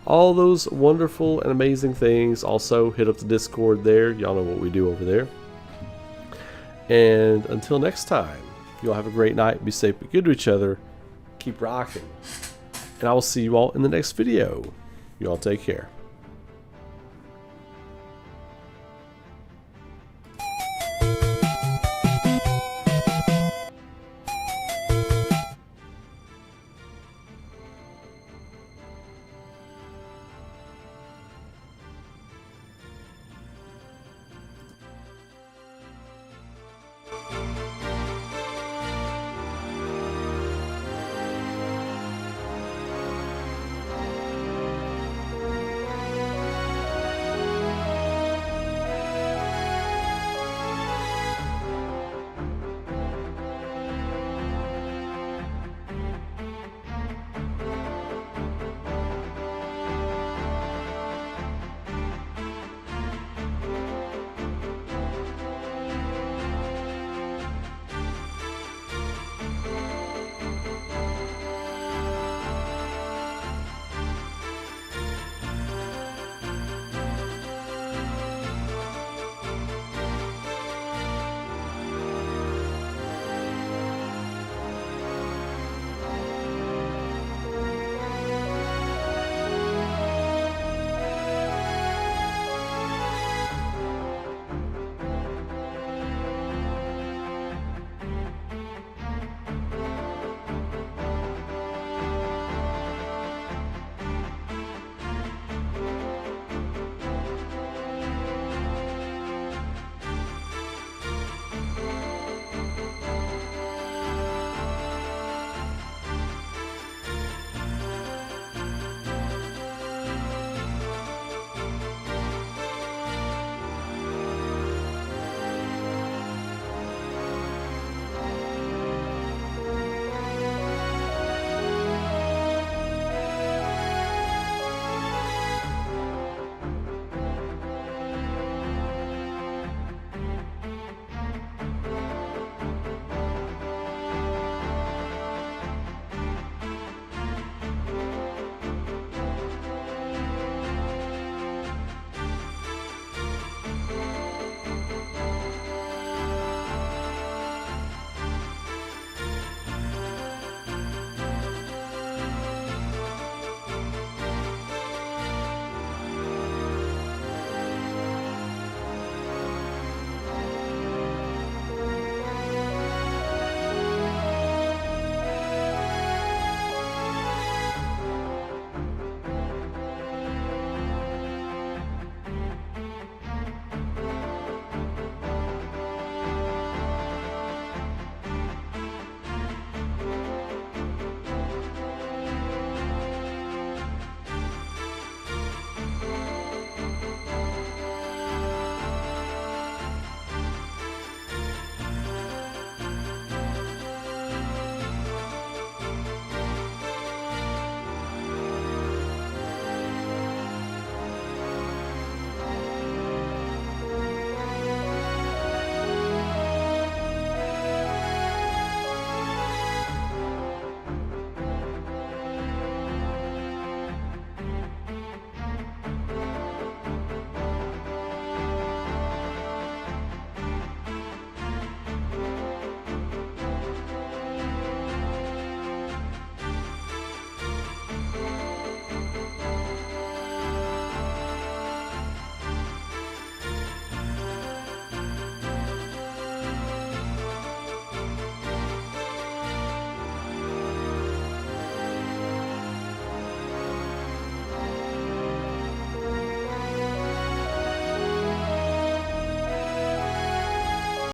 A: All those wonderful and amazing things. Also, hit up the Discord there. Y'all know what we do over there. And until next time, you all have a great night. Be safe, be good to each other. Keep rocking. And I will see you all in the next video. You all take care.